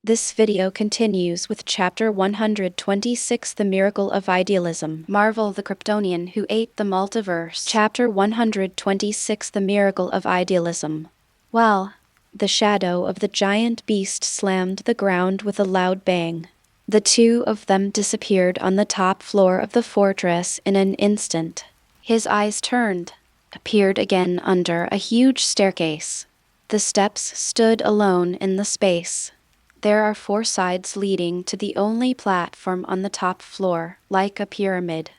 This video continues with Chapter 126, The Miracle of Idealism. Marvel the Kryptonian who ate the multiverse. Chapter 126, The Miracle of Idealism. Well, the shadow of the giant beast slammed the ground with a loud bang. The two of them disappeared on the top floor of the fortress in an instant. His eyes turned, appeared again under a huge staircase. The steps stood alone in the space. There are 4 sides leading to the only platform on the top floor, like a pyramid.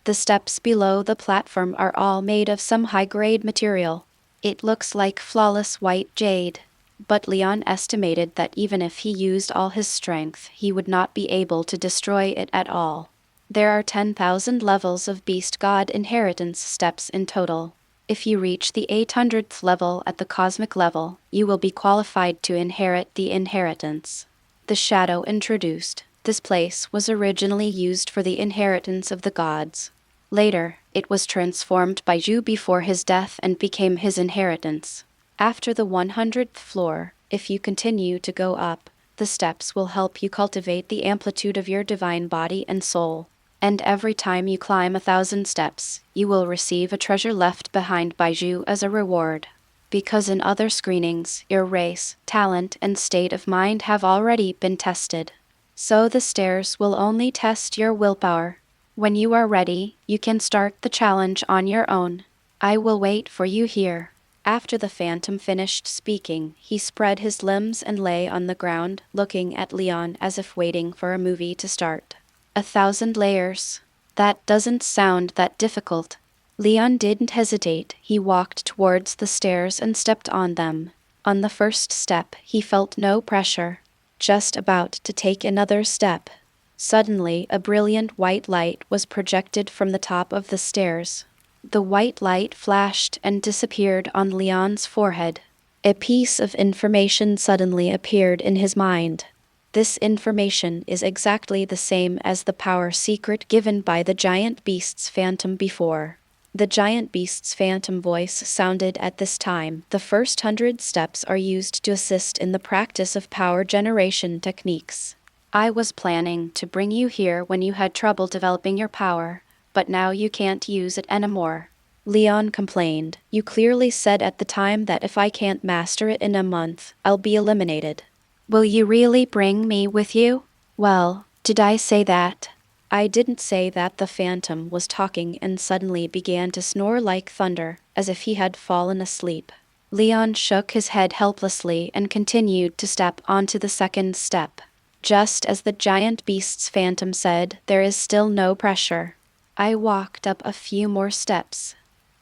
The steps below the platform are all made of some high-grade material. It looks like flawless white jade, but Leon estimated that even if he used all his strength, he would not be able to destroy it at all. There are 10,000 levels of Beast God inheritance steps in total. If you reach the 800th level at the cosmic level, you will be qualified to inherit the inheritance. The Shadow introduced. This place was originally used for the inheritance of the gods. Later, it was transformed by Zhu before his death and became his inheritance. After the 100th floor, if you continue to go up, the steps will help you cultivate the amplitude of your divine body and soul. And every time you climb 1,000 steps, you will receive a treasure left behind by Zhu as a reward. Because in other screenings, your race, talent, and state of mind have already been tested. So the stairs will only test your willpower. When you are ready, you can start the challenge on your own. I will wait for you here. After the Phantom finished speaking, he spread his limbs and lay on the ground, looking at Leon as if waiting for a movie to start. 1,000 layers. That doesn't sound that difficult. Leon didn't hesitate. He walked towards the stairs and stepped on them. On the first step, he felt no pressure. Just about to take another step. Suddenly, a brilliant white light was projected from the top of the stairs. The white light flashed and disappeared on Leon's forehead. A piece of information suddenly appeared in his mind. This information is exactly the same as the power secret given by the giant beast's phantom before. The giant beast's phantom voice sounded at this time. The first 100 steps are used to assist in the practice of power generation techniques. I was planning to bring you here when you had trouble developing your power, but now you can't use it anymore. Leon complained. You clearly said at the time that if I can't master it in a month, I'll be eliminated. Will you really bring me with you? Well, did I say that? I didn't say that. The Phantom was talking and suddenly began to snore like thunder, as if he had fallen asleep. Leon shook his head helplessly and continued to step onto the second step. Just as the giant beast's phantom said, there is still no pressure. I walked up a few more steps.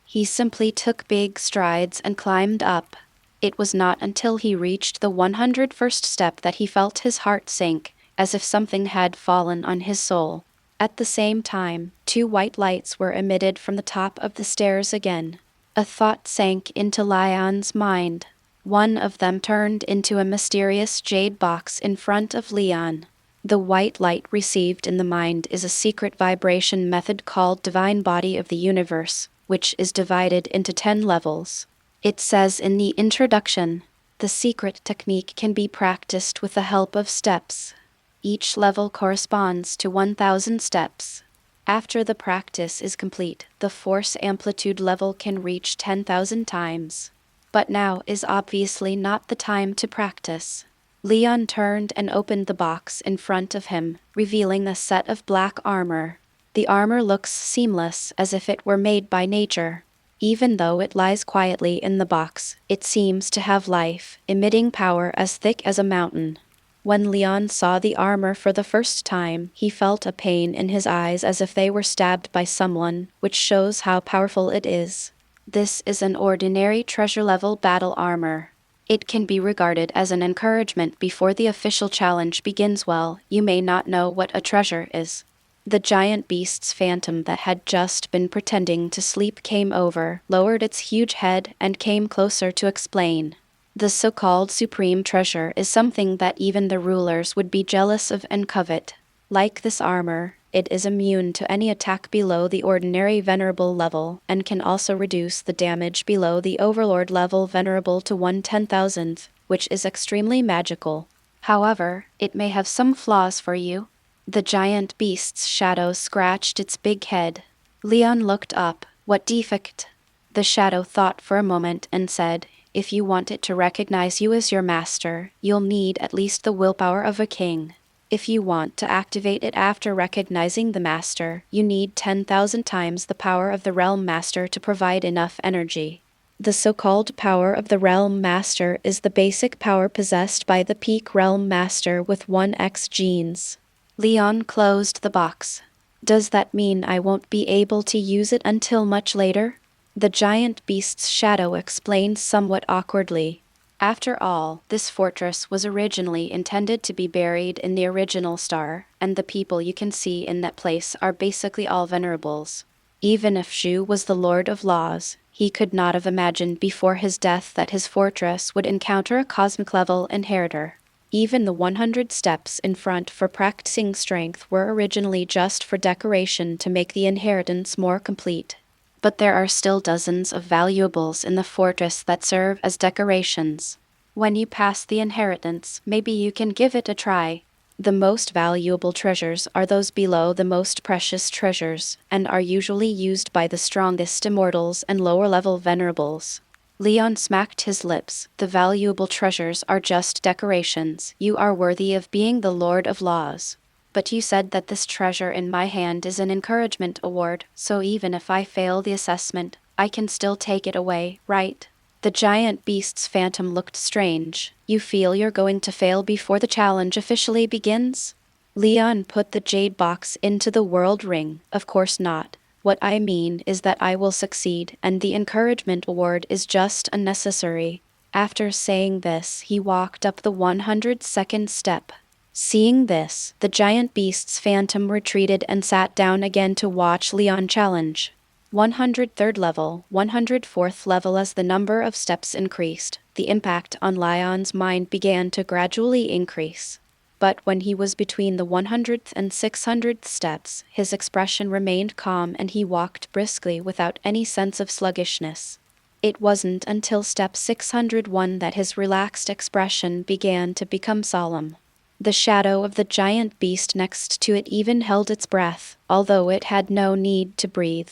He simply took big strides and climbed up. It was not until he reached the 101st step that he felt his heart sink, as if something had fallen on his soul. At the same time, 2 white lights were emitted from the top of the stairs again. A thought sank into Leon's mind. One of them turned into a mysterious jade box in front of Leon. The white light received in the mind is a secret vibration method called Divine Body of the Universe, which is divided into 10 levels. It says in the introduction, the secret technique can be practiced with the help of steps. Each level corresponds to 1,000 steps. After the practice is complete, the force amplitude level can reach 10,000 times. But now is obviously not the time to practice. Leon turned and opened the box in front of him, revealing a set of black armor. The armor looks seamless, as if it were made by nature. Even though it lies quietly in the box, it seems to have life, emitting power as thick as a mountain. When Leon saw the armor for the first time, he felt a pain in his eyes as if they were stabbed by someone, which shows how powerful it is. This is an ordinary treasure-level battle armor. It can be regarded as an encouragement before the official challenge begins. Well, you may not know what a treasure is. The giant beast's phantom that had just been pretending to sleep came over, lowered its huge head, and came closer to explain. The so-called supreme treasure is something that even the rulers would be jealous of and covet. Like this armor, it is immune to any attack below the ordinary venerable level, and can also reduce the damage below the overlord level venerable to 1/10,000, which is extremely magical. However, it may have some flaws for you. The giant beast's shadow scratched its big head. Leon looked up. What defect? The shadow thought for a moment and said, if you want it to recognize you as your master, you'll need at least the willpower of a king. If you want to activate it after recognizing the master, you need 10,000 times the power of the realm master to provide enough energy. The so-called power of the realm master is the basic power possessed by the peak realm master with 1x genes. Leon closed the box. Does that mean I won't be able to use it until much later? The giant beast's shadow explained somewhat awkwardly. After all, this fortress was originally intended to be buried in the original star, and the people you can see in that place are basically all venerables. Even if Shu was the Lord of Laws, he could not have imagined before his death that his fortress would encounter a cosmic-level inheritor. Even the 100 steps in front for practicing strength were originally just for decoration to make the inheritance more complete. But there are still dozens of valuables in the fortress that serve as decorations. When you pass the inheritance, maybe you can give it a try. The most valuable treasures are those below the most precious treasures, and are usually used by the strongest immortals and lower-level venerables. Leon smacked his lips. The valuable treasures are just decorations. You are worthy of being the Lord of Laws. But you said that this treasure in my hand is an encouragement award, so even if I fail the assessment, I can still take it away, right? The giant beast's phantom looked strange. You feel you're going to fail before the challenge officially begins? Leon put the jade box into the world ring. Of course not. What I mean is that I will succeed, and the encouragement award is just unnecessary. After saying this, he walked up the 102nd step. Seeing this, the giant beast's phantom retreated and sat down again to watch Leon challenge. 103rd level, 104th level. As the number of steps increased, the impact on Leon's mind began to gradually increase. But when he was between the 100th and 600th steps, his expression remained calm and he walked briskly without any sense of sluggishness. It wasn't until step 601 that his relaxed expression began to become solemn. The shadow of the giant beast next to it even held its breath, although it had no need to breathe.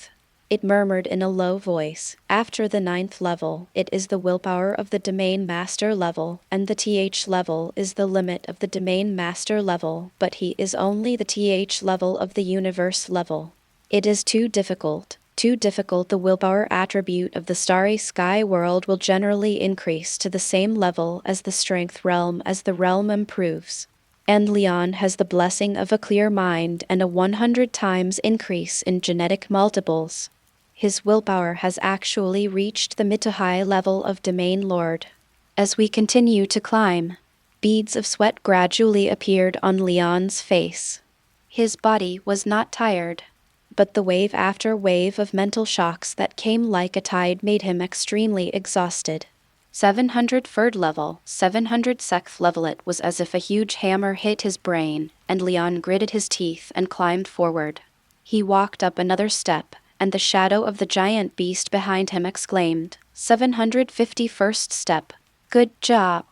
It murmured in a low voice, after the 9th level, it is the willpower of the domain master level, and the TH level is the limit of the domain master level, but he is only the TH level of the universe level. It is too difficult. The willpower attribute of the starry sky world will generally increase to the same level as the strength realm as the realm improves. And Leon has the blessing of a clear mind and a 100 times increase in genetic multiples. His willpower has actually reached the mid to high level of Domain Lord. As we continue to climb, beads of sweat gradually appeared on Leon's face. His body was not tired, but the wave after wave of mental shocks that came like a tide made him extremely exhausted. 703rd level, 706th level. It was as if a huge hammer hit his brain, and Leon gritted his teeth and climbed forward. He walked up another step, and the shadow of the giant beast behind him exclaimed, 751st step. Good job.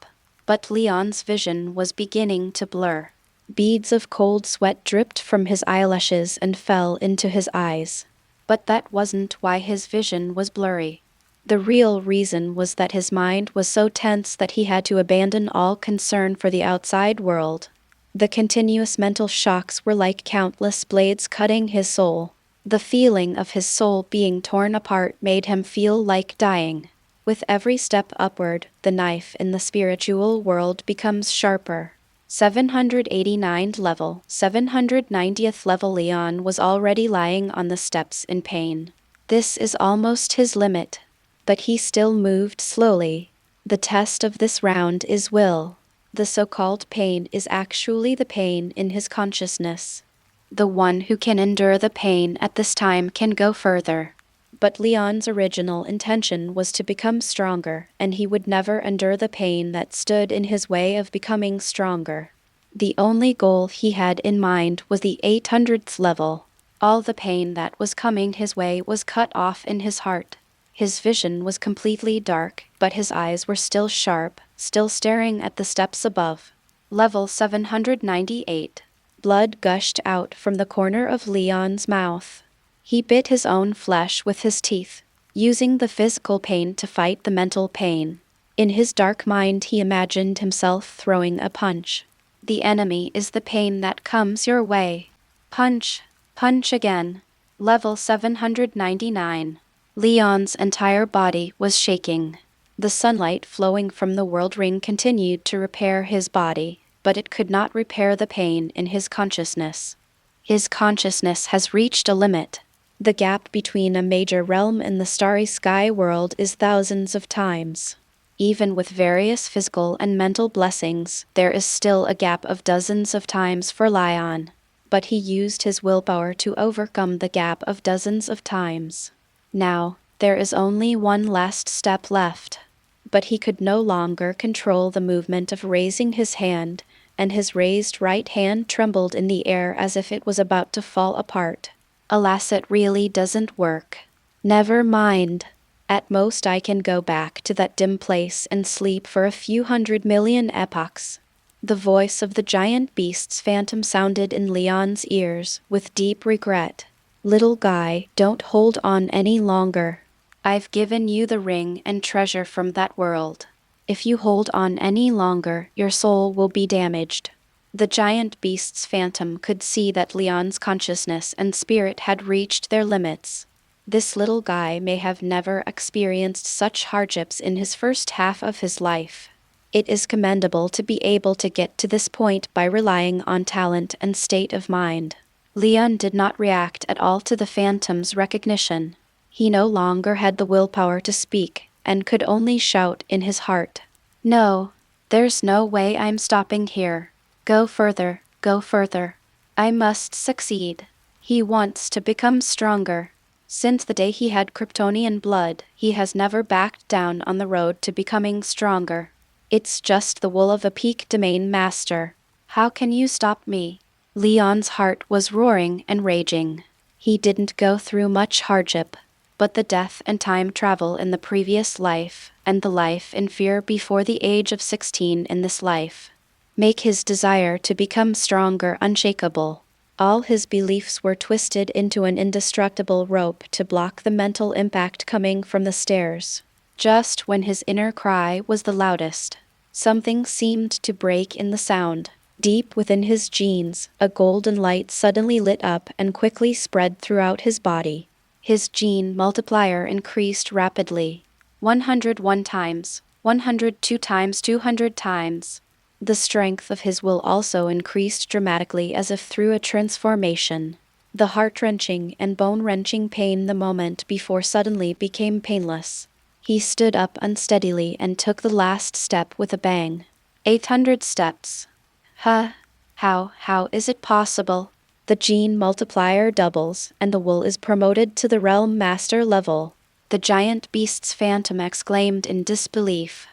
But Leon's vision was beginning to blur. Beads of cold sweat dripped from his eyelashes and fell into his eyes. But that wasn't why his vision was blurry. The real reason was that his mind was so tense that he had to abandon all concern for the outside world. The continuous mental shocks were like countless blades cutting his soul. The feeling of his soul being torn apart made him feel like dying. With every step upward, the knife in the spiritual world becomes sharper. 789th level, 790th level. Leon was already lying on the steps in pain. This is almost his limit. But he still moved slowly. The test of this round is will. The so-called pain is actually the pain in his consciousness. The one who can endure the pain at this time can go further. But Leon's original intention was to become stronger, and he would never endure the pain that stood in his way of becoming stronger. The only goal he had in mind was the 800th level. All the pain that was coming his way was cut off in his heart. His vision was completely dark, but his eyes were still sharp, still staring at the steps above. Level 798. Blood gushed out from the corner of Leon's mouth. He bit his own flesh with his teeth, using the physical pain to fight the mental pain. In his dark mind he imagined himself throwing a punch. The enemy is the pain that comes your way. Punch. Punch again. Level 799. Leon's entire body was shaking. The sunlight flowing from the world ring continued to repair his body, but it could not repair the pain in his consciousness. His consciousness has reached a limit. The gap between a major realm and the starry sky world is thousands of times. Even with various physical and mental blessings, there is still a gap of dozens of times for Leon. But he used his willpower to overcome the gap of dozens of times. Now, there is only one last step left. But he could no longer control the movement of raising his hand, and his raised right hand trembled in the air as if it was about to fall apart. Alas, it really doesn't work. Never mind. At most I can go back to that dim place and sleep for a few 100 million epochs. The voice of the giant beast's phantom sounded in Leon's ears with deep regret. Little guy, don't hold on any longer. I've given you the ring and treasure from that world. If you hold on any longer, your soul will be damaged. The giant beast's phantom could see that Leon's consciousness and spirit had reached their limits. This little guy may have never experienced such hardships in his first half of his life. It is commendable to be able to get to this point by relying on talent and state of mind. Leon did not react at all to the phantom's recognition. He no longer had the willpower to speak, and could only shout in his heart. No, there's no way I'm stopping here. Go further, go further. I must succeed. He wants to become stronger. Since the day he had Kryptonian blood, he has never backed down on the road to becoming stronger. It's just the will of a peak domain master. How can you stop me? Leon's heart was roaring and raging. He didn't go through much hardship, but the death and time travel in the previous life, and the life in fear before the age of 16 in this life, make his desire to become stronger unshakable. All his beliefs were twisted into an indestructible rope to block the mental impact coming from the stairs. Just when his inner cry was the loudest, something seemed to break in the sound. Deep within his genes, a golden light suddenly lit up and quickly spread throughout his body. His gene multiplier increased rapidly. 101 times, 102 times, 200 times. The strength of his will also increased dramatically as if through a transformation. The heart-wrenching and bone-wrenching pain the moment before suddenly became painless. He stood up unsteadily and took the last step with a bang. 800 steps. How is it possible? The gene multiplier doubles, and the will is promoted to the realm master level. The giant beast's phantom exclaimed in disbelief.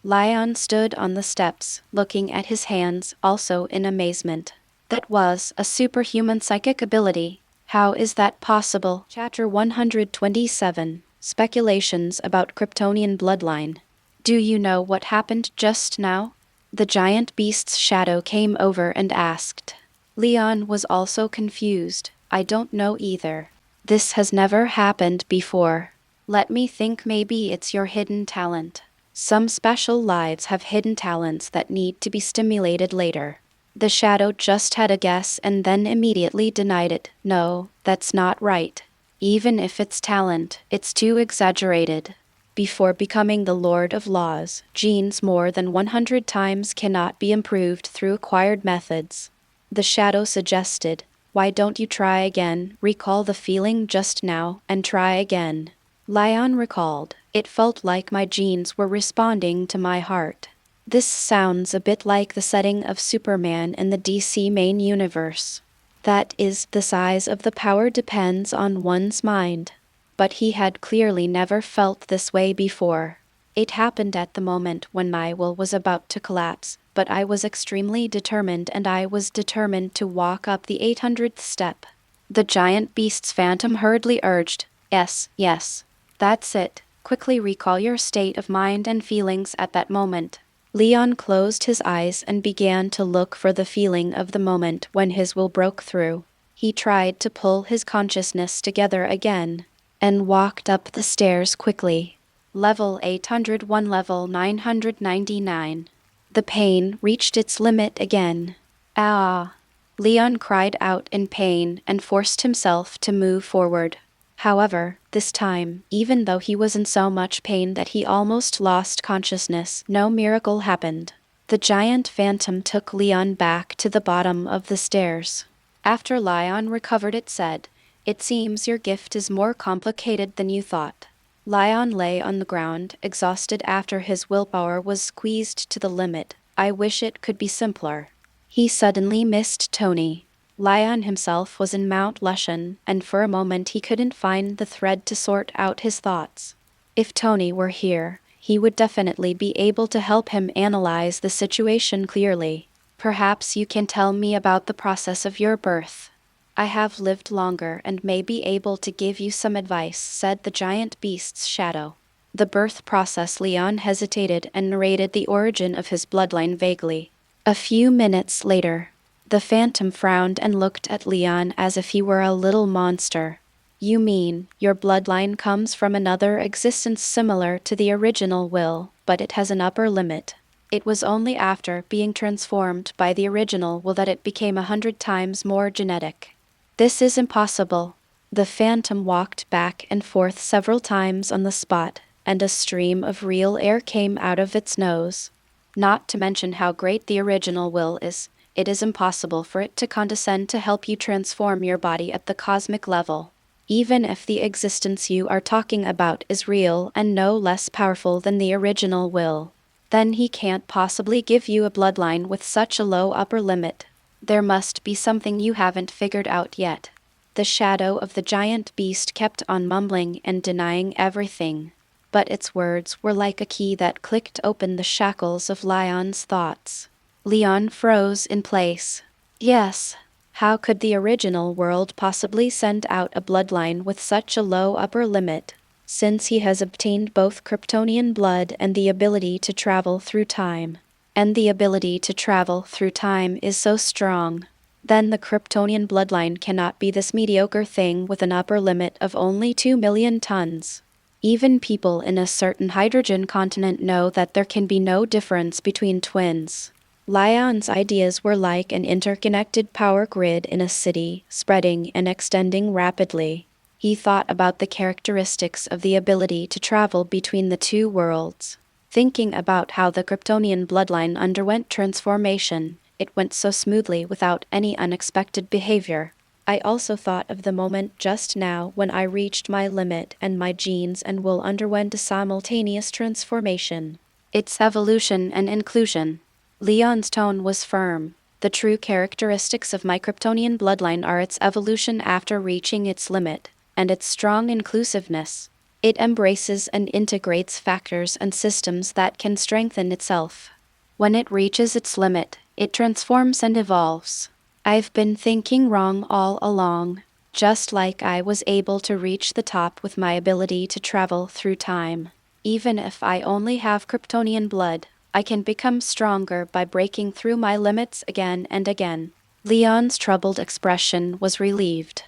Leon stood on the steps, looking at his hands, also in amazement. That was a superhuman psychic ability. How is that possible? Chapter 127. Speculations about Kryptonian Bloodline. Do you know what happened just now? The giant beast's shadow came over and asked. Leon was also confused. I don't know either. This has never happened before. Let me think, maybe it's your hidden talent. Some special lives have hidden talents that need to be stimulated later. The shadow just had a guess and then immediately denied it. No, that's not right. Even if it's talent, it's too exaggerated. Before becoming the Lord of Laws, genes more than 100 times cannot be improved through acquired methods. The shadow suggested, why don't you try again, recall the feeling just now, and try again. Leon recalled, it felt like my genes were responding to my heart. This sounds a bit like the setting of Superman in the DC main universe. That is, the size of the power depends on one's mind. But he had clearly never felt this way before. It happened at the moment when my will was about to collapse, but I was extremely determined, and I was determined to walk up the 800th step. The giant beast's phantom hurriedly urged, Yes, that's it. Quickly recall your state of mind and feelings at that moment. Leon closed his eyes and began to look for the feeling of the moment when his will broke through. He tried to pull his consciousness together again and walked up the stairs quickly. Level 801, level 999. The pain reached its limit again. Ah! Leon cried out in pain and forced himself to move forward. However, this time, even though he was in so much pain that he almost lost consciousness, no miracle happened. The giant phantom took Leon back to the bottom of the stairs. After Leon recovered, it said, "It seems your gift is more complicated than you thought." Leon lay on the ground, exhausted after his willpower was squeezed to the limit. "I wish it could be simpler." He suddenly missed Tony. Leon himself was in Mount Lushan, and for a moment he couldn't find the thread to sort out his thoughts. If Tony were here, he would definitely be able to help him analyze the situation clearly. "Perhaps you can tell me about the process of your birth. I have lived longer and may be able to give you some advice," said the giant beast's shadow. The birth process. Leon hesitated and narrated the origin of his bloodline vaguely. A few minutes later, the phantom frowned and looked at Leon as if he were a little monster. "You mean, your bloodline comes from another existence similar to the original will, but it has an upper limit. It was only after being transformed by the original will that it became 100 times more genetic." "This is impossible." The phantom walked back and forth several times on the spot, and a stream of real air came out of its nose. "Not to mention how great the original will is, it is impossible for it to condescend to help you transform your body at the cosmic level. Even if the existence you are talking about is real and no less powerful than the original will, then he can't possibly give you a bloodline with such a low upper limit. There must be something you haven't figured out yet." The shadow of the giant beast kept on mumbling and denying everything, but its words were like a key that clicked open the shackles of Leon's thoughts. Leon froze in place. Yes. How could the original world possibly send out a bloodline with such a low upper limit, since he has obtained both Kryptonian blood and the ability to travel through time? And the ability to travel through time is so strong. Then the Kryptonian bloodline cannot be this mediocre thing with an upper limit of only 2 million tons. Even people in a certain hydrogen continent know that there can be no difference between twins. Leon's ideas were like an interconnected power grid in a city, spreading and extending rapidly. He thought about the characteristics of the ability to travel between the two worlds. Thinking about how the Kryptonian bloodline underwent transformation, it went so smoothly without any unexpected behavior. I also thought of the moment just now when I reached my limit and my genes and will underwent a simultaneous transformation. It's evolution and inclusion. Leon's tone was firm. The true characteristics of my Kryptonian bloodline are its evolution after reaching its limit, and its strong inclusiveness. It embraces and integrates factors and systems that can strengthen itself. When it reaches its limit, it transforms and evolves. I've been thinking wrong all along. Just like I was able to reach the top with my ability to travel through time. Even if I only have Kryptonian blood, I can become stronger by breaking through my limits again and again. Leon's troubled expression was relieved.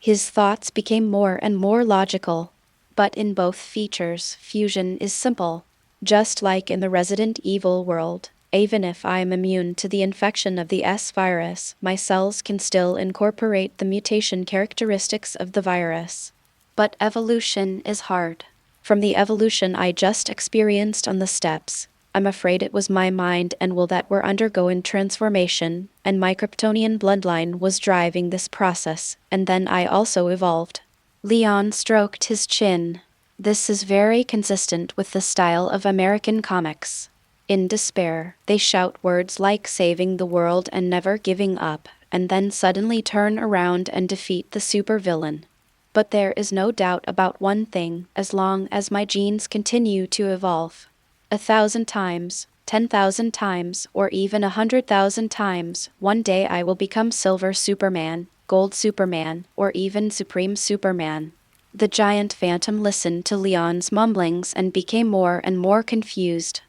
His thoughts became more and more logical. But in both features, fusion is simple. Just like in the Resident Evil world, even if I am immune to the infection of the S virus, my cells can still incorporate the mutation characteristics of the virus. But evolution is hard. From the evolution I just experienced on the steps, I'm afraid it was my mind and will that were undergoing transformation, and my Kryptonian bloodline was driving this process, and then I also evolved. Leon stroked his chin. This is very consistent with the style of American comics. In despair, they shout words like saving the world and never giving up, and then suddenly turn around and defeat the supervillain. But there is no doubt about one thing: as long as my genes continue to evolve, 1,000 times, 10,000 times, or even 100,000 times, one day I will become Silver Superman, Gold Superman, or even Supreme Superman. The giant phantom listened to Leon's mumblings and became more and more confused.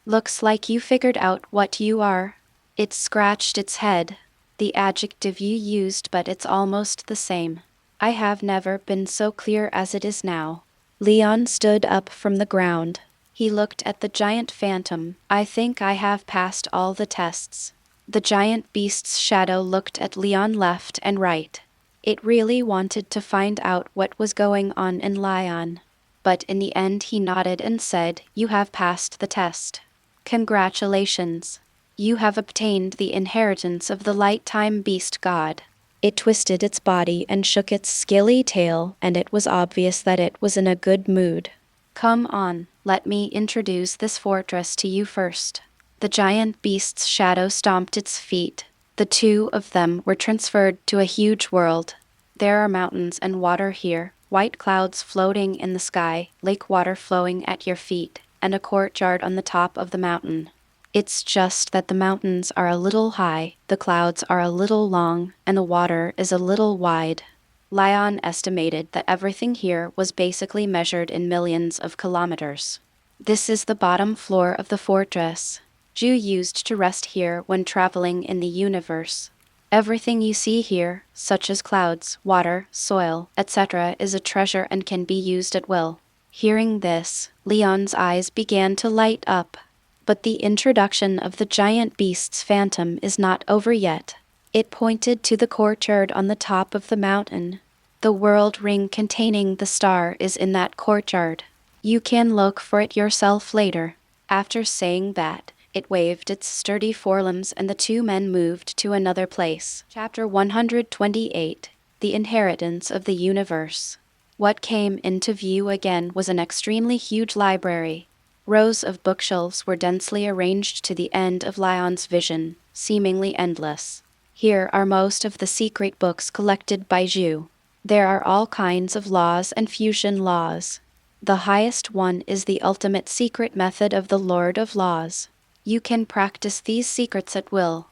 Looks like you figured out what you are. It scratched its head. The adjective you used, but it's almost the same. I have never been so clear as it is now. Leon stood up from the ground. He looked at the giant phantom. I think I have passed all the tests. The giant beast's shadow looked at Leon left and right. It really wanted to find out what was going on in Leon. But in the end he nodded and said, "You have passed the test. Congratulations. You have obtained the inheritance of the light-time beast god." It twisted its body and shook its scaly tail, and it was obvious that it was in a good mood. "Come on, let me introduce this fortress to you first." The giant beast's shadow stomped its feet. The two of them were transferred to a huge world. There are mountains and water here, white clouds floating in the sky, lake water flowing at your feet, and a courtyard on the top of the mountain. It's just that the mountains are a little high, the clouds are a little long, and the water is a little wide. Leon estimated that everything here was basically measured in millions of kilometers. This is the bottom floor of the fortress. Ju used to rest here when traveling in the universe. Everything you see here, such as clouds, water, soil, etc., is a treasure and can be used at will. Hearing this, Leon's eyes began to light up. But the introduction of the giant beast's phantom is not over yet. It pointed to the courtyard on the top of the mountain. The world ring containing the star is in that courtyard. You can look for it yourself later. After saying that, it waved its sturdy forelimbs and the two men moved to another place. Chapter 128, The Inheritance of the Universe. What came into view again was an extremely huge library. Rows of bookshelves were densely arranged to the end of Leon's vision, seemingly endless. Here are most of the secret books collected by Ju. There are all kinds of laws and fusion laws. The highest one is the ultimate secret method of the Lord of Laws. You can practice these secrets at will.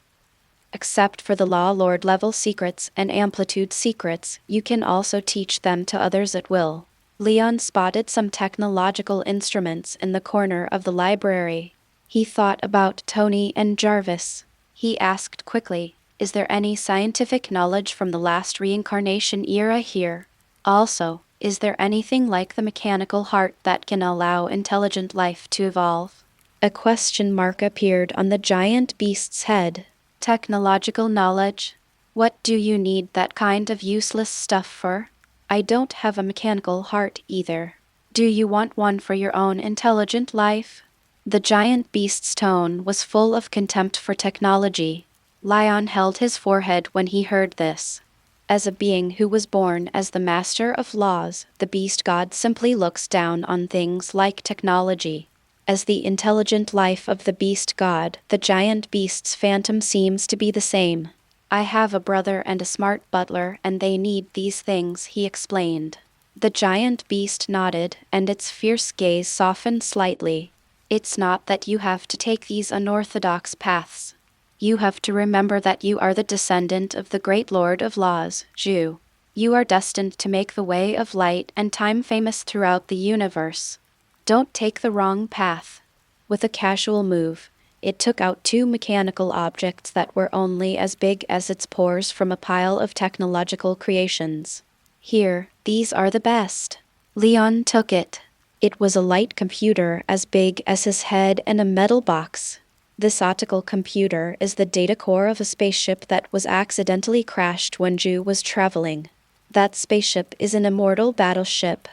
Except for the Law Lord level secrets and amplitude secrets, you can also teach them to others at will. Leon spotted some technological instruments in the corner of the library. He thought about Tony and Jarvis. He asked quickly, "Is there any scientific knowledge from the last reincarnation era here? Also, is there anything like the mechanical heart that can allow intelligent life to evolve?" A question mark appeared on the giant beast's head. Technological knowledge? What do you need that kind of useless stuff for? I don't have a mechanical heart either. Do you want one for your own intelligent life? The giant beast's tone was full of contempt for technology. Leon held his forehead when he heard this. As a being who was born as the master of laws, the beast god simply looks down on things like technology. As the intelligent life of the beast god, the giant beast's phantom seems to be the same. "I have a brother and a smart butler, and they need these things," he explained. The giant beast nodded, and its fierce gaze softened slightly. "It's not that you have to take these unorthodox paths. You have to remember that you are the descendant of the great Lord of Laws, Ju. You are destined to make the way of light and time famous throughout the universe. Don't take the wrong path." With a casual move, it took out two mechanical objects that were only as big as its pores from a pile of technological creations. "Here, these are the best." Leon took it. It was a light computer as big as his head and a metal box. This optical computer is the data core of a spaceship that was accidentally crashed when Ju was traveling. That spaceship is an immortal battleship.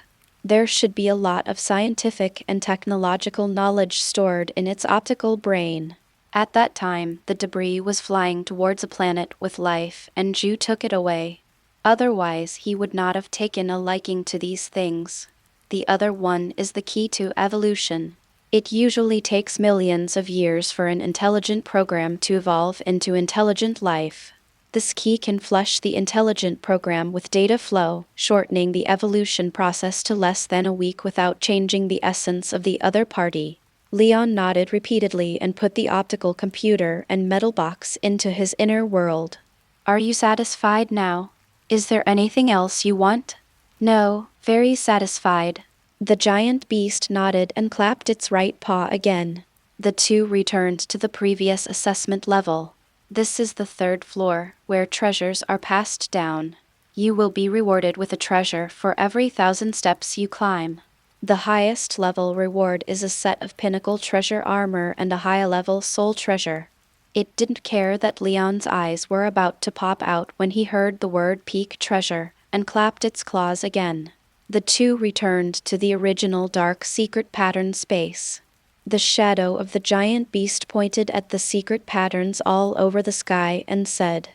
There should be a lot of scientific and technological knowledge stored in its optical brain. At that time, the debris was flying towards a planet with life, and Ju took it away. Otherwise, he would not have taken a liking to these things. The other one is the key to evolution. It usually takes millions of years for an intelligent program to evolve into intelligent life. This key can flush the intelligent program with data flow, shortening the evolution process to less than a week without changing the essence of the other party. Leon nodded repeatedly and put the optical computer and metal box into his inner world. "Are you satisfied now? Is there anything else you want?" "No, very satisfied." The giant beast nodded and clapped its right paw again. The two returned to the previous assessment level. This is the third floor, where treasures are passed down. You will be rewarded with a treasure for every 1,000 steps you climb. The highest level reward is a set of pinnacle treasure armor and a high-level soul treasure. It didn't care that Leon's eyes were about to pop out when he heard the word peak treasure, and clapped its claws again. The two returned to the original dark secret pattern space. The shadow of the giant beast pointed at the secret patterns all over the sky and said,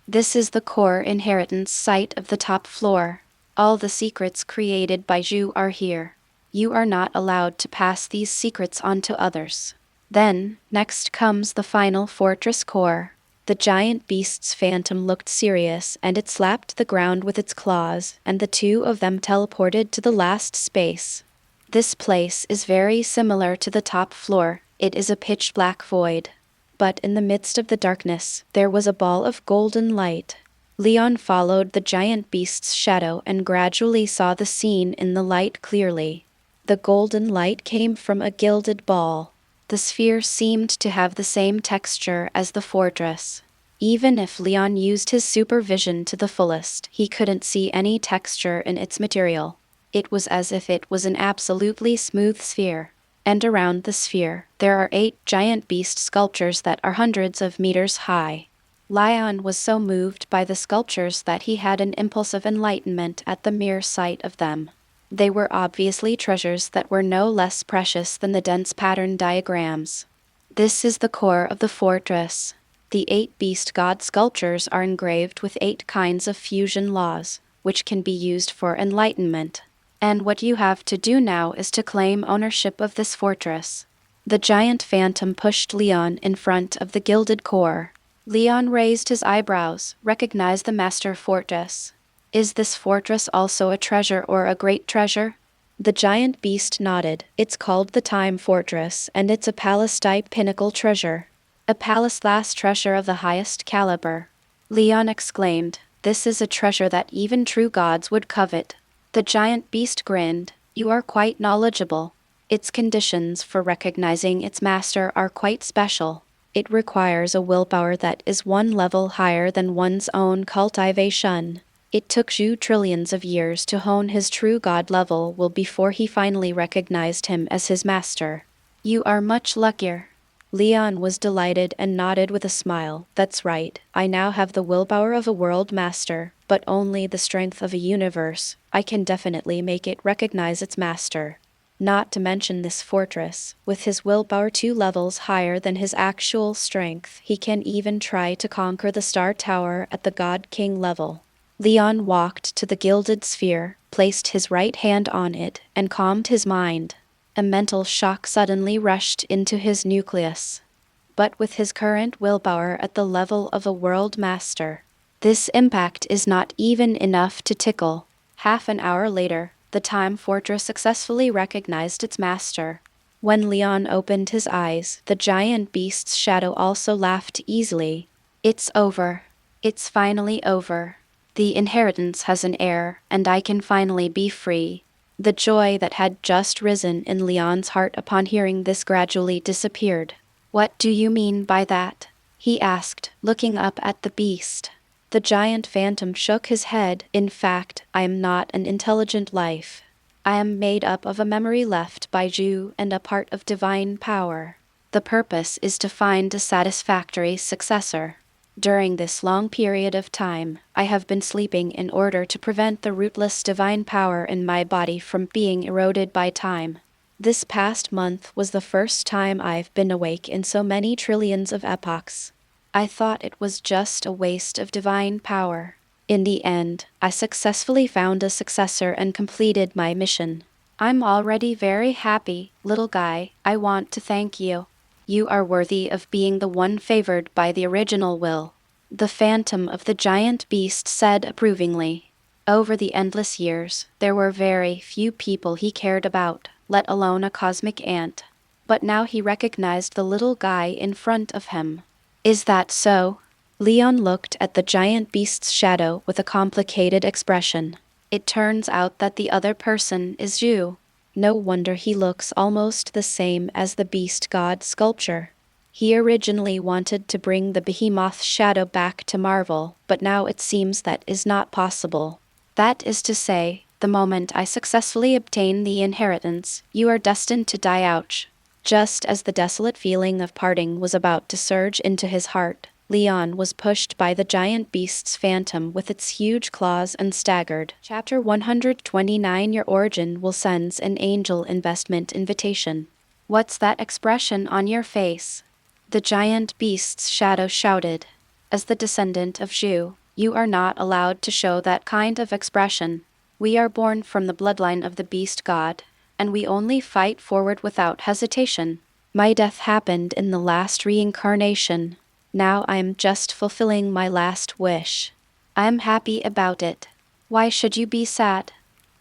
"This is the core inheritance site of the top floor. All the secrets created by you are here. You are not allowed to pass these secrets on to others." Then, next comes the final fortress core. The giant beast's phantom looked serious, and it slapped the ground with its claws, and the two of them teleported to the last space. This place is very similar to the top floor. It is a pitch-black void. But in the midst of the darkness, there was a ball of golden light. Leon followed the giant beast's shadow and gradually saw the scene in the light clearly. The golden light came from a gilded ball. The sphere seemed to have the same texture as the fortress. Even if Leon used his supervision to the fullest, he couldn't see any texture in its material. It was as if it was an absolutely smooth sphere. And around the sphere, there are 8 giant beast sculptures that are hundreds of meters high. Leon was so moved by the sculptures that he had an impulse of enlightenment at the mere sight of them. They were obviously treasures that were no less precious than the dense pattern diagrams. This is the core of the fortress. The 8 beast god sculptures are engraved with 8 kinds of fusion laws, which can be used for enlightenment. And what you have to do now is to claim ownership of this fortress. The giant phantom pushed Leon in front of the gilded core. Leon raised his eyebrows, recognized the master fortress. Is this fortress also a treasure or a great treasure? The giant beast nodded. It's called the Time Fortress, and it's a palace-type pinnacle treasure. A palace-class treasure of the highest caliber. Leon exclaimed, "This is a treasure that even true gods would covet." The giant beast grinned. "You are quite knowledgeable. Its conditions for recognizing its master are quite special. It requires a willpower that is 1 level higher than one's own cultivation. It took Zhu trillions of years to hone his true god level before he finally recognized him as his master. You are much luckier." Leon was delighted and nodded with a smile. "That's right, I now have the willpower of a world master, but only the strength of a universe. I can definitely make it recognize its master. Not to mention this fortress, with his willpower 2 levels higher than his actual strength, he can even try to conquer the Star Tower at the God King level." Leon walked to the gilded sphere, placed his right hand on it, and calmed his mind. A mental shock suddenly rushed into his nucleus. But with his current willpower at the level of a world master, this impact is not even enough to tickle. Half an hour later, the Time Fortress successfully recognized its master. When Leon opened his eyes, the giant beast's shadow also laughed easily. "It's over. It's finally over. The inheritance has an heir, and I can finally be free." The joy that had just risen in Leon's heart upon hearing this gradually disappeared. "What do you mean by that?" he asked, looking up at the beast. The giant phantom shook his head. "In fact, I am not an intelligent life. I am made up of a memory left by Zhu and a part of divine power. The purpose is to find a satisfactory successor. During this long period of time, I have been sleeping in order to prevent the rootless divine power in my body from being eroded by time. This past month was the first time I've been awake in so many trillions of epochs. I thought it was just a waste of divine power. In the end, I successfully found a successor and completed my mission. I'm already very happy, little guy. I want to thank you. You are worthy of being the one favored by the original will." The phantom of the giant beast said approvingly. Over the endless years, there were very few people he cared about, let alone a cosmic ant. But now he recognized the little guy in front of him. "Is that so?" Leon looked at the giant beast's shadow with a complicated expression. "It turns out that the other person is you." No wonder he looks almost the same as the beast god sculpture. He originally wanted to bring the behemoth shadow back to Marvel, but now it seems that is not possible. That is to say, the moment I successfully obtain the inheritance, you are destined to die out. Just as the desolate feeling of parting was about to surge into his heart, Leon was pushed by the giant beast's phantom with its huge claws and staggered. Chapter 129 Your origin will sends an angel investment invitation. What's that expression on your face? The giant beast's shadow shouted. As the descendant of Zhu, you are not allowed to show that kind of expression. We are born from the bloodline of the beast god, and we only fight forward without hesitation. My death happened in the last reincarnation. Now I'm just fulfilling my last wish. I'm happy about it. Why should you be sad?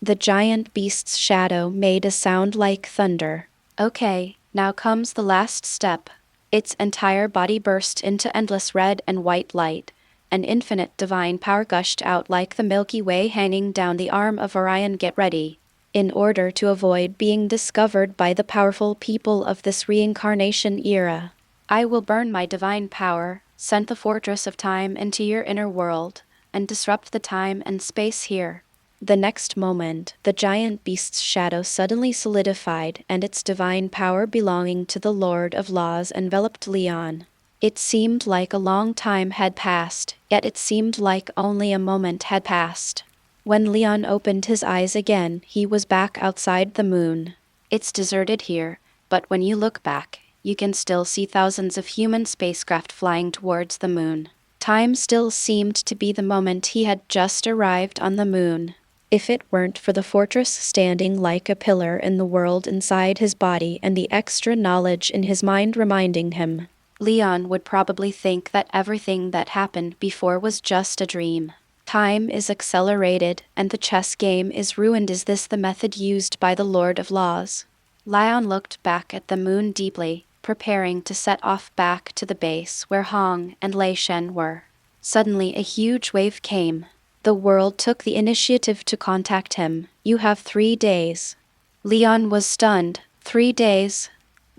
The giant beast's shadow made a sound like thunder. Okay, now comes the last step. Its entire body burst into endless red and white light. An infinite divine power gushed out like the Milky Way hanging down the arm of Orion. Get ready. In order to avoid being discovered by the powerful people of this reincarnation era, I will burn my divine power, send the fortress of time into your inner world, and disrupt the time and space here. The next moment, the giant beast's shadow suddenly solidified, and its divine power belonging to the Lord of Laws enveloped Leon. It seemed like a long time had passed, yet it seemed like only a moment had passed. When Leon opened his eyes again, he was back outside the moon. It's deserted here, but when you look back, you can still see thousands of human spacecraft flying towards the moon. Time still seemed to be the moment he had just arrived on the moon. If it weren't for the fortress standing like a pillar in the world inside his body and the extra knowledge in his mind reminding him, Leon would probably think that everything that happened before was just a dream. Time is accelerated, and the chess game is ruined. Is this the method used by the Lord of Laws? Leon looked back at the moon deeply, preparing to set off back to the base where Hong and Lei Shen were. Suddenly a huge wave came. The world took the initiative to contact him. You have 3 days. Leon was stunned. 3 days?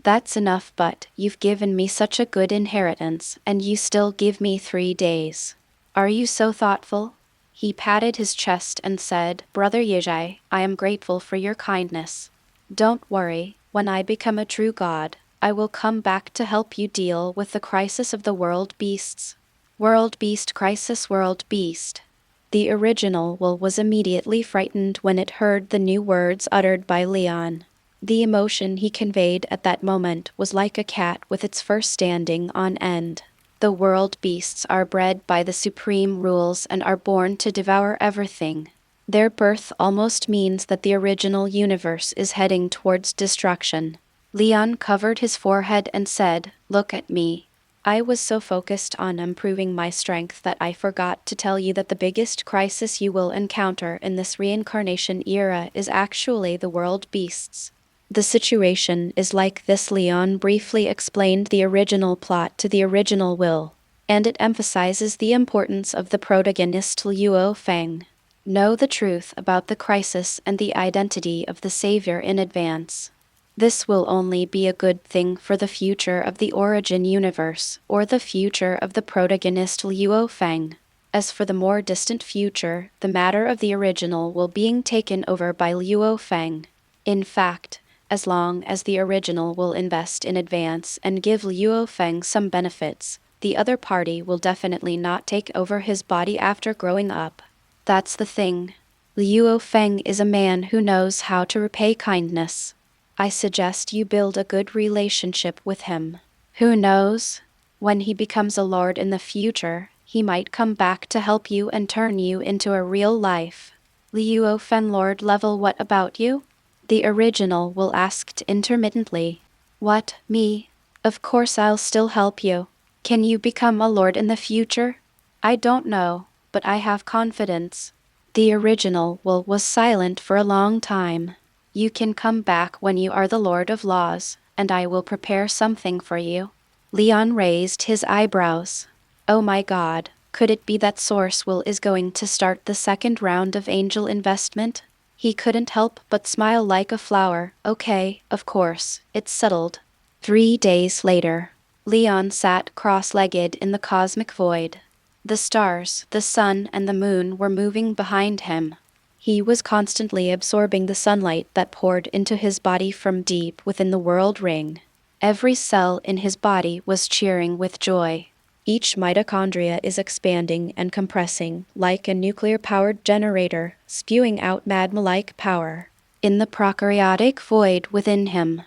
That's enough, but you've given me such a good inheritance, and you still give me 3 days. Are you so thoughtful? He patted his chest and said, Brother Yejai, I am grateful for your kindness. Don't worry, when I become a true god, I will come back to help you deal with the crisis of the world beasts. World beast crisis, world beast. The original Will was immediately frightened when it heard the new words uttered by Leon. The emotion he conveyed at that moment was like a cat with its fur standing on end. The world beasts are bred by the supreme rules and are born to devour everything. Their birth almost means that the original universe is heading towards destruction. Leon covered his forehead and said, Look at me. I was so focused on improving my strength that I forgot to tell you that the biggest crisis you will encounter in this reincarnation era is actually the world beasts. The situation is like this. Leon briefly explained the original plot to the original Will, and it emphasizes the importance of the protagonist Luo Feng. Know the truth about the crisis and the identity of the savior in advance. This will only be a good thing for the future of the origin universe, or the future of the protagonist Luo Feng. As for the more distant future, the matter of the original will being taken over by Luo Feng. In fact, as long as the original will invest in advance and give Luo Feng some benefits, the other party will definitely not take over his body after growing up. That's the thing. Luo Feng is a man who knows how to repay kindness. I suggest you build a good relationship with him. Who knows? When he becomes a lord in the future, he might come back to help you and turn you into a real life. Luo Feng Lord level. What about you? The original Will asked intermittently. What, me? Of course I'll still help you. Can you become a lord in the future? I don't know, but I have confidence. The original Will was silent for a long time. You can come back when you are the Lord of Laws, and I will prepare something for you. Leon raised his eyebrows. Oh my God, could it be that Source Will is going to start the second round of angel investment? He couldn't help but smile like a flower. Okay, of course, it's settled. 3 days later, Leon sat cross-legged in the cosmic void. The stars, the sun, and the moon were moving behind him. He was constantly absorbing the sunlight that poured into his body from deep within the world ring. Every cell in his body was cheering with joy. Each mitochondria is expanding and compressing like a nuclear-powered generator, spewing out magma-like power. In the prokaryotic void within him,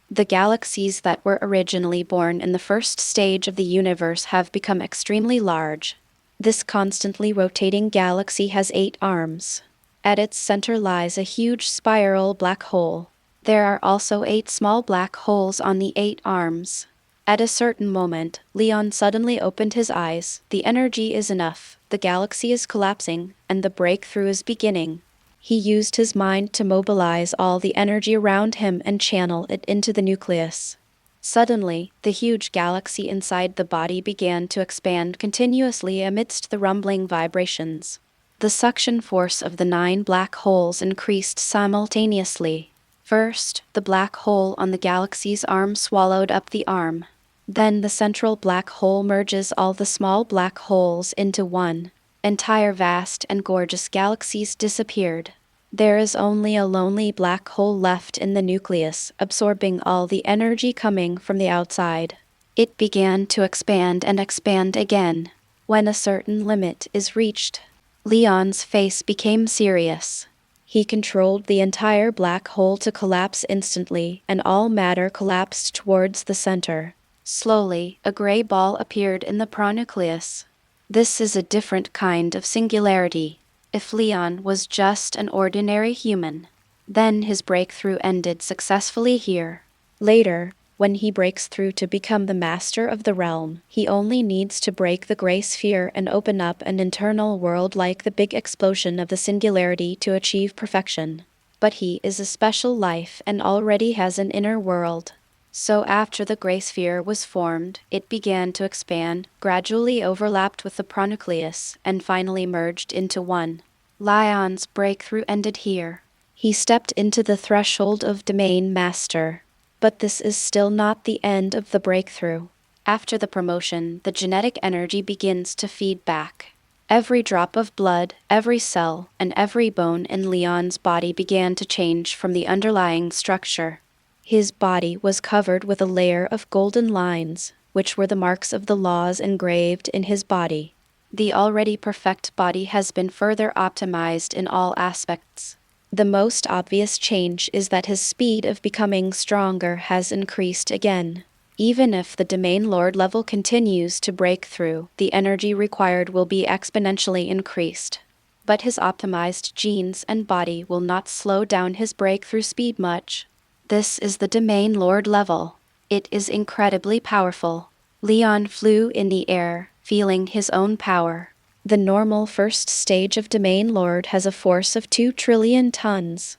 the galaxies that were originally born in the first stage of the universe have become extremely large. This constantly rotating galaxy has 8 arms. At its center lies a huge spiral black hole. There are also 8 small black holes on the 8 arms. At a certain moment, Leon suddenly opened his eyes. The energy is enough, the galaxy is collapsing, and the breakthrough is beginning. He used his mind to mobilize all the energy around him and channel it into the nucleus. Suddenly, the huge galaxy inside the body began to expand continuously amidst the rumbling vibrations. The suction force of the 9 black holes increased simultaneously. First, the black hole on the galaxy's arm swallowed up the arm. Then the central black hole merges all the small black holes into one. Entire vast and gorgeous galaxies disappeared. There is only a lonely black hole left in the nucleus, absorbing all the energy coming from the outside. It began to expand and expand again. When a certain limit is reached, Leon's face became serious. He controlled the entire black hole to collapse instantly, and all matter collapsed towards the center. Slowly, a gray ball appeared in the pronucleus. This is a different kind of singularity. If Leon was just an ordinary human, then his breakthrough ended successfully here. Later, when he breaks through to become the master of the realm, he only needs to break the gray sphere and open up an internal world like the big explosion of the singularity to achieve perfection. But he is a special life and already has an inner world. So after the gray sphere was formed, it began to expand, gradually overlapped with the pronucleus, and finally merged into one. Leon's breakthrough ended here. He stepped into the threshold of Domain Master. But this is still not the end of the breakthrough. After the promotion, the genetic energy begins to feed back. Every drop of blood, every cell, and every bone in Leon's body began to change from the underlying structure. His body was covered with a layer of golden lines, which were the marks of the laws engraved in his body. The already perfect body has been further optimized in all aspects. The most obvious change is that his speed of becoming stronger has increased again. Even if the Domain Lord level continues to break through, the energy required will be exponentially increased. But his optimized genes and body will not slow down his breakthrough speed much. This is the Domain Lord level. It is incredibly powerful. Leon flew in the air, feeling his own power. The normal first stage of Domain Lord has a force of 2 trillion tons.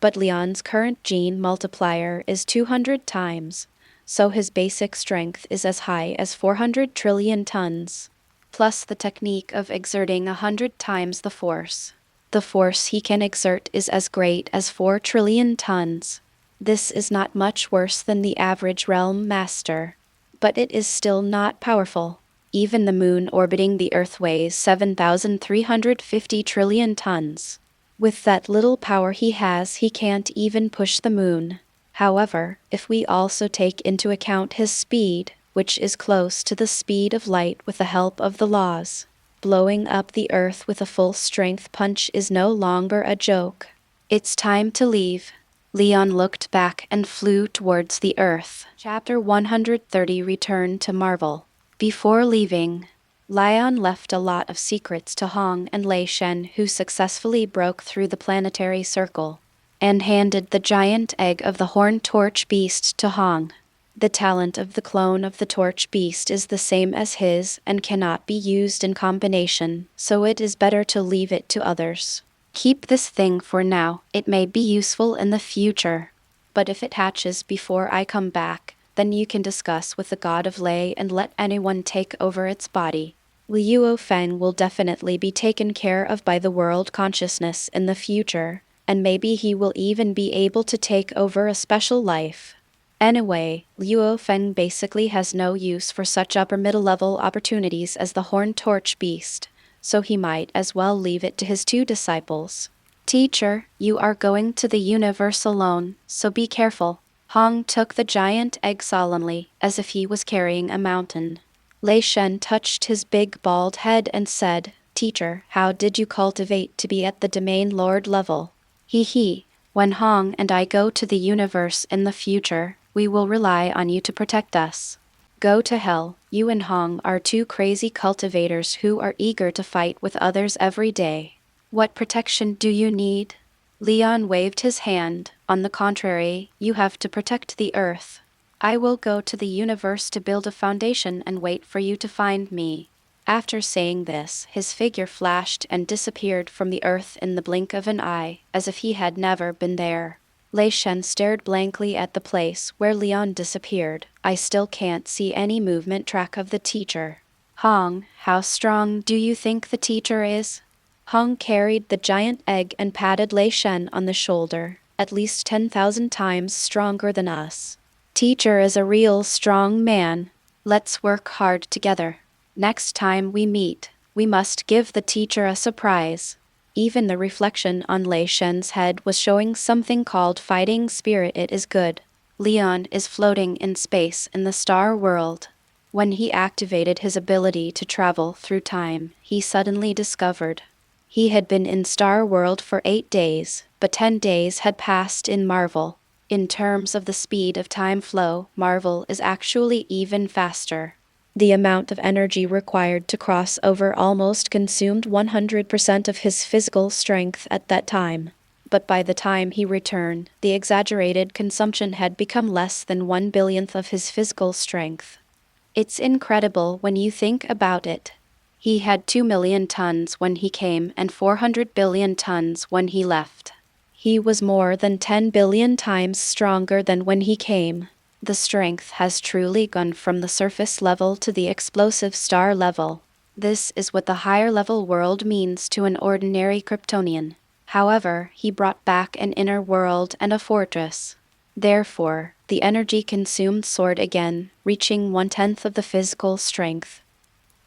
But Leon's current gene multiplier is 200 times, so his basic strength is as high as 400 trillion tons. Plus the technique of exerting 100 times the force. The force he can exert is as great as 4 trillion tons. This is not much worse than the average realm master. But it is still not powerful. Even the moon orbiting the Earth weighs 7,350 trillion tons. With that little power he has, he can't even push the moon. However, if we also take into account his speed, which is close to the speed of light with the help of the laws, blowing up the Earth with a full-strength punch is no longer a joke. It's time to leave. Leon looked back and flew towards the Earth. Chapter 130 Return to Marvel. Before leaving, Leon left a lot of secrets to Hong and Lei Shen, who successfully broke through the planetary circle, and handed the giant egg of the horned torch beast to Hong. The talent of the clone of the torch beast is the same as his and cannot be used in combination, so it is better to leave it to others. Keep this thing for now, it may be useful in the future. But if it hatches before I come back, then you can discuss with the god of Lei and let anyone take over its body. Liuo Feng will definitely be taken care of by the world consciousness in the future, and maybe he will even be able to take over a special life. Anyway, Luo Feng basically has no use for such upper-middle level opportunities as the Horned Torch Beast, so he might as well leave it to his two disciples. Teacher, you are going to the universe alone, so be careful. Hong took the giant egg solemnly, as if he was carrying a mountain. Lei Shen touched his big bald head and said, Teacher, how did you cultivate to be at the Domain Lord level? He. When Hong and I go to the universe in the future, we will rely on you to protect us. Go to hell, you and Hong are two crazy cultivators who are eager to fight with others every day. What protection do you need? Leon waved his hand. On the contrary, you have to protect the Earth. I will go to the universe to build a foundation and wait for you to find me. After saying this, his figure flashed and disappeared from the Earth in the blink of an eye, as if he had never been there. Lei Shen stared blankly at the place where Leon disappeared. I still can't see any movement track of the teacher. Hong, how strong do you think the teacher is? Hong carried the giant egg and patted Lei Shen on the shoulder. At least 10,000 times stronger than us. Teacher is a real strong man. Let's work hard together. Next time we meet, we must give the teacher a surprise. Even the reflection on Lei Shen's head was showing something called fighting spirit. It is good. Leon is floating in space in the star world. When he activated his ability to travel through time, he suddenly discovered he had been in Star World for 8 days, but 10 days had passed in Marvel. In terms of the speed of time flow, Marvel is actually even faster. The amount of energy required to cross over almost consumed 100% of his physical strength at that time. But by the time he returned, the exaggerated consumption had become less than 1/1000th of his physical strength. It's incredible when you think about it. He had 2 million tons when he came and 400 billion tons when he left. He was more than 10 billion times stronger than when he came. The strength has truly gone from the surface level to the explosive star level. This is what the higher level world means to an ordinary Kryptonian. However, he brought back an inner world and a fortress. Therefore, the energy consumed soared again, reaching 1/10 of the physical strength.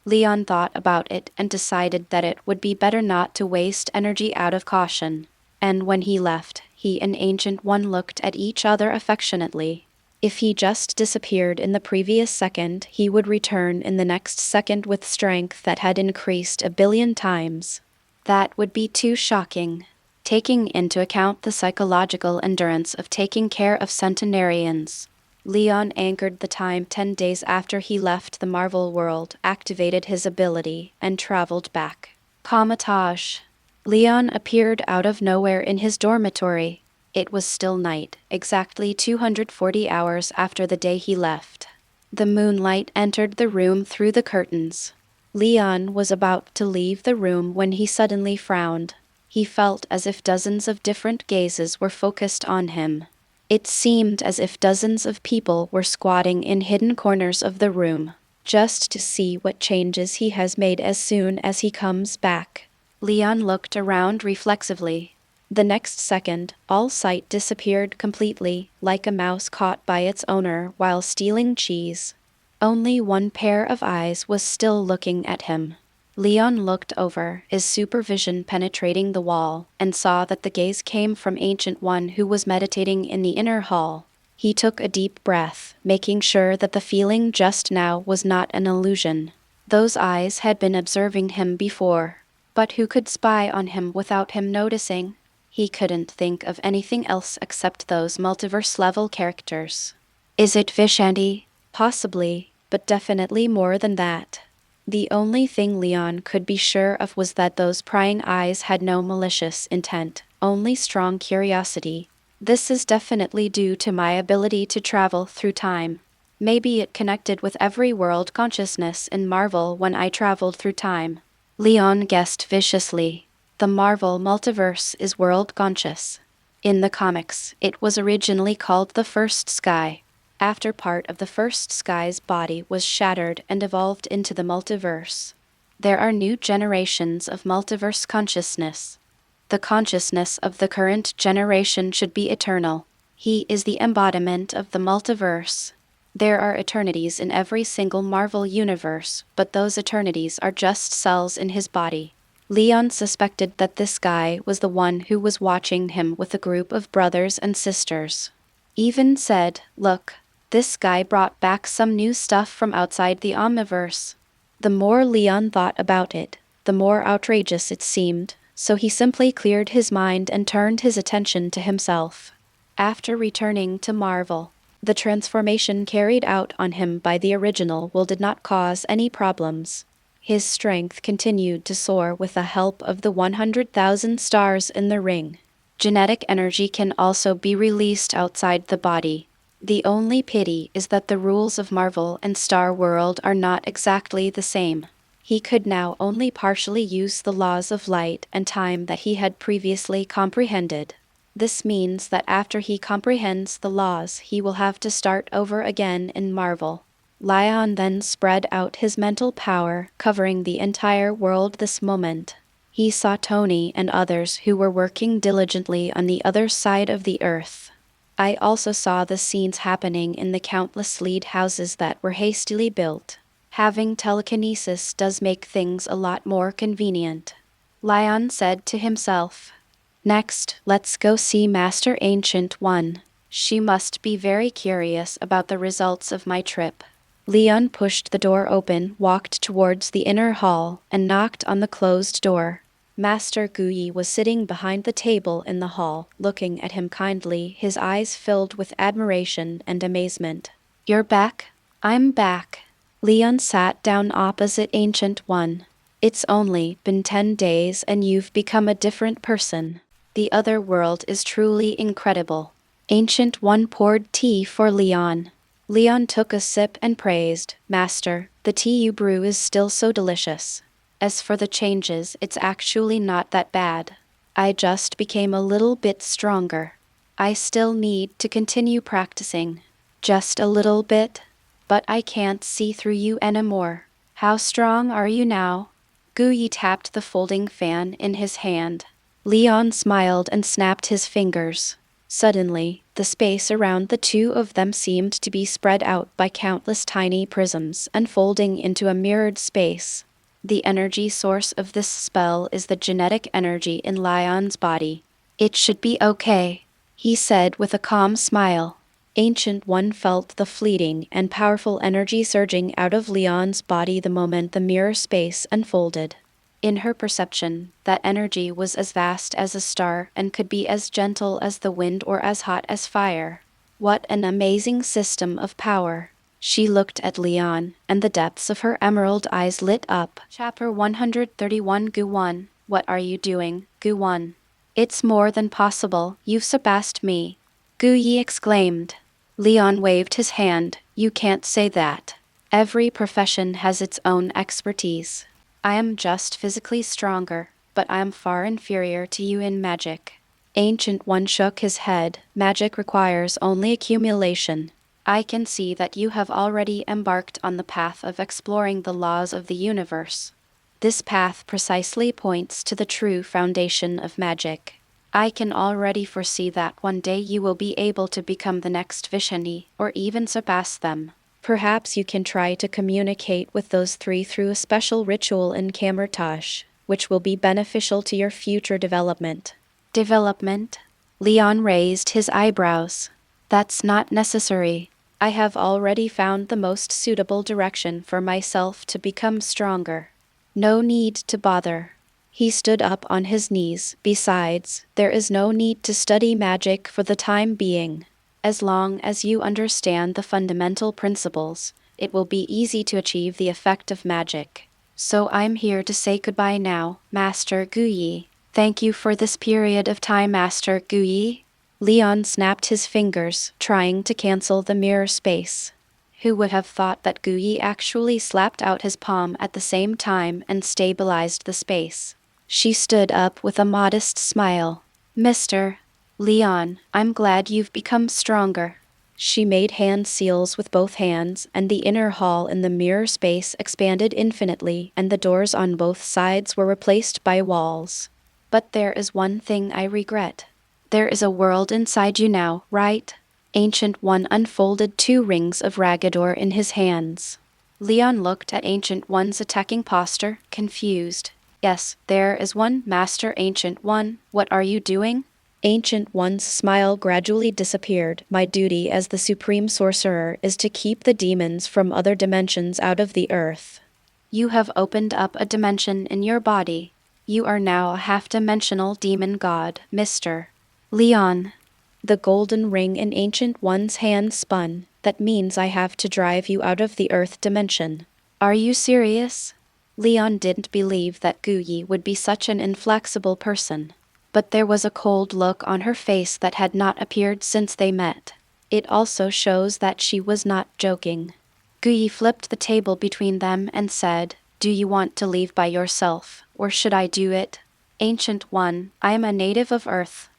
Leon thought about it and decided that it would be better not to waste energy out of caution. And when he left, he and Ancient One looked at each other affectionately. If he just disappeared in the previous second, he would return in the next second with strength that had increased 1 billion times. That would be too shocking. Taking into account the psychological endurance of taking care of centenarians. Leon anchored the time 10 days after he left the Marvel world, activated his ability, and traveled back. Kamar-Taj. Leon appeared out of nowhere in his dormitory. It was still night, exactly 240 hours after the day he left. The moonlight entered the room through the curtains. Leon was about to leave the room when he suddenly frowned. He felt as if dozens of different gazes were focused on him. It seemed as if dozens of people were squatting in hidden corners of the room, just to see what changes he has made as soon as he comes back. Leon looked around reflexively. The next second, all sight disappeared completely, like a mouse caught by its owner while stealing cheese. Only one pair of eyes was still looking at him. Leon looked over, his supervision penetrating the wall, and saw that the gaze came from Ancient One who was meditating in the inner hall. He took a deep breath, making sure that the feeling just now was not an illusion. Those eyes had been observing him before. But who could spy on him without him noticing? He couldn't think of anything else except those multiverse-level characters. Is it Vishanti? Possibly, but definitely more than that. The only thing Leon could be sure of was that those prying eyes had no malicious intent, only strong curiosity. This is definitely due to my ability to travel through time. Maybe it connected with every world consciousness in Marvel when I traveled through time. Leon guessed viciously. The Marvel multiverse is world conscious. In the comics, it was originally called the First Sky. After part of the First Sky's body was shattered and evolved into the multiverse. There are new generations of multiverse consciousness. The consciousness of the current generation should be eternal. He is the embodiment of the multiverse. There are eternities in every single Marvel universe, but those eternities are just cells in his body. Leon suspected that this guy was the one who was watching him with a group of brothers and sisters. Even said, "Look, this guy brought back some new stuff from outside the Omniverse." The more Leon thought about it, the more outrageous it seemed, so he simply cleared his mind and turned his attention to himself. After returning to Marvel, the transformation carried out on him by the original Will did not cause any problems. His strength continued to soar with the help of the 100,000 stars in the ring. Genetic energy can also be released outside the body. The only pity is that the rules of Marvel and Star World are not exactly the same. He could now only partially use the laws of light and time that he had previously comprehended. This means that after he comprehends the laws, he will have to start over again in Marvel. Leon then spread out his mental power, covering the entire world this moment. He saw Tony and others who were working diligently on the other side of the earth. I also saw the scenes happening in the countless lead houses that were hastily built. Having telekinesis does make things a lot more convenient. Leon said to himself. Next, let's go see Master Ancient One. She must be very curious about the results of my trip. Leon pushed the door open, walked towards the inner hall, and knocked on the closed door. Master Guyi was sitting behind the table in the hall, looking at him kindly, his eyes filled with admiration and amazement. "You're back?" "I'm back." Leon sat down opposite Ancient One. "It's only been 10 days and you've become a different person. The other world is truly incredible." Ancient One poured tea for Leon. Leon took a sip and praised, "Master, the tea you brew is still so delicious. As for the changes, it's actually not that bad. I just became a little bit stronger. I still need to continue practicing. Just a little bit. But I can't see through you anymore. How strong are you now?" Guyi tapped the folding fan in his hand. Leon smiled and snapped his fingers. Suddenly, the space around the two of them seemed to be spread out by countless tiny prisms, unfolding into a mirrored space. The energy source of this spell is the genetic energy in Leon's body. "It should be okay," he said with a calm smile. Ancient One felt the fleeting and powerful energy surging out of Leon's body the moment the mirror space unfolded. In her perception, that energy was as vast as a star and could be as gentle as the wind or as hot as fire. What an amazing system of power. She looked at Leon, and the depths of her emerald eyes lit up. Chapter 131 Gu-1. "What are you doing, Gu-1? It's more than possible, you've surpassed me," Guyi exclaimed. Leon waved his hand. "You can't say that. Every profession has its own expertise. I am just physically stronger, but I am far inferior to you in magic." Ancient One shook his head. "Magic requires only accumulation. I can see that you have already embarked on the path of exploring the laws of the universe. This path precisely points to the true foundation of magic. I can already foresee that one day you will be able to become the next Vishani, or even surpass them. Perhaps you can try to communicate with those three through a special ritual in Kamar-Taj, which will be beneficial to your future development." "Development?" Leon raised his eyebrows. "That's not necessary. I have already found the most suitable direction for myself to become stronger. No need to bother." He stood up on his knees. "Besides, there is no need to study magic for the time being. As long as you understand the fundamental principles, it will be easy to achieve the effect of magic. So I'm here to say goodbye now, Master Guyi." "Thank you for this period of time, Master Guyi." Leon snapped his fingers, trying to cancel the mirror space. Who would have thought that Guyi actually slapped out his palm at the same time and stabilized the space? She stood up with a modest smile. "Mr. Leon, I'm glad you've become stronger." She made hand seals with both hands, and the inner hall in the mirror space expanded infinitely, and the doors on both sides were replaced by walls. But there is one thing I regret. There is a world inside you now, right? Ancient One unfolded 2 rings of Ragador in his hands. Leon looked at Ancient One's attacking posture, confused. Yes, there is one, Master Ancient One. What are you doing? Ancient One's smile gradually disappeared. My duty as the Supreme Sorcerer is to keep the demons from other dimensions out of the earth. You have opened up a dimension in your body. You are now a half-dimensional demon god, Mr. Leon. The golden ring in Ancient One's hand spun. That means I have to drive you out of the earth dimension. Are you serious? Leon didn't believe that Guyi would be such an inflexible person. But there was a cold look on her face that had not appeared since they met. It also shows that she was not joking. Guyi flipped the table between them and said, "Do you want to leave by yourself, or should I do it?" Ancient One, I am a native of Earth.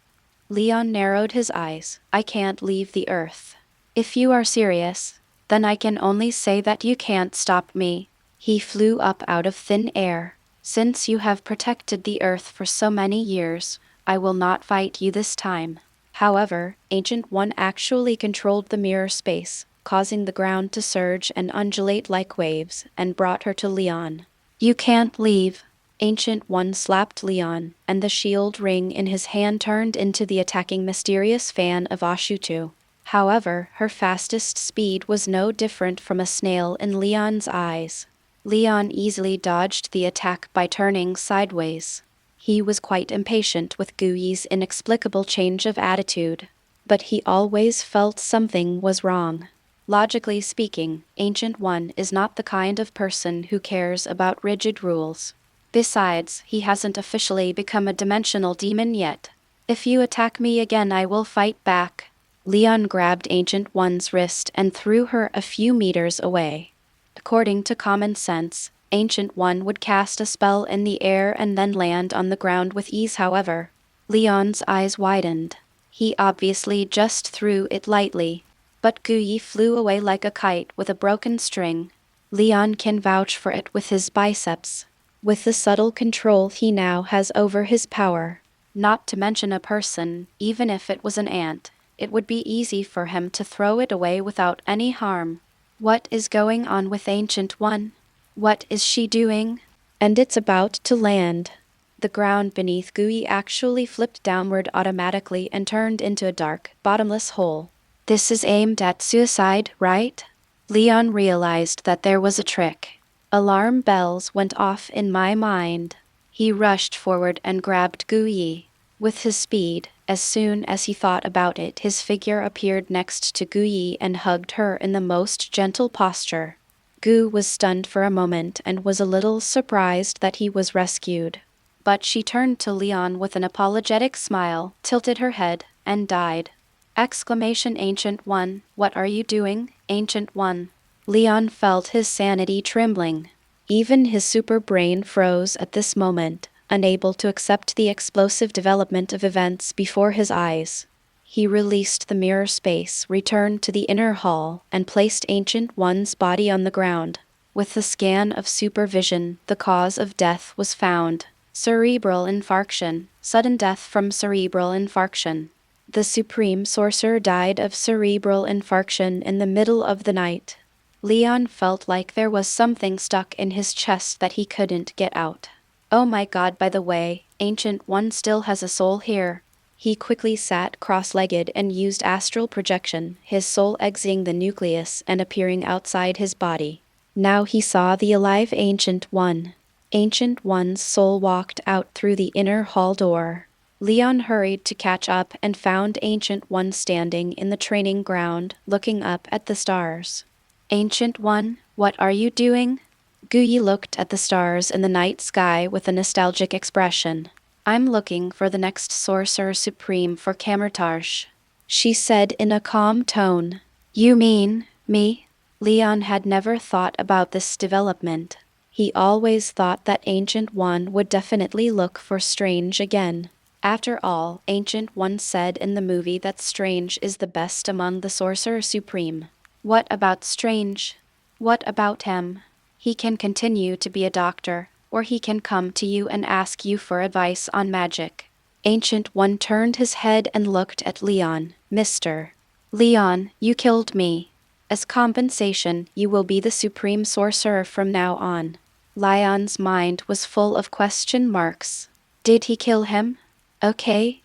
Leon narrowed his eyes. I can't leave the Earth. If you are serious, then I can only say that you can't stop me. He flew up out of thin air. Since you have protected the Earth for so many years, I will not fight you this time. However, Ancient One actually controlled the mirror space, causing the ground to surge and undulate like waves, and brought her to Leon. You can't leave. Ancient One slapped Leon, and the shield ring in his hand turned into the attacking mysterious fan of Ashutu. However, her fastest speed was no different from a snail in Leon's eyes. Leon easily dodged the attack by turning sideways. He was quite impatient with Guyi's inexplicable change of attitude, but he always felt something was wrong. Logically speaking, Ancient One is not the kind of person who cares about rigid rules. Besides, he hasn't officially become a dimensional demon yet. If you attack me again, I will fight back. Leon grabbed Ancient One's wrist and threw her a few meters away. According to common sense, Ancient One would cast a spell in the air and then land on the ground with ease. However, Leon's eyes widened. He obviously just threw it lightly. But Guyi flew away like a kite with a broken string. Leon can vouch for it with his biceps. With the subtle control he now has over his power, not to mention a person, even if it was an ant, it would be easy for him to throw it away without any harm. What is going on with Ancient One? What is she doing? And it's about to land. The ground beneath Guyi actually flipped downward automatically and turned into a dark, bottomless hole. This is aimed at suicide, right? Leon realized that there was a trick. Alarm bells went off in my mind. He rushed forward and grabbed Guyi. With his speed, as soon as he thought about it, his figure appeared next to Guyi and hugged her in the most gentle posture. Gu was stunned for a moment and was a little surprised that he was rescued. But she turned to Leon with an apologetic smile, tilted her head, and died. Exclamation Ancient One, what are you doing, Ancient One? Leon felt his sanity trembling. Even his super brain froze at this moment, unable to accept the explosive development of events before his eyes. He released the mirror space, returned to the inner hall, and placed Ancient One's body on the ground. With the scan of supervision, the cause of death was found. Cerebral infarction, sudden death from cerebral infarction. The Supreme Sorcerer died of cerebral infarction in the middle of the night. Leon felt like there was something stuck in his chest that he couldn't get out. Oh my god, by the way, Ancient One still has a soul here. He quickly sat cross-legged and used astral projection, his soul exiting the nucleus and appearing outside his body. Now he saw the alive Ancient One. Ancient One's soul walked out through the inner hall door. Leon hurried to catch up and found Ancient One standing in the training ground, looking up at the stars. Ancient One, what are you doing? Guyi looked at the stars in the night sky with a nostalgic expression. I'm looking for the next Sorcerer Supreme for Kamar-Taj, she said in a calm tone. You mean, me? Leon had never thought about this development. He always thought that Ancient One would definitely look for Strange again. After all, Ancient One said in the movie that Strange is the best among the Sorcerer Supreme. What about Strange? What about him? He can continue to be a doctor, or he can come to you and ask you for advice on magic. Ancient One turned his head and looked at Leon. Mr. Leon, you killed me. As compensation, you will be the supreme sorcerer from now on. Leon's mind was full of question marks. Did he kill him? Okay,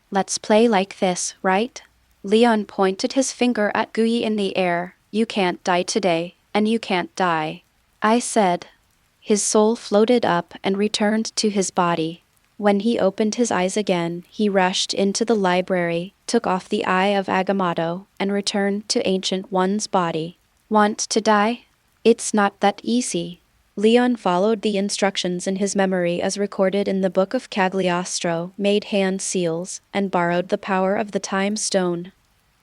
let's play like this, right? Leon pointed his finger at Gui in the air. You can't die today, and you can't die. I said. His soul floated up and returned to his body. When he opened his eyes again, he rushed into the library, took off the eye of Agamotto, and returned to Ancient One's body. Want to die? It's not that easy. Leon followed the instructions in his memory as recorded in the Book of Cagliostro, made hand seals, and borrowed the power of the Time Stone.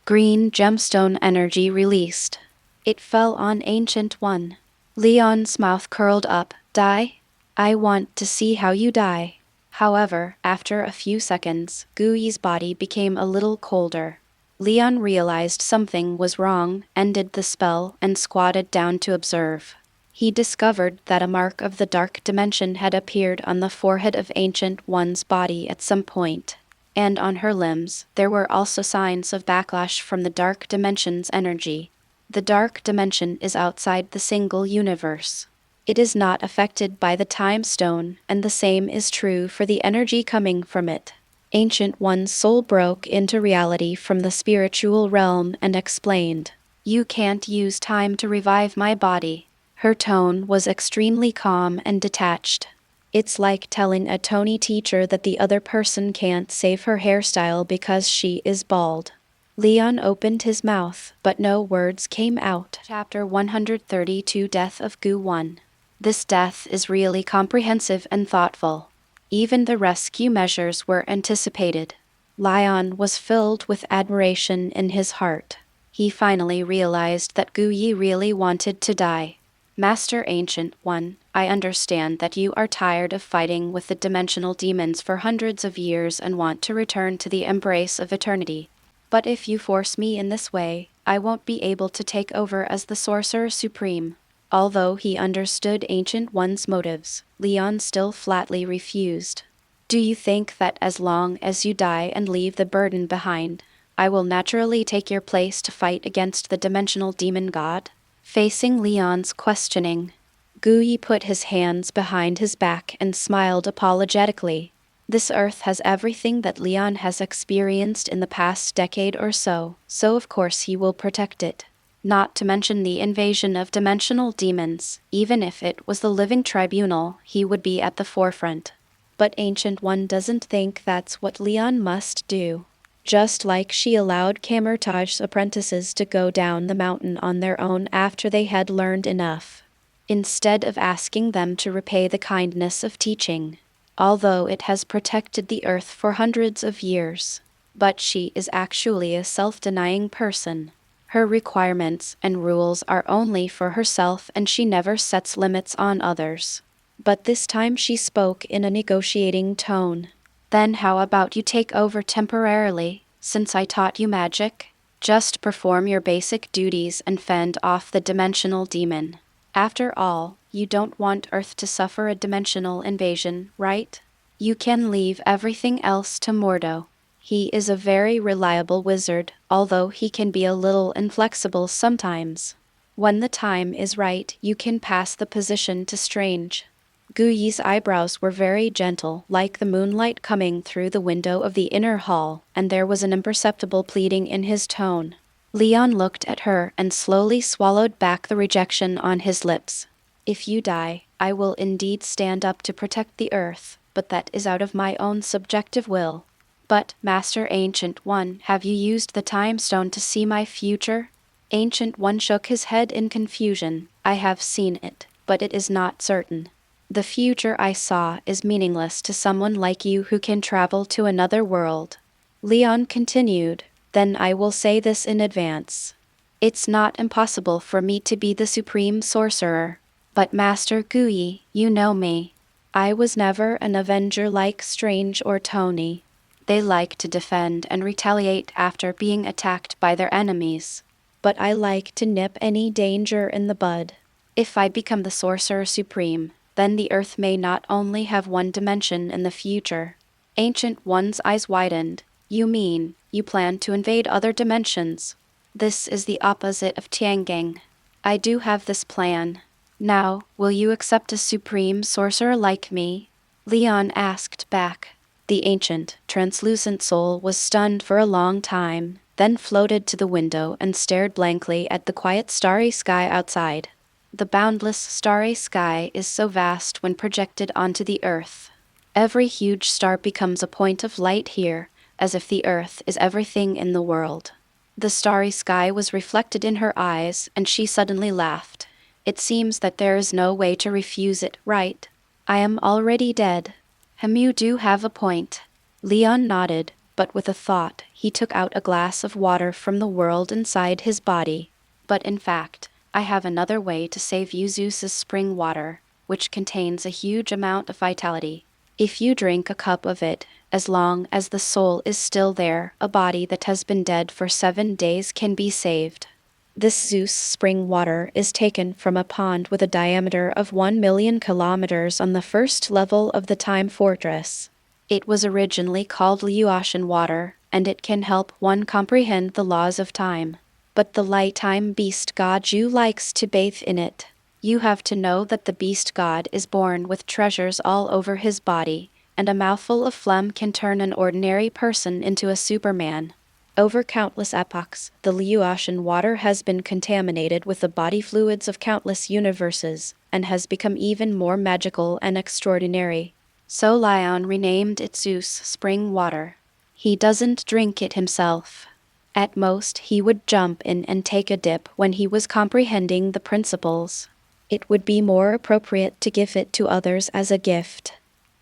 Green gemstone energy released. It fell on Ancient One. Leon's mouth curled up. Die? I want to see how you die. However, after a few seconds, Gui's body became a little colder. Leon realized something was wrong, ended the spell, and squatted down to observe. He discovered that a mark of the dark dimension had appeared on the forehead of Ancient One's body at some point, and on her limbs there were also signs of backlash from the dark dimension's energy. The dark dimension is outside the single universe. It is not affected by the Time Stone, and the same is true for the energy coming from it. Ancient One's soul broke into reality from the spiritual realm and explained, "You can't use time to revive my body." Her tone was extremely calm and detached. It's like telling a Tony teacher that the other person can't save her hairstyle because she is bald. Leon opened his mouth, but no words came out. Chapter 132 Death of Gu 1. This death is really comprehensive and thoughtful. Even the rescue measures were anticipated. Leon was filled with admiration in his heart. He finally realized that Gui really wanted to die. Master Ancient One, I understand that you are tired of fighting with the dimensional demons for hundreds of years and want to return to the embrace of eternity. But if you force me in this way, I won't be able to take over as the Sorcerer Supreme. Although he understood Ancient One's motives, Leon still flatly refused. Do you think that as long as you die and leave the burden behind, I will naturally take your place to fight against the dimensional demon god? Facing Leon's questioning, Gui put his hands behind his back and smiled apologetically. This earth has everything that Leon has experienced in the past decade or so of course he will protect it. Not to mention the invasion of dimensional demons. Even if it was the living tribunal, he would be at the forefront. But Ancient One doesn't think that's what Leon must do. Just like she allowed Kamar-Taj's apprentices to go down the mountain on their own after they had learned enough, instead of asking them to repay the kindness of teaching. Although it has protected the earth for hundreds of years. But she is actually a self-denying person. Her requirements and rules are only for herself and she never sets limits on others. But this time she spoke in a negotiating tone. Then how about you take over temporarily, since I taught you magic? Just perform your basic duties and fend off the dimensional demon. After all, you don't want Earth to suffer a dimensional invasion, right? You can leave everything else to Mordo. He is a very reliable wizard, although he can be a little inflexible sometimes. When the time is right, you can pass the position to Strange. Gui's eyebrows were very gentle, like the moonlight coming through the window of the inner hall, and there was an imperceptible pleading in his tone. Leon looked at her and slowly swallowed back the rejection on his lips. If you die, I will indeed stand up to protect the earth, but that is out of my own subjective will. But, Master Ancient One, have you used the Time Stone to see my future? Ancient One shook his head in confusion. I have seen it, but it is not certain. The future I saw is meaningless to someone like you who can travel to another world. Leon continued, then I will say this in advance. It's not impossible for me to be the Supreme Sorcerer. But Master Gui, you know me. I was never an avenger like Strange or Tony. They like to defend and retaliate after being attacked by their enemies. But I like to nip any danger in the bud. If I become the Sorcerer Supreme, then the Earth may not only have one dimension in the future. Ancient One's eyes widened. You mean, you plan to invade other dimensions? This is the opposite of Tiangang. I do have this plan. Now, will you accept a supreme sorcerer like me? Leon asked back. The ancient, translucent soul was stunned for a long time, then floated to the window and stared blankly at the quiet starry sky outside. The boundless starry sky is so vast when projected onto the Earth. Every huge star becomes a point of light here, as if the Earth is everything in the world. The starry sky was reflected in her eyes, and she suddenly laughed. It seems that there is no way to refuse it, right? I am already dead. You do have a point. Leon nodded, but with a thought, he took out a glass of water from the world inside his body. But in fact, I have another way to save you Zeus's spring water, which contains a huge amount of vitality. If you drink a cup of it, as long as the soul is still there, a body that has been dead for 7 days can be saved. This Zeus spring water is taken from a pond with a diameter of 1 million kilometers on the first level of the Time Fortress. It was originally called Liuotian water, and it can help one comprehend the laws of time. But the light time beast god Ju likes to bathe in it. You have to know that the beast god is born with treasures all over his body, and a mouthful of phlegm can turn an ordinary person into a Superman. Over countless epochs, the Liuotian water has been contaminated with the body fluids of countless universes, and has become even more magical and extraordinary. So Lion renamed it Zeus spring water. He doesn't drink it himself. At most, he would jump in and take a dip when he was comprehending the principles. It would be more appropriate to give it to others as a gift.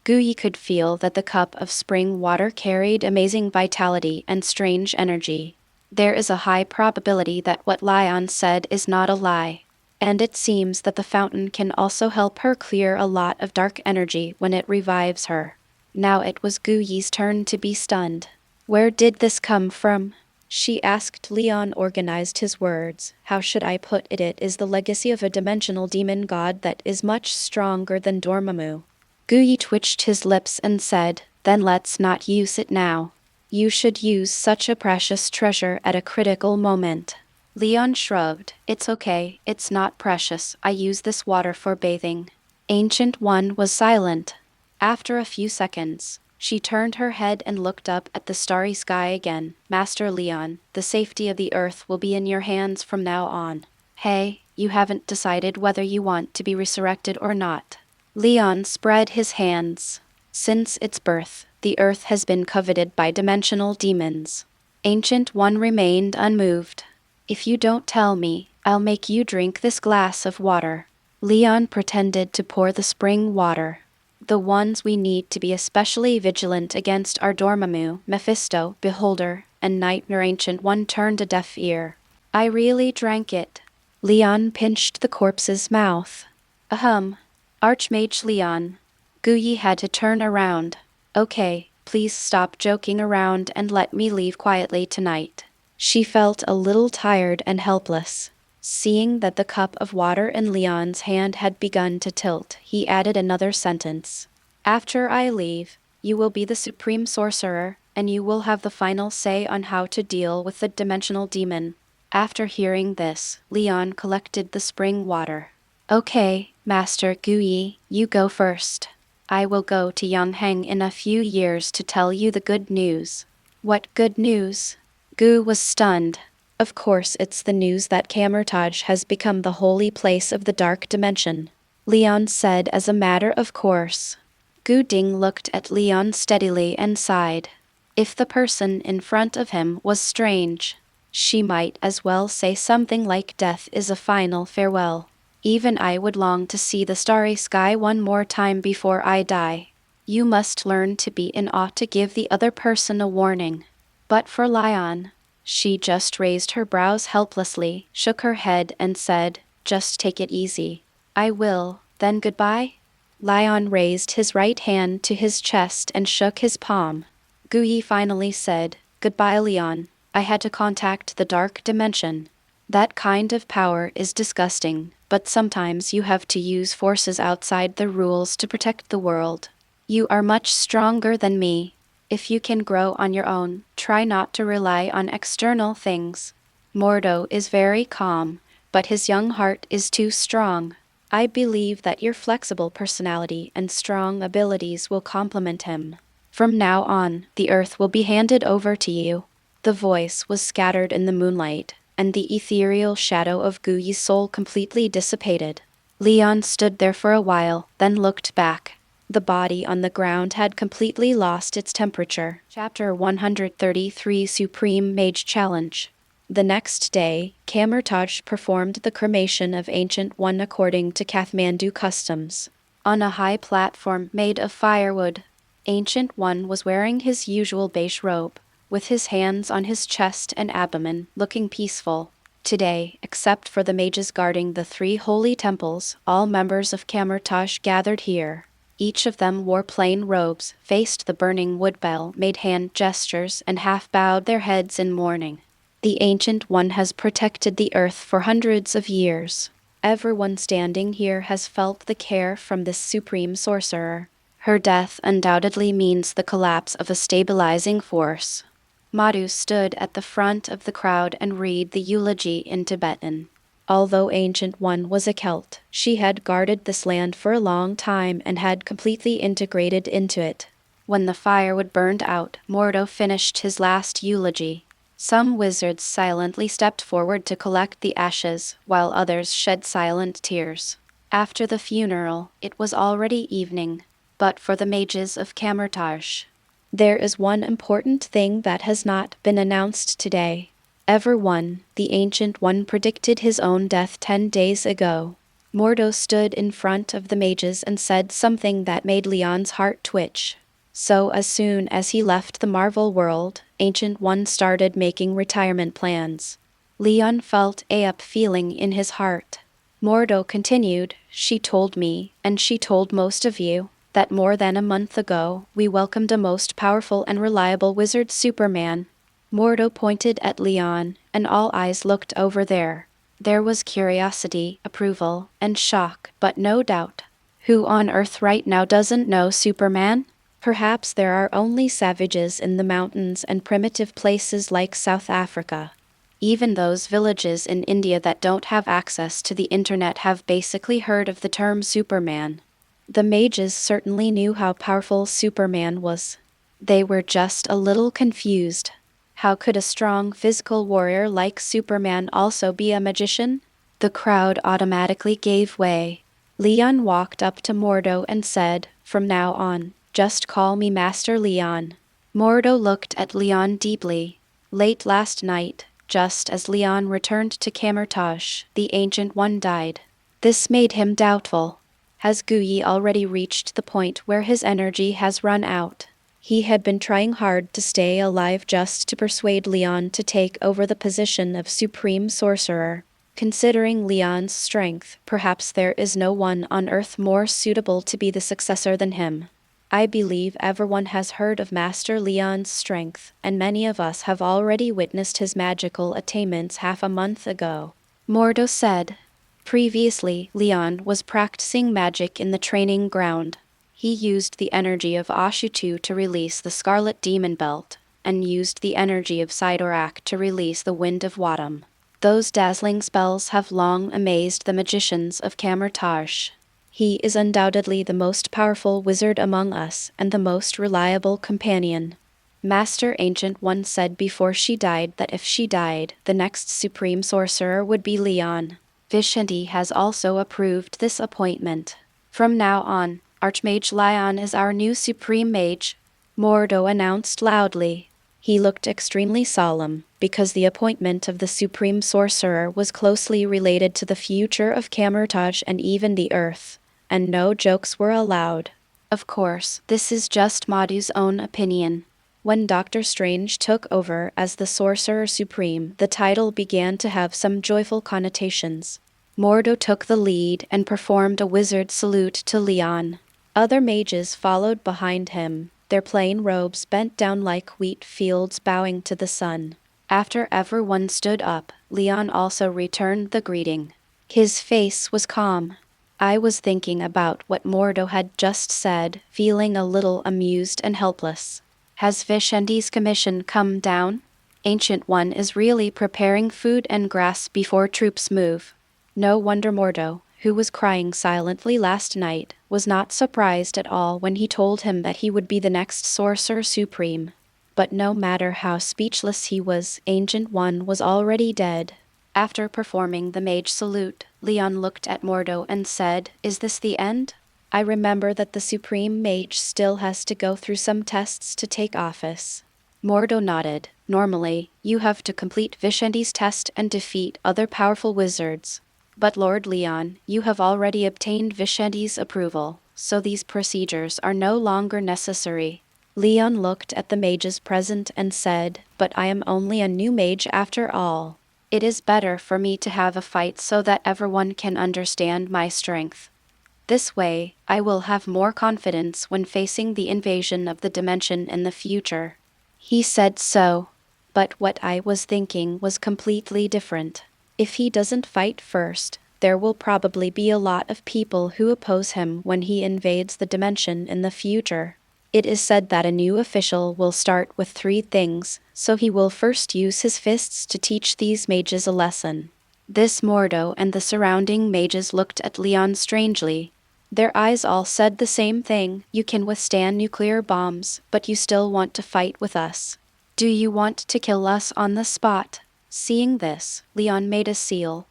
Guyi could feel that the cup of spring water carried amazing vitality and strange energy. There is a high probability that what Lion said is not a lie. And it seems that the fountain can also help her clear a lot of dark energy when it revives her. Now it was Guyi's turn to be stunned. Where did this come from? She asked. Leon organized his words. How should I put it? It is the legacy of a dimensional demon god that is much stronger than Dormammu. Guyi twitched his lips and said, then let's not use it now. You should use such a precious treasure at a critical moment. Leon shrugged. It's okay, it's not precious. I use this water for bathing. Ancient One was silent. After a few seconds, she turned her head and looked up at the starry sky again. Master Leon, the safety of the Earth will be in your hands from now on. Hey, you haven't decided whether you want to be resurrected or not. Leon spread his hands. Since its birth, the Earth has been coveted by dimensional demons. Ancient One remained unmoved. If you don't tell me, I'll make you drink this glass of water. Leon pretended to pour the spring water. The ones we need to be especially vigilant against are Dormammu, Mephisto, Beholder, and Nightmare. Ancient One turned a deaf ear. I really drank it. Leon pinched the corpse's mouth. Archmage Leon. Guyi had to turn around. Okay, please stop joking around and let me leave quietly tonight. She felt a little tired and helpless. Seeing that the cup of water in Leon's hand had begun to tilt, he added another sentence. After I leave, you will be the supreme sorcerer, and you will have the final say on how to deal with the dimensional demon. After hearing this, Leon collected the spring water. Okay, Master Guyi, you go first. I will go to Yongheng in a few years to tell you the good news. What good news? Gu was stunned. Of course it's the news that Kamar-Taj has become the holy place of the dark dimension. Leon said as a matter of course. Gu Ding looked at Leon steadily and sighed. If the person in front of him was strange, she might as well say something like death is a final farewell. Even I would long to see the starry sky one more time before I die. You must learn to be in awe to give the other person a warning. But for Leon, she just raised her brows helplessly, shook her head and said, just take it easy. I will, then goodbye? Leon raised his right hand to his chest and shook his palm. Guyi finally said, goodbye Leon. I had to contact the dark dimension. That kind of power is disgusting. but sometimes you have to use forces outside the rules to protect the world. You are much stronger than me. If you can grow on your own, try not to rely on external things. Mordo is very calm, but his young heart is too strong. I believe that your flexible personality and strong abilities will complement him. From now on, the earth will be handed over to you. The voice was scattered in the moonlight, and the ethereal shadow of Guyi's soul completely dissipated. Leon stood there for a while, then looked back. The body on the ground had completely lost its temperature. Chapter 133 Supreme Mage Challenge. The next day, Kamar-Taj performed the cremation of Ancient One according to Kathmandu customs. On a high platform made of firewood, Ancient One was wearing his usual beige robe, with his hands on his chest and abdomen, looking peaceful. Today, except for the mages guarding the 3 holy temples, all members of Kamar-Taj gathered here. Each of them wore plain robes, faced the burning wood pile, made hand gestures, and half bowed their heads in mourning. The Ancient One has protected the earth for hundreds of years. Everyone standing here has felt the care from this supreme sorcerer. Her death undoubtedly means the collapse of a stabilizing force. Madhu stood at the front of the crowd and read the eulogy in Tibetan. Although Ancient One was a Celt, she had guarded this land for a long time and had completely integrated into it. When the firewood burned out, Mordo finished his last eulogy. Some wizards silently stepped forward to collect the ashes, while others shed silent tears. After the funeral, it was already evening, but for the mages of Kamar-Taj, there is one important thing that has not been announced today. Everyone, the Ancient One predicted his own death 10 days ago. Mordo stood in front of the mages and said something that made Leon's heart twitch. So as soon as he left the Marvel world, Ancient One started making retirement plans. Leon felt a up feeling in his heart. Mordo continued, "She told me, and she told most of you, that more than a month ago, we welcomed a most powerful and reliable wizard Superman." Mordo pointed at Leon, and all eyes looked over there. There was curiosity, approval, and shock, but no doubt. Who on earth right now doesn't know Superman? Perhaps there are only savages in the mountains and primitive places like South Africa. Even those villages in India that don't have access to the internet have basically heard of the term Superman. The mages certainly knew how powerful Superman was. They were just a little confused. How could a strong physical warrior like Superman also be a magician? The crowd automatically gave way. Leon walked up to Mordo and said, "From now on, just call me Master Leon." Mordo looked at Leon deeply. Late last night, just as Leon returned to Kamar-Taj, the Ancient One died. This made him doubtful. Has Guyi already reached the point where his energy has run out? He had been trying hard to stay alive just to persuade Leon to take over the position of Supreme Sorcerer. Considering Leon's strength, perhaps there is no one on Earth more suitable to be the successor than him. I believe everyone has heard of Master Leon's strength, and many of us have already witnessed his magical attainments half a month ago. Mordo said. Previously, Leon was practicing magic in the training ground. He used the energy of Ashutu to release the Scarlet Demon Belt, and used the energy of Sidorak to release the Wind of Wadam. Those dazzling spells have long amazed the magicians of Kamar-Taj. He is undoubtedly the most powerful wizard among us and the most reliable companion. Master Ancient One said before she died that if she died, the next Supreme Sorcerer would be Leon. Vishanti has also approved this appointment. From now on, Archmage Leon is our new Supreme Mage, Mordo announced loudly. He looked extremely solemn, because the appointment of the Supreme Sorcerer was closely related to the future of Kamar-Taj and even the Earth, and no jokes were allowed. Of course, this is just Madhu's own opinion. When Doctor Strange took over as the Sorcerer Supreme, the title began to have some joyful connotations. Mordo took the lead and performed a wizard salute to Leon. Other mages followed behind him, their plain robes bent down like wheat fields bowing to the sun. After everyone stood up, Leon also returned the greeting. His face was calm. I was thinking about what Mordo had just said, feeling a little amused and helpless. Has Vishendi's commission come down? Ancient One is really preparing food and grass before troops move. No wonder Mordo, who was crying silently last night, was not surprised at all when he told him that he would be the next Sorcerer Supreme. But no matter how speechless he was, Ancient One was already dead. After performing the mage salute, Leon looked at Mordo and said, "Is this the end? I remember that the Supreme Mage still has to go through some tests to take office." Mordo nodded. "Normally, you have to complete Vishendi's test and defeat other powerful wizards. But Lord Leon, you have already obtained Vishendi's approval, so these procedures are no longer necessary." Leon looked at the mages present and said, "But I am only a new mage after all. It is better for me to have a fight so that everyone can understand my strength. This way, I will have more confidence when facing the invasion of the dimension in the future." He said so. But what I was thinking was completely different. If he doesn't fight first, there will probably be a lot of people who oppose him when he invades the dimension in the future. It is said that a new official will start with 3 things, so he will first use his fists to teach these mages a lesson. This Mordo and the surrounding mages looked at Leon strangely. Their eyes all said the same thing: "You can withstand nuclear bombs, but you still want to fight with us. Do you want to kill us on the spot?" Seeing this, Leon made a seal.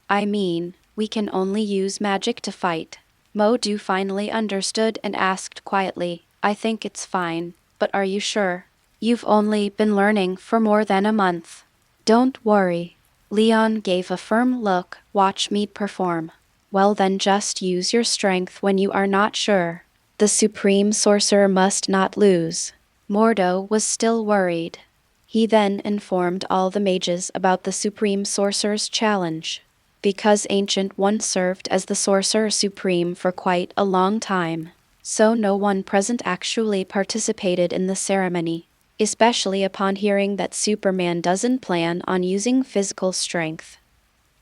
We can only use magic to fight." Mordo finally understood and asked quietly, "I think it's fine, but are you sure? You've only been learning for more than a month." "Don't worry." Leon gave a firm look. "Watch me perform." "Well then, just use your strength when you are not sure. The Supreme Sorcerer must not lose." Mordo was still worried. He then informed all the mages about the Supreme Sorcerer's challenge. Because Ancient One served as the Sorcerer Supreme for quite a long time, so no one present actually participated in the ceremony, especially upon hearing that Superman doesn't plan on using physical strength.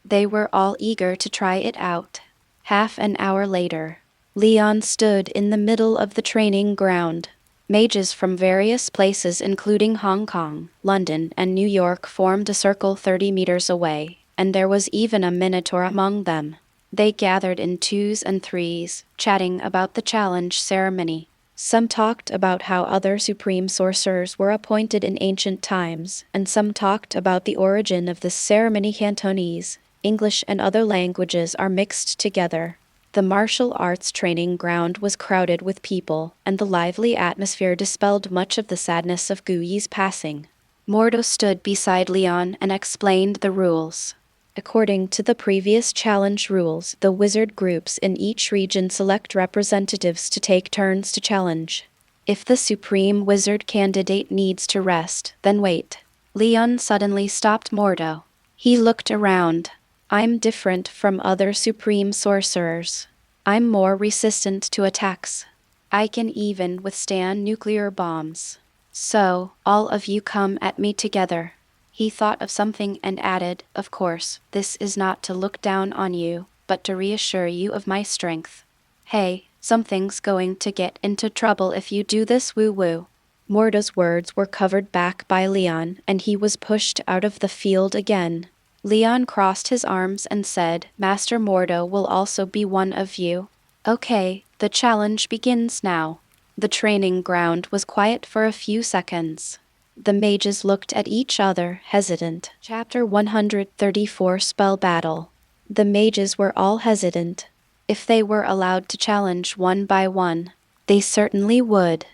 They were all eager to try it out. Half an hour later, Leon stood in the middle of the training ground. Mages from various places including Hong Kong, London, and New York formed a circle 30 meters away, and there was even a Minotaur among them. They gathered in 2s and 3s, chatting about the challenge ceremony. Some talked about how other supreme sorcerers were appointed in ancient times, and some talked about the origin of this ceremony. Cantonese, English, and other languages are mixed together. The martial arts training ground was crowded with people, and the lively atmosphere dispelled much of the sadness of Gui's passing. Mordo stood beside Leon and explained the rules. According to the previous challenge rules, the wizard groups in each region select representatives to take turns to challenge. If the supreme wizard candidate needs to rest, then wait. Leon suddenly stopped Mordo. He looked around. "I'm different from other supreme sorcerers. I'm more resistant to attacks. I can even withstand nuclear bombs. So, all of you come at me together." He thought of something and added, "Of course, this is not to look down on you, but to reassure you of my strength. Hey, something's going to get into trouble if you do this woo-woo." Mordo's words were covered back by Leon, and he was pushed out of the field again. Leon crossed his arms and said, "Master Mordo will also be one of you." "Okay, the challenge begins now." The training ground was quiet for a few seconds. The mages looked at each other, hesitant. Chapter 134 Spell Battle. The mages were all hesitant. If they were allowed to challenge one by one, they certainly would.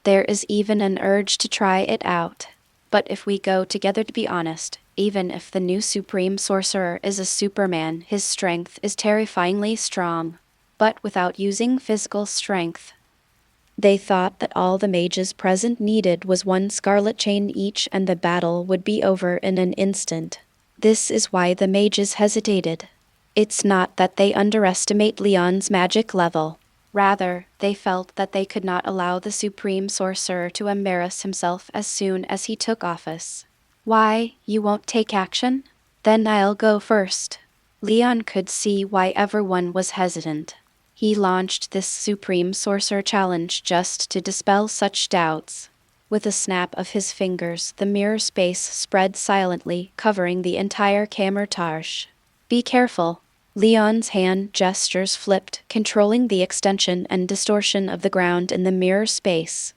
There is even an urge to try it out. But if we go together, to be honest, even if the new Supreme Sorcerer is a Superman, his strength is terrifyingly strong. But without using physical strength. They thought that all the mages present needed was one scarlet chain each, and the battle would be over in an instant. This is why the mages hesitated. It's not that they underestimate Leon's magic level. Rather, they felt that they could not allow the Supreme Sorcerer to embarrass himself as soon as he took office. "Why, you won't take action? Then I'll go first." Leon could see why everyone was hesitant. He launched this Supreme Sorcerer challenge just to dispel such doubts. With a snap of his fingers, the mirror space spread silently, covering the entire Kamar-Taj. Be careful. Leon's hand gestures flipped, controlling the extension and distortion of the ground in the mirror space.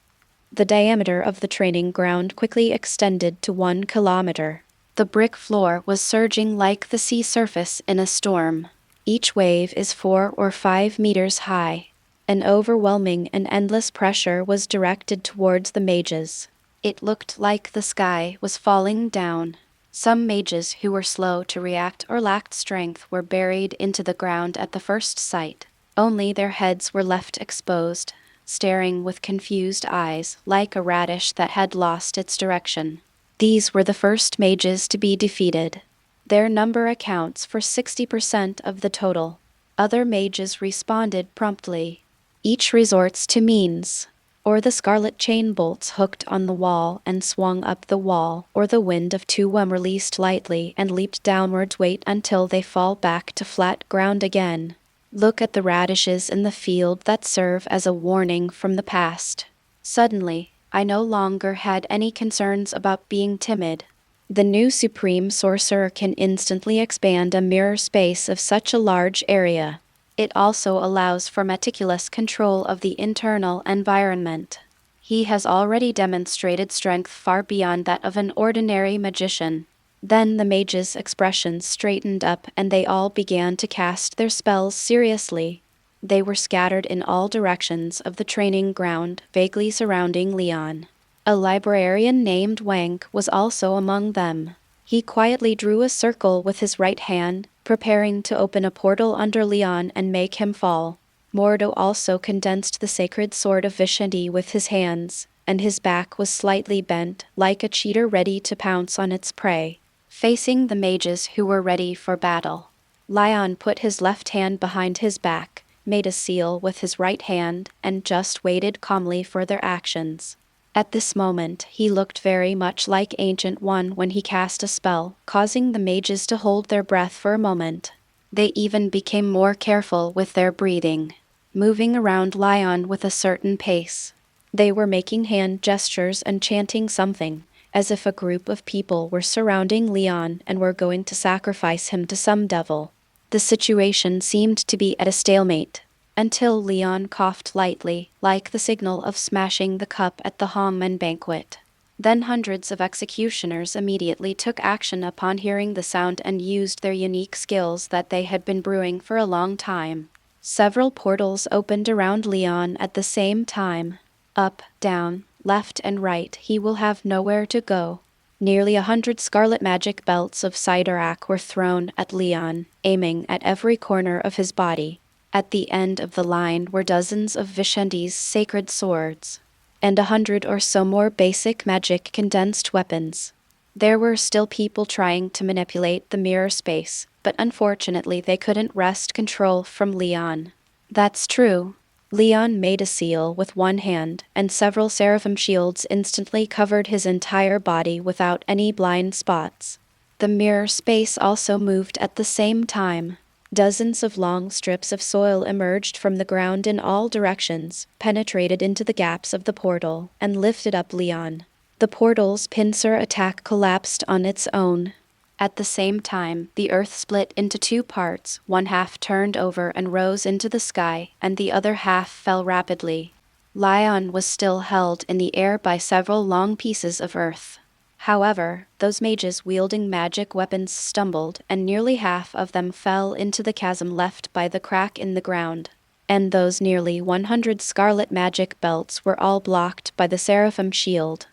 The diameter of the training ground quickly extended to 1 kilometer. The brick floor was surging like the sea surface in a storm. Each wave is 4 or 5 meters high. An overwhelming and endless pressure was directed towards the mages. It looked like the sky was falling down. Some mages who were slow to react or lacked strength were buried into the ground at the first sight. Only their heads were left exposed, staring with confused eyes like a radish that had lost its direction. These were the first mages to be defeated. Their number accounts for 60% of the total. Other mages responded promptly. Each resorts to means, or the scarlet chain bolts hooked on the wall and swung up the wall, or the wind of 2 released lightly and leaped downwards. Wait until they fall back to flat ground again. Look at the radishes in the field that serve as a warning from the past. Suddenly, I no longer had any concerns about being timid. The new Supreme Sorcerer can instantly expand a mirror space of such a large area. It also allows for meticulous control of the internal environment. He has already demonstrated strength far beyond that of an ordinary magician. Then the mages' expressions straightened up and they all began to cast their spells seriously. They were scattered in all directions of the training ground, vaguely surrounding Leon. A librarian named Wang was also among them. He quietly drew a circle with his right hand, preparing to open a portal under Leon and make him fall. Mordo also condensed the sacred sword of Vishanti with his hands, and his back was slightly bent, like a cheetah ready to pounce on its prey. Facing the mages who were ready for battle, Leon put his left hand behind his back, made a seal with his right hand, and just waited calmly for their actions. At this moment, he looked very much like Ancient One when he cast a spell, causing the mages to hold their breath for a moment. They even became more careful with their breathing, moving around Leon with a certain pace. They were making hand gestures and chanting something, as if a group of people were surrounding Leon and were going to sacrifice him to some devil. The situation seemed to be at a stalemate, until Leon coughed lightly, like the signal of smashing the cup at the hangman banquet. Then hundreds of executioners immediately took action upon hearing the sound and used their unique skills that they had been brewing for a long time. Several portals opened around Leon at the same time. Up, down, left and right, he will have nowhere to go. Nearly 100 scarlet magic belts of Sidorak were thrown at Leon, aiming at every corner of his body. At the end of the line were dozens of Vishanti's sacred swords, and 100 or so more basic magic condensed weapons. There were still people trying to manipulate the mirror space, but unfortunately they couldn't wrest control from Leon. That's true. Leon made a seal with one hand, and several seraphim shields instantly covered his entire body without any blind spots. The mirror space also moved at the same time. Dozens of long strips of soil emerged from the ground in all directions, penetrated into the gaps of the portal, and lifted up Leon. The portal's pincer attack collapsed on its own. At the same time, the earth split into 2 parts, one half turned over and rose into the sky, and the other half fell rapidly. Leon was still held in the air by several long pieces of earth. However, those mages wielding magic weapons stumbled, and nearly half of them fell into the chasm left by the crack in the ground. And those nearly 100 scarlet magic belts were all blocked by the seraphim shield.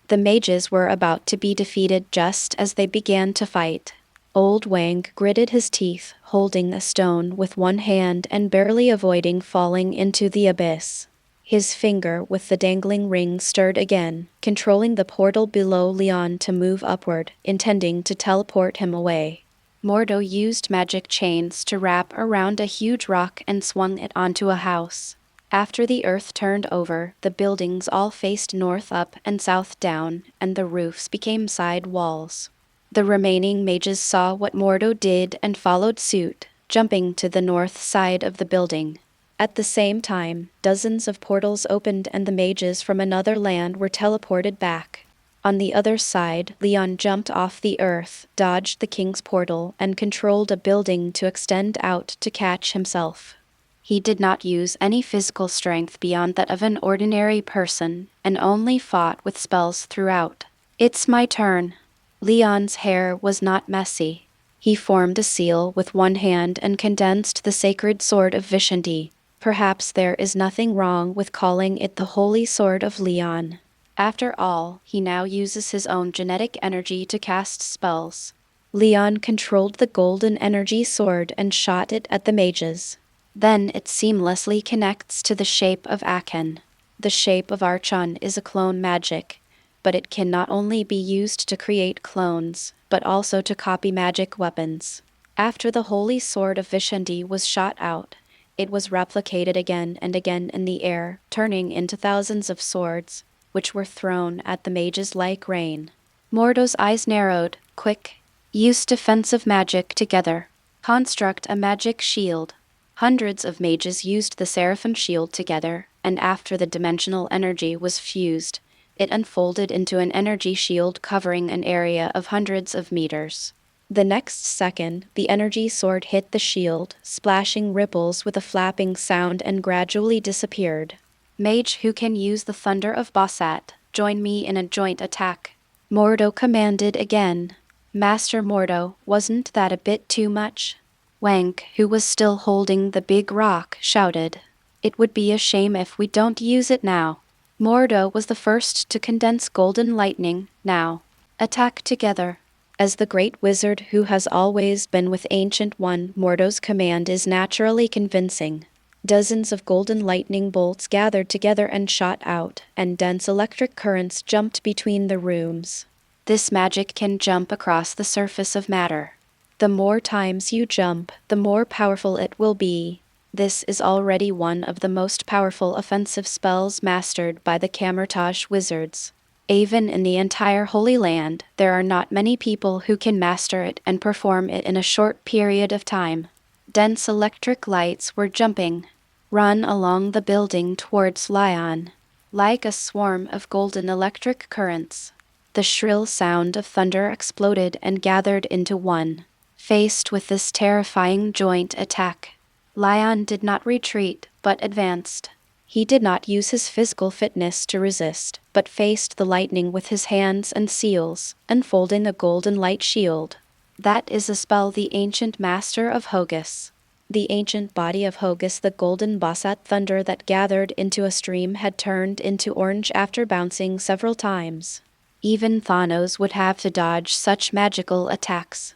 The mages were about to be defeated just as they began to fight. Old Wang gritted his teeth, holding a stone with one hand and barely avoiding falling into the abyss. His finger with the dangling ring stirred again, controlling the portal below Leon to move upward, intending to teleport him away. Mordo used magic chains to wrap around a huge rock and swung it onto a house. After the earth turned over, the buildings all faced north up and south down, and the roofs became side walls. The remaining mages saw what Mordo did and followed suit, jumping to the north side of the building. At the same time, dozens of portals opened and the mages from another land were teleported back. On the other side, Leon jumped off the earth, dodged the king's portal, and controlled a building to extend out to catch himself. He did not use any physical strength beyond that of an ordinary person, and only fought with spells throughout. "It's my turn." Leon's hair was not messy. He formed a seal with one hand and condensed the sacred sword of Vishanti. Perhaps there is nothing wrong with calling it the Holy Sword of Leon. After all, he now uses his own genetic energy to cast spells. Leon controlled the golden energy sword and shot it at the mages. Then it seamlessly connects to the shape of Aken. The shape of Archon is a clone magic, but it can not only be used to create clones, but also to copy magic weapons. After the Holy Sword of Vishanti was shot out, it was replicated again and again in the air, turning into thousands of swords, which were thrown at the mages like rain. Mordo's eyes narrowed. Quick. Use defensive magic together. Construct a magic shield. Hundreds of mages used the Seraphim shield together, and after the dimensional energy was fused, it unfolded into an energy shield covering an area of hundreds of meters. The next second, the energy sword hit the shield, splashing ripples with a flapping sound and gradually disappeared. "Mage who can use the thunder of Bossat, join me in a joint attack," Mordo commanded again. "Master Mordo, wasn't that a bit too much?" Wank, who was still holding the big rock, shouted. "It would be a shame if we don't use it now." Mordo was the first to condense golden lightning. "Now, attack together." As the great wizard who has always been with Ancient One, Mordo's command is naturally convincing. Dozens of golden lightning bolts gathered together and shot out, and dense electric currents jumped between the rooms. This magic can jump across the surface of matter. The more times you jump, the more powerful it will be. This is already one of the most powerful offensive spells mastered by the Kamar-Taj wizards. Even in the entire Holy Land, there are not many people who can master it and perform it in a short period of time. Dense electric lights were jumping. Run along the building towards Leon. Like a swarm of golden electric currents, the shrill sound of thunder exploded and gathered into one. Faced with this terrifying joint attack, Leon did not retreat, but advanced. He did not use his physical fitness to resist, but faced the lightning with his hands and seals, unfolding a golden light shield. That is a spell the ancient master of Hogus. The ancient body of Hogus, the golden Bossat thunder that gathered into a stream, had turned into orange after bouncing several times. Even Thanos would have to dodge such magical attacks.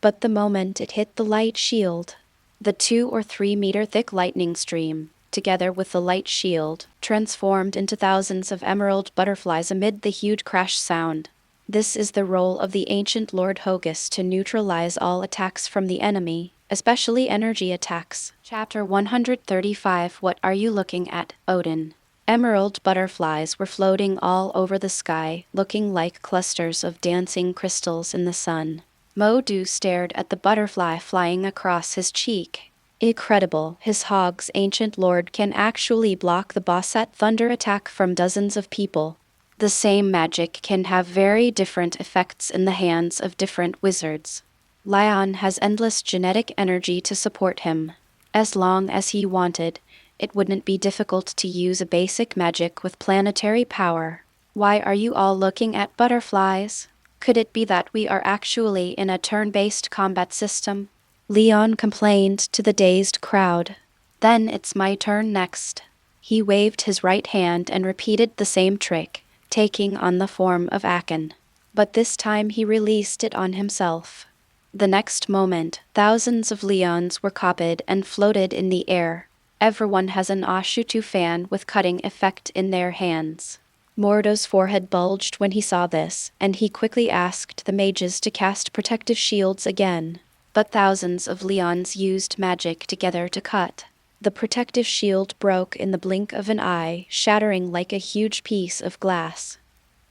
But the moment it hit the light shield, the 2 or 3 meter thick lightning stream, together with the light shield, transformed into thousands of emerald butterflies amid the huge crash sound. This is the role of the ancient Lord Hogus, to neutralize all attacks from the enemy, especially energy attacks. Chapter 135. What are you looking at, Odin? Emerald butterflies were floating all over the sky, looking like clusters of dancing crystals in the sun. Mordo stared at the butterfly flying across his cheek. Incredible, his Hog's ancient lord can actually block the Bossat thunder attack from dozens of people. The same magic can have very different effects in the hands of different wizards. Leon has endless genetic energy to support him. As long as he wanted, it wouldn't be difficult to use a basic magic with planetary power. Why are you all looking at butterflies? Could it be that we are actually in a turn-based combat system? Leon complained to the dazed crowd. Then it's my turn next. He waved his right hand and repeated the same trick, taking on the form of Aken. But this time he released it on himself. The next moment, thousands of Leons were copied and floated in the air. Everyone has an Ashutu fan with cutting effect in their hands. Mordo's forehead bulged when he saw this, and he quickly asked the mages to cast protective shields again. But thousands of Leons used magic together to cut. The protective shield broke in the blink of an eye, shattering like a huge piece of glass.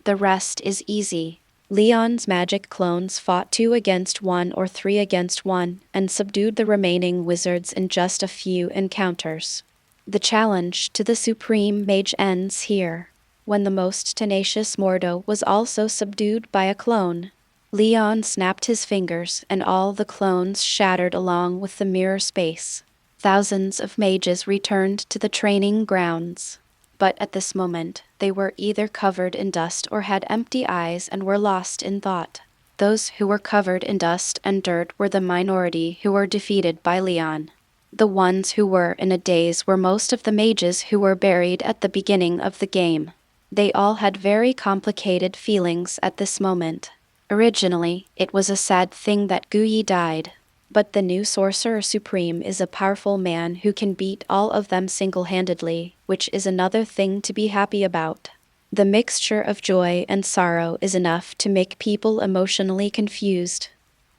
The rest is easy. Leon's magic clones fought 2 against 1 or 3 against 1 and subdued the remaining wizards in just a few encounters. The challenge to the Supreme Mage ends here, when the most tenacious Mordo was also subdued by a clone. Leon snapped his fingers and all the clones shattered along with the mirror space. Thousands of mages returned to the training grounds. But at this moment, they were either covered in dust or had empty eyes and were lost in thought. Those who were covered in dust and dirt were the minority who were defeated by Leon. The ones who were in a daze were most of the mages who were buried at the beginning of the game. They all had very complicated feelings at this moment. Originally, it was a sad thing that Guyi died. But the new Sorcerer Supreme is a powerful man who can beat all of them single-handedly, which is another thing to be happy about. The mixture of joy and sorrow is enough to make people emotionally confused.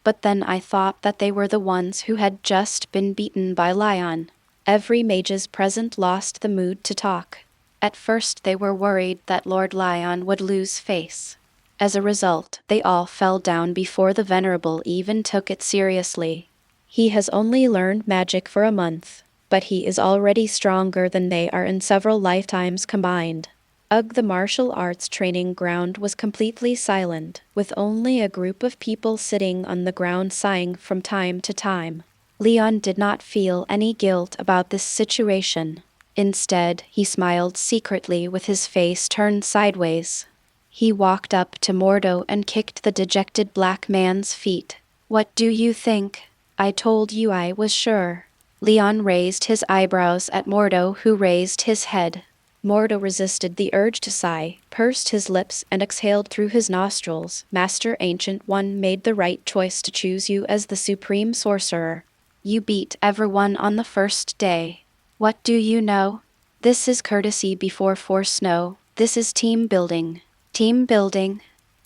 But then I thought that they were the ones who had just been beaten by Leon. Every mages present lost the mood to talk. At first they were worried that Lord Leon would lose face. As a result, they all fell down before the Venerable even took it seriously. He has only learned magic for a month, but he is already stronger than they are in several lifetimes combined. The martial arts training ground was completely silent, with only a group of people sitting on the ground sighing from time to time. Leon did not feel any guilt about this situation. Instead, he smiled secretly with his face turned sideways. He walked up to Mordo and kicked the dejected black man's feet. "What do you think? I told you I was sure." Leon raised his eyebrows at Mordo, who raised his head. Mordo resisted the urge to sigh, pursed his lips and exhaled through his nostrils. "Master Ancient One made the right choice to choose you as the Supreme Sorcerer. You beat everyone on the first day. What do you know? This is courtesy before force. No, this is team building." Team building?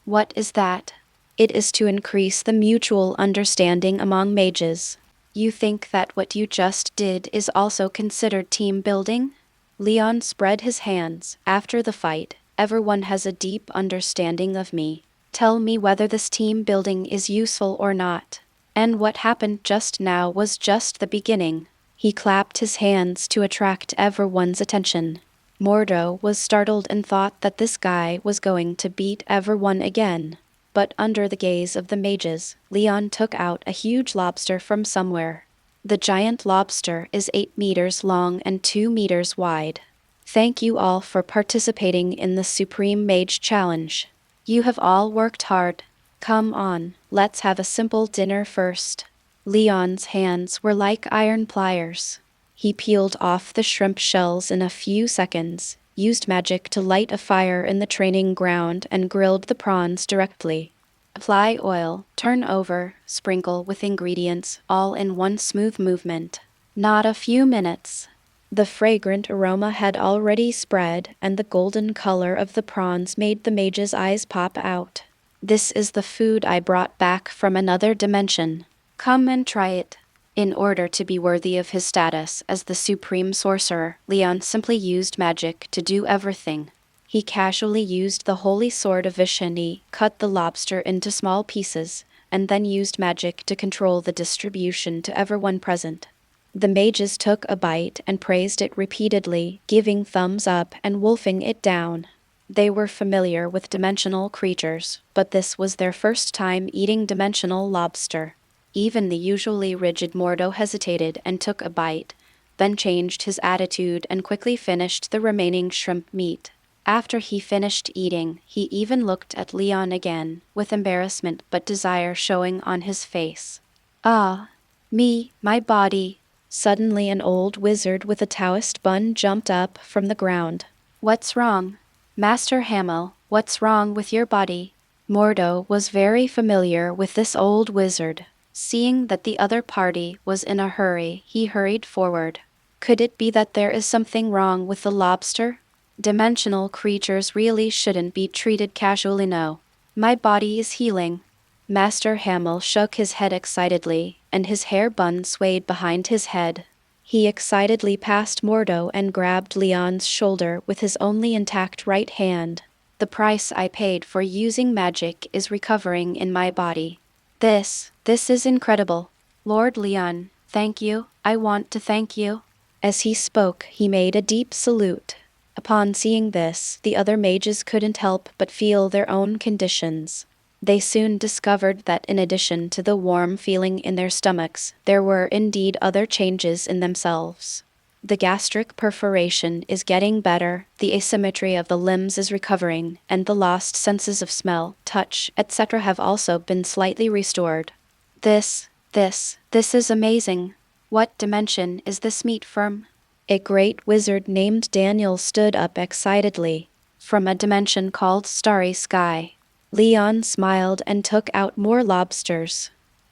What is that? It is to increase the mutual understanding among mages. You think that what you just did is also considered team building? Leon spread his hands. "After the fight, everyone has a deep understanding of me. Tell me whether this team building is useful or not. And what happened just now was just the beginning." He clapped his hands to attract everyone's attention. Mordo was startled and thought that this guy was going to beat everyone again. But under the gaze of the mages, Leon took out a huge lobster from somewhere. The giant lobster is 8 meters long and 2 meters wide. Thank you all for participating in the Supreme Mage Challenge. You have all worked hard. Come on, let's have a simple dinner first. Leon's hands were like iron pliers. He peeled off the shrimp shells in a few seconds, used magic to light a fire in the training ground and grilled the prawns directly. Apply oil, turn over, sprinkle with ingredients, all in one smooth movement. Not a few minutes. The fragrant aroma had already spread, and the golden color of the prawns made the mage's eyes pop out. "This is the food I brought back from another dimension. Come and try it." In order to be worthy of his status as the Supreme Sorcerer, Leon simply used magic to do everything. He casually used the Holy Sword of Vishani, cut the lobster into small pieces, and then used magic to control the distribution to everyone present. The mages took a bite and praised it repeatedly, giving thumbs up and wolfing it down. They were familiar with dimensional creatures, but this was their first time eating dimensional lobster. Even the usually rigid Mordo hesitated and took a bite, then changed his attitude and quickly finished the remaining shrimp meat. After he finished eating, he even looked at Leon again, with embarrassment but desire showing on his face. "Ah, me, my body." Suddenly an old wizard with a Taoist bun jumped up from the ground. "What's wrong? Master Hamel, what's wrong with your body?" Mordo was very familiar with this old wizard. Seeing that the other party was in a hurry, he hurried forward. "Could it be that there is something wrong with the lobster? Dimensional creatures really shouldn't be treated casually. No. My body is healing." Master Hamel shook his head excitedly, and his hair bun swayed behind his head. He excitedly passed Mordo and grabbed Leon's shoulder with his only intact right hand. The price I paid for using magic is recovering in my body. This is incredible. Lord Leon, thank you. I want to thank you. As he spoke, he made a deep salute. Upon seeing this, the other mages couldn't help but feel their own conditions. They soon discovered that in addition to the warm feeling in their stomachs, there were indeed other changes in themselves. The gastric perforation is getting better, the asymmetry of the limbs is recovering, and the lost senses of smell, touch, etc. have also been slightly restored. This is amazing. What dimension is this meat from? A great wizard named Daniel stood up excitedly. From a dimension called Starry Sky. Leon smiled and took out more lobsters.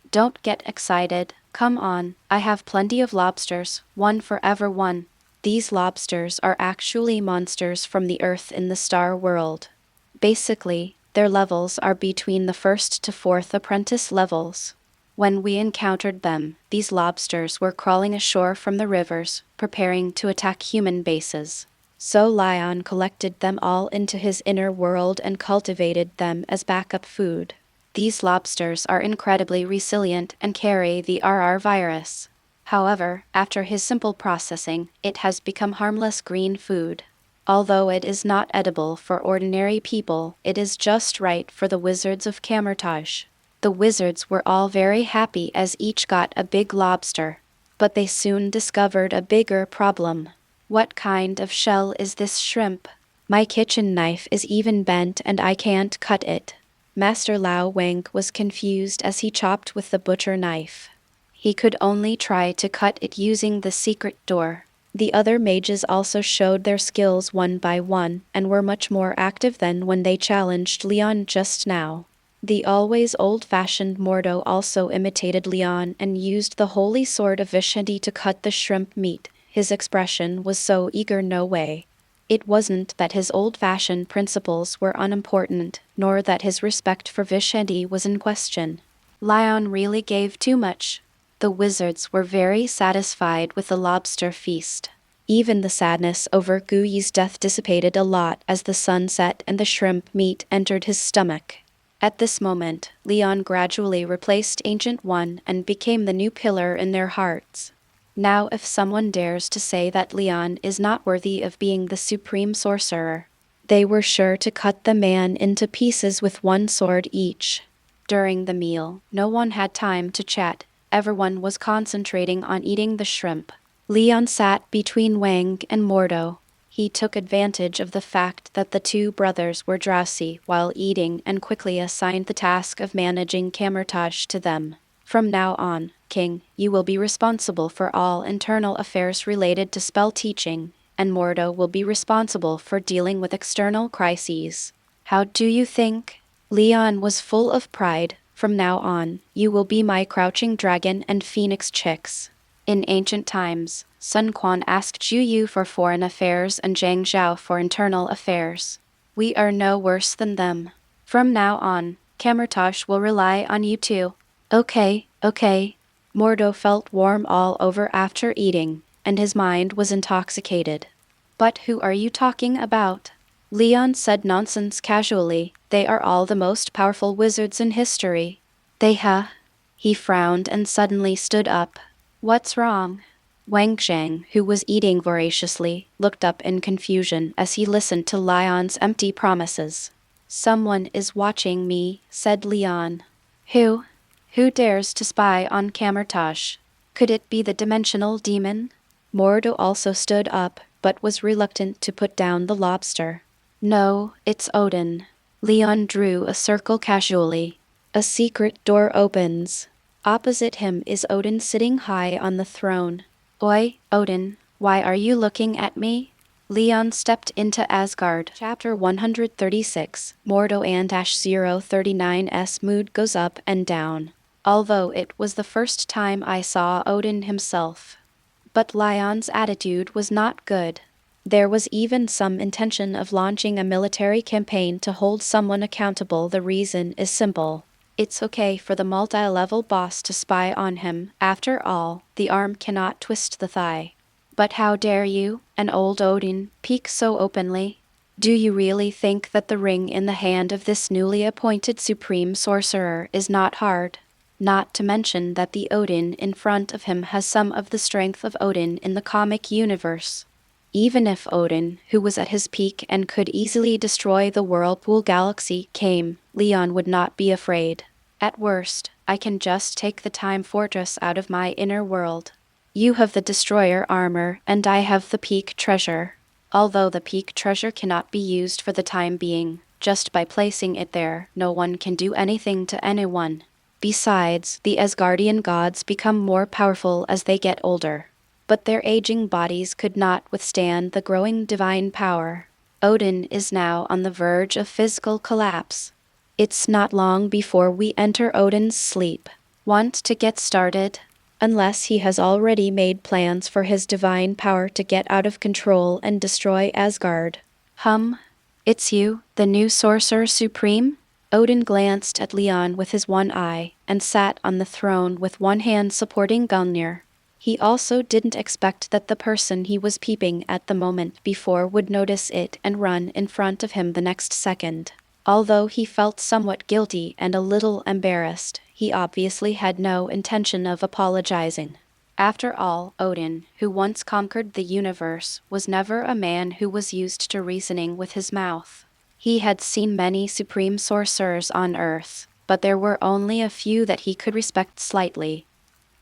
Don't get excited. Come on, I have plenty of lobsters, one for everyone. These lobsters are actually monsters from the Earth in the star world. Basically, their levels are between the 1st to 4th apprentice levels. When we encountered them, these lobsters were crawling ashore from the rivers, preparing to attack human bases. So Leon collected them all into his inner world and cultivated them as backup food. These lobsters are incredibly resilient and carry the RR virus. However, after his simple processing, it has become harmless green food. Although it is not edible for ordinary people, it is just right for the wizards of Kamar-Taj. The wizards were all very happy as each got a big lobster. But they soon discovered a bigger problem. What kind of shell is this shrimp? My kitchen knife is even bent and I can't cut it. Master Lao Wang was confused as he chopped with the butcher knife. He could only try to cut it using the secret door. The other mages also showed their skills one by one and were much more active than when they challenged Leon just now. The always old-fashioned Mordo also imitated Leon and used the holy sword of Vishanti to cut the shrimp meat. His expression was so eager, no way. It wasn't that his old-fashioned principles were unimportant, nor that his respect for Vishanti was in question. Leon really gave too much. The wizards were very satisfied with the lobster feast. Even the sadness over Guyi's death dissipated a lot as the sun set and the shrimp meat entered his stomach. At this moment, Leon gradually replaced Ancient One and became the new pillar in their hearts. Now if someone dares to say that Leon is not worthy of being the supreme sorcerer, they were sure to cut the man into pieces with one sword each. During the meal, no one had time to chat. Everyone was concentrating on eating the shrimp. Leon sat between Wang and Mordo. He took advantage of the fact that the two brothers were drowsy while eating and quickly assigned the task of managing Kamar-Taj to them. From now on, King, you will be responsible for all internal affairs related to spell teaching, and Mordo will be responsible for dealing with external crises. How do you think? Leon was full of pride. From now on, you will be my crouching dragon and phoenix chicks. In ancient times, Sun Quan asked Zhu Yu for foreign affairs and Zhang Zhao for internal affairs. We are no worse than them. From now on, Kamar-Taj will rely on you too. Okay. Mordo felt warm all over after eating, and his mind was intoxicated. But who are you talking about? Leon said nonsense casually. They are all the most powerful wizards in history. He frowned and suddenly stood up. What's wrong? Wang Zhang, who was eating voraciously, looked up in confusion as he listened to Leon's empty promises. Someone is watching me, said Leon. Who? Who dares to spy on Kamar-Taj? Could it be the dimensional demon? Mordo also stood up, but was reluctant to put down the lobster. No, it's Odin. Leon drew a circle casually. A secret door opens. Opposite him is Odin sitting high on the throne. Oi, Odin, why are you looking at me? Leon stepped into Asgard. Chapter 136, Mordo and -039's mood goes up and down. Although it was the first time I saw Odin himself. But Leon's attitude was not good. There was even some intention of launching a military campaign to hold someone accountable. The reason is simple. It's okay for the multi-level boss to spy on him. After all, the arm cannot twist the thigh. But how dare you, an old Odin, peek so openly? Do you really think that the ring in the hand of this newly appointed supreme sorcerer is not hard? Not to mention that the Odin in front of him has some of the strength of Odin in the comic universe. Even if Odin, who was at his peak and could easily destroy the Whirlpool Galaxy, came, Leon would not be afraid. At worst, I can just take the Time Fortress out of my inner world. You have the Destroyer armor, and I have the Peak Treasure. Although the Peak Treasure cannot be used for the time being, just by placing it there, no one can do anything to anyone. Besides, the Asgardian gods become more powerful as they get older. But their aging bodies could not withstand the growing divine power. Odin is now on the verge of physical collapse. It's not long before we enter Odin's sleep. Want to get started? Unless he has already made plans for his divine power to get out of control and destroy Asgard. It's you, the new Sorcerer Supreme? Odin glanced at Leon with his one eye, and sat on the throne with one hand supporting Gungnir. He also didn't expect that the person he was peeping at the moment before would notice it and run in front of him the next second. Although he felt somewhat guilty and a little embarrassed, he obviously had no intention of apologizing. After all, Odin, who once conquered the universe, was never a man who was used to reasoning with his mouth. He had seen many supreme sorcerers on Earth, but there were only a few that he could respect slightly.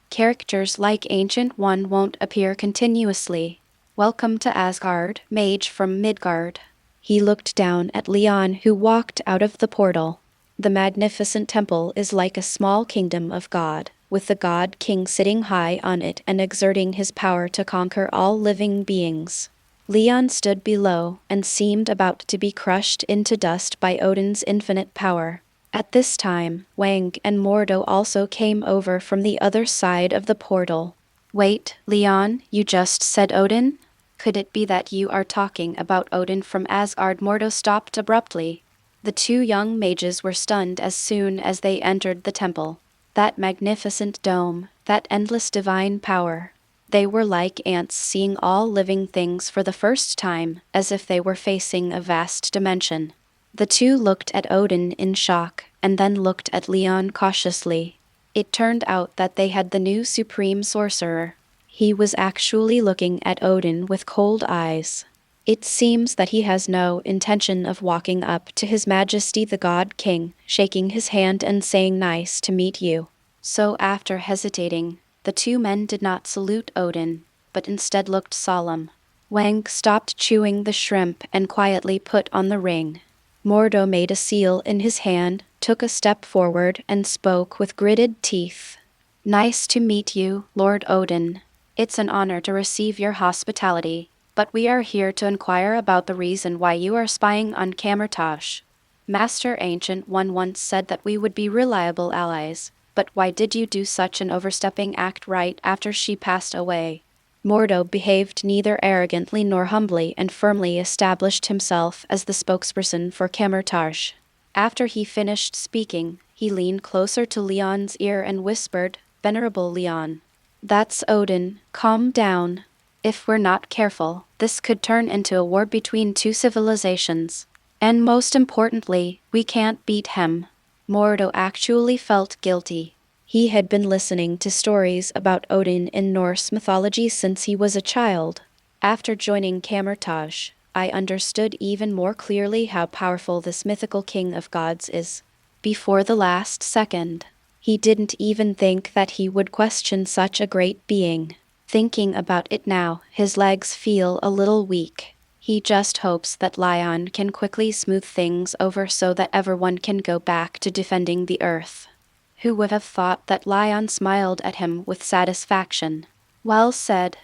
Characters like Ancient One won't appear continuously. Welcome to Asgard, Mage from Midgard. He looked down at Leon, who walked out of the portal. The magnificent temple is like a small kingdom of God, with the God King sitting high on it and exerting his power to conquer all living beings. Leon stood below and seemed about to be crushed into dust by Odin's infinite power. At this time, Wang and Mordo also came over from the other side of the portal. Wait, Leon, you just said Odin? Could it be that you are talking about Odin from Asgard? Mordo stopped abruptly. The two young mages were stunned as soon as they entered the temple. That magnificent dome, that endless divine power. They were like ants seeing all living things for the first time, as if they were facing a vast dimension. The two looked at Odin in shock, and then looked at Leon cautiously. It turned out that they had the new supreme sorcerer. He was actually looking at Odin with cold eyes. It seems that he has no intention of walking up to His Majesty the God King, shaking his hand and saying nice to meet you. So after hesitating, the two men did not salute Odin, but instead looked solemn. Wang stopped chewing the shrimp and quietly put on the ring. Mordo made a seal in his hand, took a step forward, and spoke with gritted teeth. Nice to meet you, Lord Odin. It's an honor to receive your hospitality, but we are here to inquire about the reason why you are spying on Kamar-Taj. Master Ancient One once said that we would be reliable allies, but why did you do such an overstepping act right after she passed away? Mordo behaved neither arrogantly nor humbly and firmly established himself as the spokesperson for Kamar-Taj. After he finished speaking, he leaned closer to Leon's ear and whispered, Venerable Leon. That's Odin, calm down. If we're not careful, this could turn into a war between two civilizations. And most importantly, we can't beat him. Mordo actually felt guilty. He had been listening to stories about Odin in Norse mythology since he was a child. After joining Kamar-Taj, I understood even more clearly how powerful this mythical king of gods is. Before the last second, he didn't even think that he would question such a great being. Thinking about it now, his legs feel a little weak. He just hopes that Leon can quickly smooth things over so that everyone can go back to defending the Earth. Who would have thought that Leon smiled at him with satisfaction? Well said.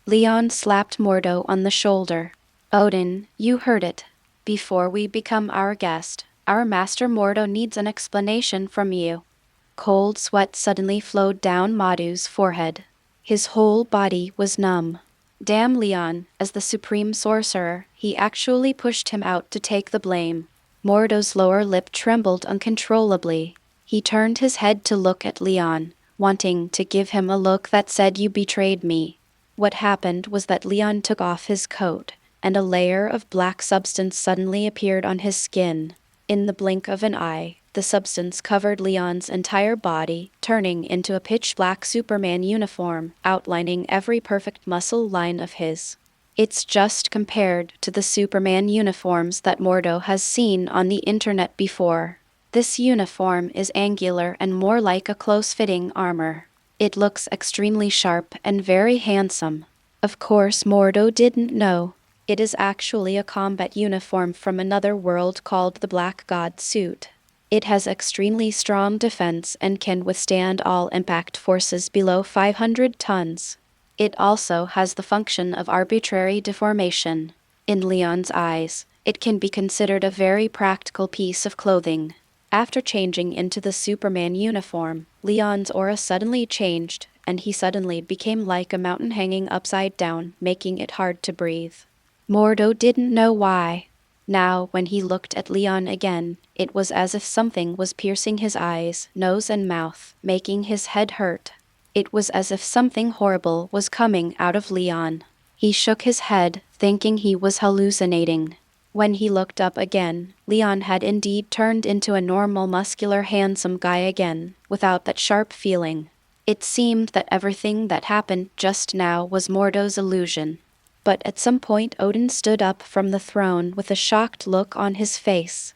Leon slapped Mordo on the shoulder. Odin, you heard it. Before we become our guest, our master Mordo needs an explanation from you. Cold sweat suddenly flowed down Mordo's forehead. His whole body was numb. Damn Leon, as the supreme sorcerer, he actually pushed him out to take the blame. Mordo's lower lip trembled uncontrollably. He turned his head to look at Leon, wanting to give him a look that said, You betrayed me. What happened was that Leon took off his coat, and a layer of black substance suddenly appeared on his skin. In the blink of an eye, the substance covered Leon's entire body, turning into a pitch-black Superman uniform, outlining every perfect muscle line of his. It's just compared to the Superman uniforms that Mordo has seen on the internet before. This uniform is angular and more like a close-fitting armor. It looks extremely sharp and very handsome. Of course, Mordo didn't know. It is actually a combat uniform from another world called the Black God suit. It has extremely strong defense and can withstand all impact forces below 500 tons. It also has the function of arbitrary deformation. In Leon's eyes, it can be considered a very practical piece of clothing. After changing into the Superman uniform, Leon's aura suddenly changed, and he suddenly became like a mountain hanging upside down, making it hard to breathe. Mordo didn't know why. Now, when he looked at Leon again, it was as if something was piercing his eyes, nose and mouth, making his head hurt. It was as if something horrible was coming out of Leon. He shook his head, thinking he was hallucinating. When he looked up again, Leon had indeed turned into a normal, muscular, handsome guy again, without that sharp feeling. It seemed that everything that happened just now was Mordo's illusion. But at some point Odin stood up from the throne with a shocked look on his face.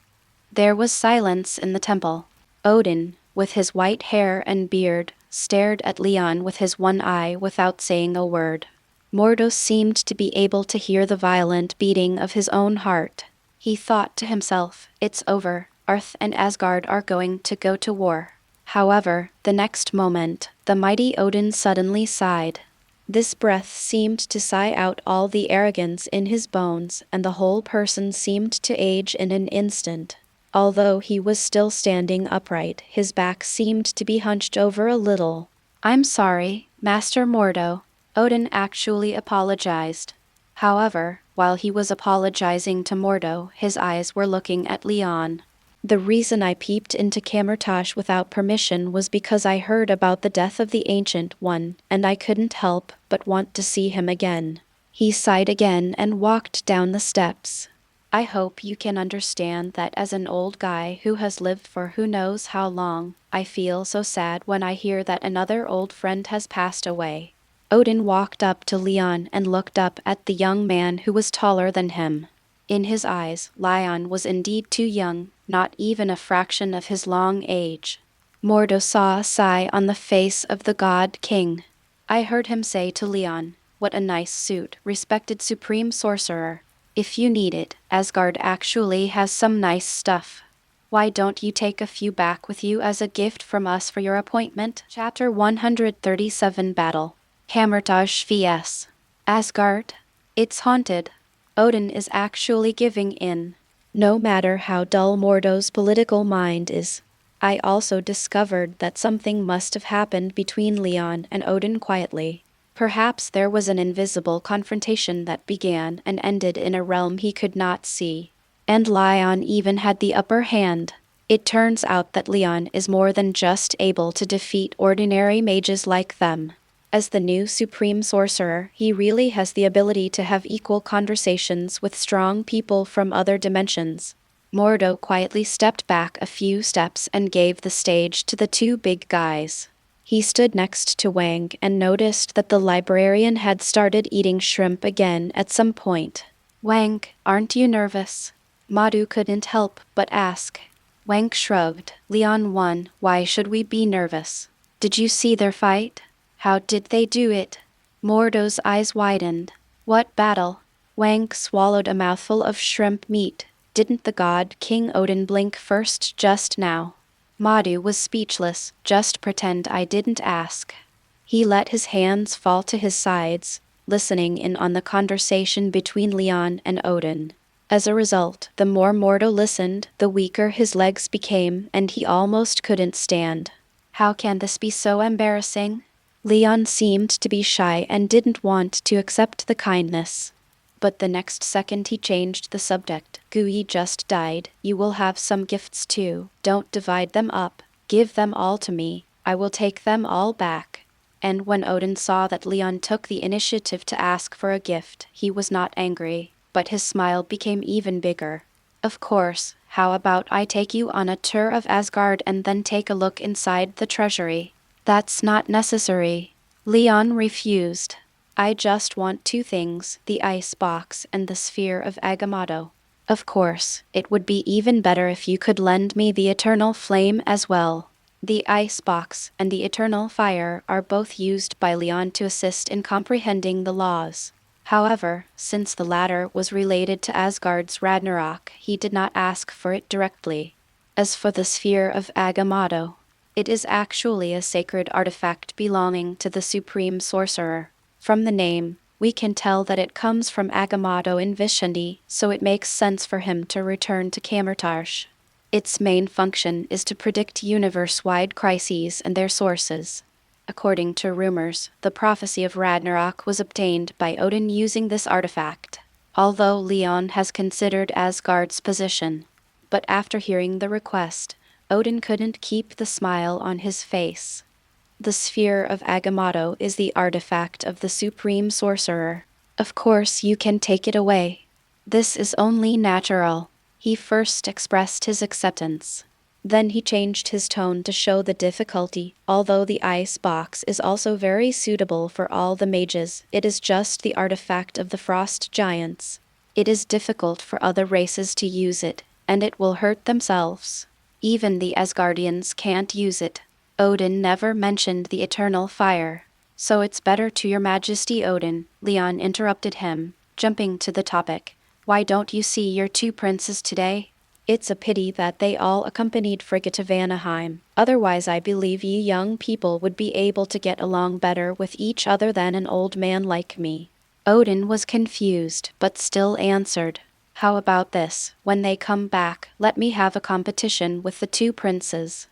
There was silence in the temple. Odin, with his white hair and beard, stared at Leon with his one eye without saying a word. Mordo seemed to be able to hear the violent beating of his own heart. He thought to himself, "It's over. Earth and Asgard are going to go to war." However, the next moment, the mighty Odin suddenly sighed. This breath seemed to sigh out all the arrogance in his bones, and the whole person seemed to age in an instant. Although he was still standing upright, his back seemed to be hunched over a little. "I'm sorry, Master Mordo." Odin actually apologized. However, while he was apologizing to Mordo, his eyes were looking at Leon. "The reason I peeped into Kamar-Taj without permission was because I heard about the death of the Ancient One, and I couldn't help but want to see him again." He sighed again and walked down the steps. "I hope you can understand that as an old guy who has lived for who knows how long, I feel so sad when I hear that another old friend has passed away." Odin walked up to Leon and looked up at the young man who was taller than him. In his eyes, Leon was indeed too young, not even a fraction of his long age. Mordo saw a sigh on the face of the God King. I heard him say to Leon, "What a nice suit, respected Supreme Sorcerer. If you need it, Asgard actually has some nice stuff. Why don't you take a few back with you as a gift from us for your appointment?" Chapter 137 Battle. Kamar-Taj vs. Asgard. It's haunted. Odin is actually giving in. No matter how dull Mordo's political mind is. I also discovered that something must have happened between Leon and Odin quietly. Perhaps there was an invisible confrontation that began and ended in a realm he could not see. And Leon even had the upper hand. It turns out that Leon is more than just able to defeat ordinary mages like them. As the new Supreme Sorcerer, he really has the ability to have equal conversations with strong people from other dimensions. Mordo quietly stepped back a few steps and gave the stage to the two big guys. He stood next to Wang and noticed that the librarian had started eating shrimp again at some point. "Wang, aren't you nervous?" Mordo couldn't help but ask. Wang shrugged. "Leon won. Why should we be nervous? Did you see their fight? How did they do it?" Mordo's eyes widened. "What battle?" Wang swallowed a mouthful of shrimp meat. "Didn't the God King Odin blink first just now?" Mordo was speechless. "Just pretend I didn't ask." He let his hands fall to his sides, listening in on the conversation between Leon and Odin. As a result, the more Mordo listened, the weaker his legs became, and he almost couldn't stand. "How can this be so embarrassing?" Leon seemed to be shy and didn't want to accept the kindness. But the next second he changed the subject. "Gui just died. You will have some gifts too. Don't divide them up. Give them all to me. I will take them all back." And when Odin saw that Leon took the initiative to ask for a gift, he was not angry. but his smile became even bigger. Of course, how about I take you on a tour of Asgard and then take a look inside the treasury? That's not necessary. Leon refused. I just want two things, the ice box and the sphere of Agamotto. Of course, it would be even better if you could lend me the eternal flame as well. The ice box and the eternal fire are both used by Leon to assist in comprehending the laws. However, since the latter was related to Asgard's Ragnarok, he did not ask for it directly. As for the sphere of Agamotto, it is actually a sacred artifact belonging to the supreme sorcerer. From the name, we can tell that it comes from Agamotto in Vishanti, so it makes sense for him to return to Kamar-Taj. Its main function is to predict universe-wide crises and their sources. According to rumors, the prophecy of Ragnarok was obtained by Odin using this artifact, although Leon has considered Asgard's position. But after hearing the request, Odin couldn't keep the smile on his face. The sphere of Agamotto is the artifact of the supreme sorcerer. Of course you can take it away. This is only natural. He first expressed his acceptance. Then he changed his tone to show the difficulty. Although the ice box is also very suitable for all the mages, it is just the artifact of the frost giants. It is difficult for other races to use it, and it will hurt themselves. Even the Asgardians can't use it. Odin never mentioned the eternal fire. So it's better to your majesty, Odin, Leon interrupted him, jumping to the topic. Why don't you see your two princes today? It's a pity that they all accompanied Frigga to Vanaheim. Otherwise I believe you young people would be able to get along better with each other than an old man like me. Odin was confused, but still answered. How about this? When they come back, let me have a competition with the two princes.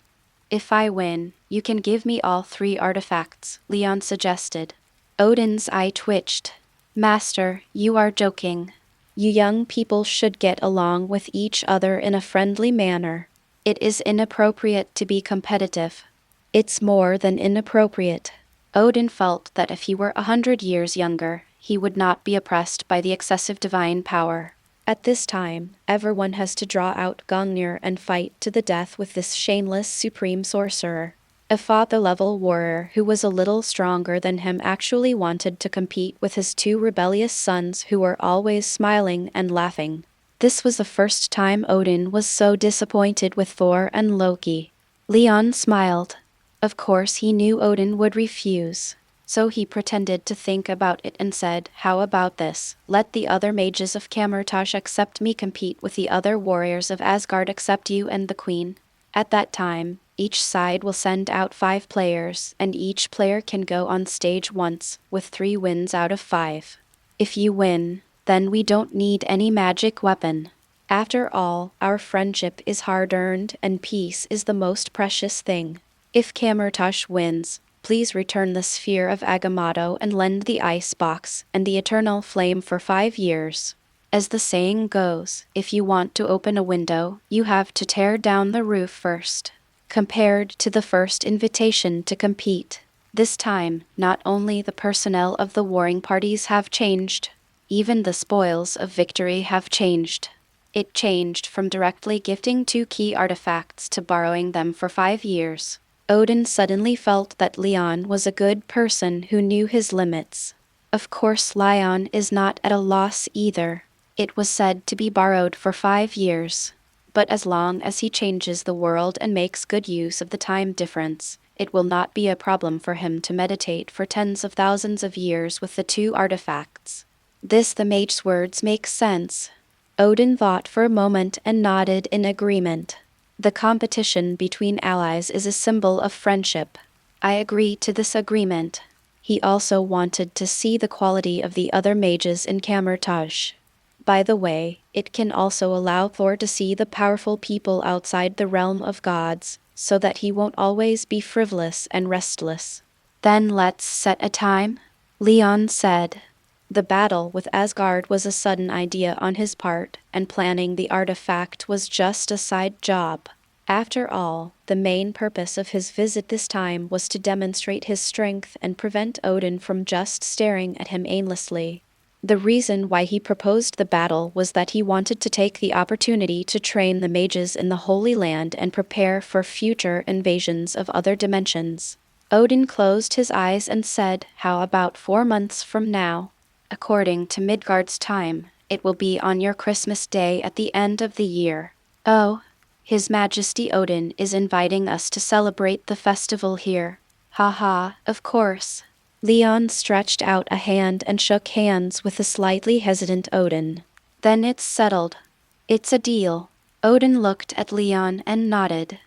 If I win, you can give me all three artifacts, Leon suggested. Odin's eye twitched. Master, you are joking. You young people should get along with each other in a friendly manner. It is inappropriate to be competitive. It's more than inappropriate. Odin felt that if he were 100 years younger, he would not be oppressed by the excessive divine power. At this time, everyone has to draw out Gungnir and fight to the death with this shameless supreme sorcerer. A father-level warrior who was a little stronger than him actually wanted to compete with his two rebellious sons who were always smiling and laughing. This was the first time Odin was so disappointed with Thor and Loki. Leon smiled. Of course he knew Odin would refuse. So he pretended to think about it and said, how about this? Let the other mages of Kamar-Taj accept me compete with the other warriors of Asgard except you and the queen. At that time, each side will send out 5 players, and each player can go on stage once, with 3 wins out of 5. If you win, then we don't need any magic weapon. After all, our friendship is hard-earned and peace is the most precious thing. If Kamar-Taj wins, please return the sphere of Agamotto and lend the ice box and the eternal flame for 5 years. As the saying goes, if you want to open a window, you have to tear down the roof first. Compared to the first invitation to compete, this time, not only the personnel of the warring parties have changed, even the spoils of victory have changed. It changed from directly gifting 2 key artifacts to borrowing them for 5 years. Odin suddenly felt that Leon was a good person who knew his limits. Of course Leon is not at a loss either. It was said to be borrowed for 5 years. But as long as he changes the world and makes good use of the time difference, it will not be a problem for him to meditate for tens of thousands of years with the 2 artifacts. The mage's words make sense. Odin thought for a moment and nodded in agreement. The competition between allies is a symbol of friendship. I agree to this agreement. He also wanted to see the quality of the other mages in Kamar-Taj. By the way, it can also allow Thor to see the powerful people outside the realm of gods, so that he won't always be frivolous and restless. Then let's set a time, Leon said. The battle with Asgard was a sudden idea on his part, and planning the artifact was just a side job. After all, the main purpose of his visit this time was to demonstrate his strength and prevent Odin from just staring at him aimlessly. The reason why he proposed the battle was that he wanted to take the opportunity to train the mages in the Holy Land and prepare for future invasions of other dimensions. Odin closed his eyes and said, "How about 4 months from now? According to Midgard's time, it will be on your Christmas day at the end of the year. Oh, His Majesty Odin is inviting us to celebrate the festival here. Haha, of course." Leon stretched out a hand and shook hands with the slightly hesitant Odin. "Then it's settled. It's a deal." Odin looked at Leon and nodded.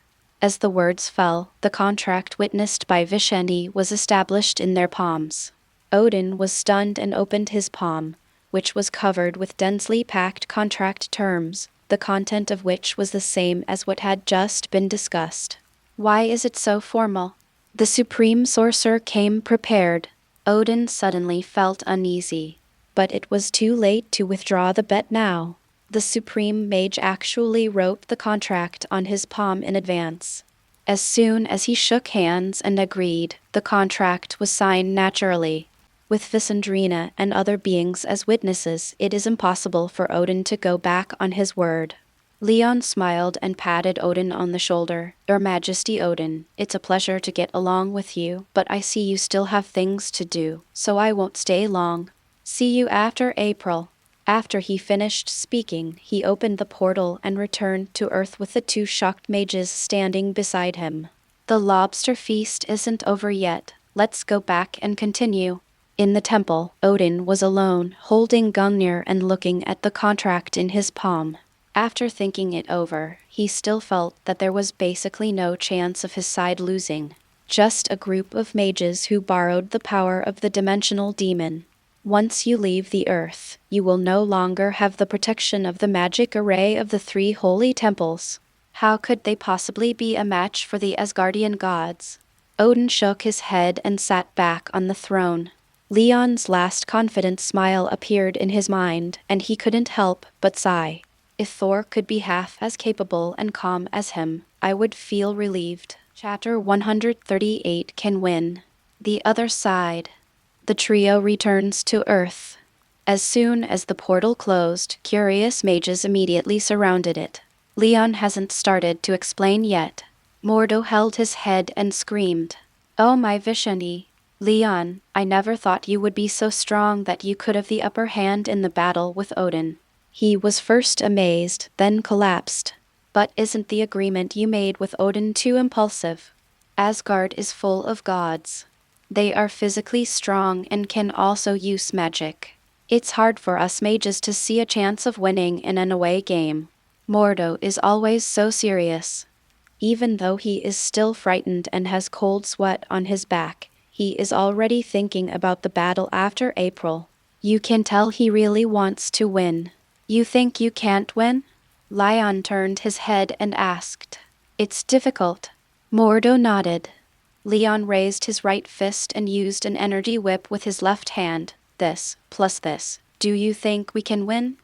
As the words fell, the contract witnessed by Vishendi was established in their palms. Odin was stunned and opened his palm, which was covered with densely packed contract terms, the content of which was the same as what had just been discussed. "Why is it so formal?" The Supreme Sorcerer came prepared. Odin suddenly felt uneasy. But it was too late to withdraw the bet now. The Supreme Mage actually wrote the contract on his palm in advance. As soon as he shook hands and agreed, the contract was signed naturally. With Visandrina and other beings as witnesses, it is impossible for Odin to go back on his word. Leon smiled and patted Odin on the shoulder. "Your Majesty Odin, it's a pleasure to get along with you, but I see you still have things to do, so I won't stay long. See you after April." After he finished speaking, he opened the portal and returned to Earth with the 2 shocked mages standing beside him. "The lobster feast isn't over yet. Let's go back and continue." In the temple, Odin was alone, holding Gungnir and looking at the contract in his palm. After thinking it over, he still felt that there was basically no chance of his side losing. Just a group of mages who borrowed the power of the dimensional demon. Once you leave the Earth, you will no longer have the protection of the magic array of the 3 holy temples. How could they possibly be a match for the Asgardian gods? Odin shook his head and sat back on the throne. Leon's last confident smile appeared in his mind, and he couldn't help but sigh. If Thor could be half as capable and calm as him, I would feel relieved. Chapter 138 Can Win. The Other Side. The trio returns to Earth. As soon as the portal closed, curious mages immediately surrounded it. Leon hasn't started to explain yet. Mordo held his head and screamed, "Oh my Vishendi! Leon, I never thought you would be so strong that you could have the upper hand in the battle with Odin." He was first amazed, then collapsed. "But isn't the agreement you made with Odin too impulsive? Asgard is full of gods. They are physically strong and can also use magic. It's hard for us mages to see a chance of winning in an away game." Mordo is always so serious. Even though he is still frightened and has cold sweat on his back, he is already thinking about the battle after April. You can tell he really wants to win. "You think you can't win?" Leon turned his head and asked. "It's difficult." Mordo nodded. Leon raised his right fist and used an energy whip with his left hand. "This, plus this. Do you think we can win?"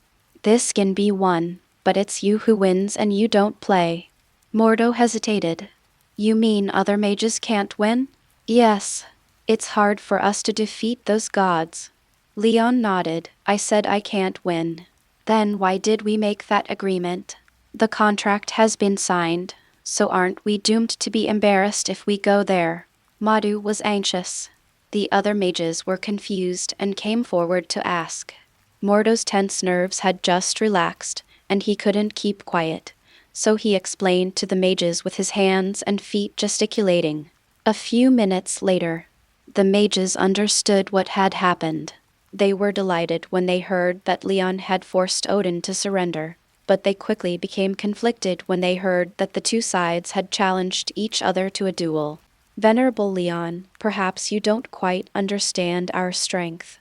"This can be won, but it's you who wins and you don't play." Mordo hesitated. "You mean other mages can't win?" "Yes. It's hard for us to defeat those gods." Leon nodded. "I said I can't win." "Then why did we make that agreement?" "The contract has been signed, so aren't we doomed to be embarrassed if we go there?" Madu was anxious. The other mages were confused and came forward to ask. Mordo's tense nerves had just relaxed, and he couldn't keep quiet, so he explained to the mages with his hands and feet gesticulating. A few minutes later, the mages understood what had happened. They were delighted when they heard that Leon had forced Odin to surrender, but they quickly became conflicted when they heard that the 2 sides had challenged each other to a duel. "Venerable Leon, perhaps you don't quite understand our strength.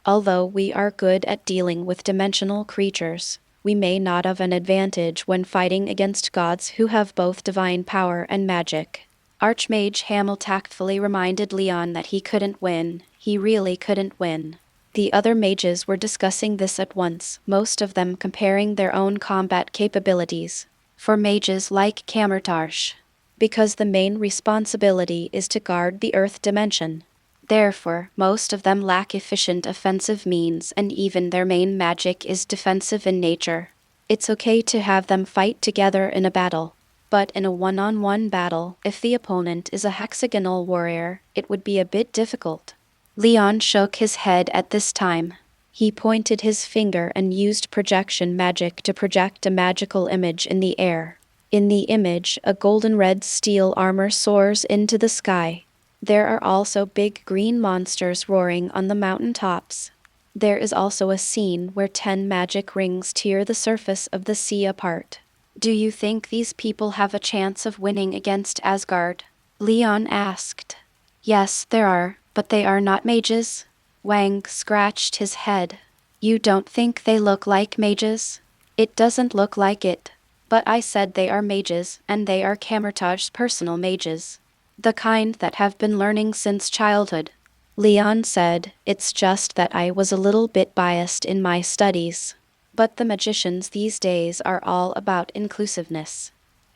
Although we are good at dealing with dimensional creatures, we may not have an advantage when fighting against gods who have both divine power and magic." Archmage Hamel tactfully reminded Leon that he couldn't win. He really couldn't win. The other mages were discussing this at once, most of them comparing their own combat capabilities. For mages like Kamar-Taj, because the main responsibility is to guard the Earth dimension. Therefore, most of them lack efficient offensive means, and even their main magic is defensive in nature. It's okay to have them fight together in a battle. But in a one-on-one battle, if the opponent is a hexagonal warrior, it would be a bit difficult. Leon shook his head at this time. He pointed his finger and used projection magic to project a magical image in the air. In the image, a golden red steel armor soars into the sky. There are also big green monsters roaring on the mountain tops. There is also a scene where 10 magic rings tear the surface of the sea apart. Do you think these people have a chance of winning against Asgard? Leon asked. Yes, there are, but they are not mages. Wang scratched his head. You don't think they look like mages? It doesn't look like it. But I said they are mages, and they are Kamar-Taj's personal mages. The kind that have been learning since childhood. Leon said, it's just that I was a little bit biased in my studies. But the magicians these days are all about inclusiveness.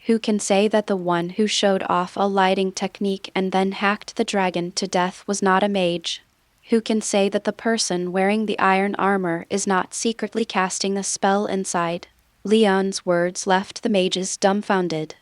Who can say that the one who showed off a lighting technique and then hacked the dragon to death was not a mage? Who can say that the person wearing the iron armor is not secretly casting a spell inside? Leon's words left the mages dumbfounded.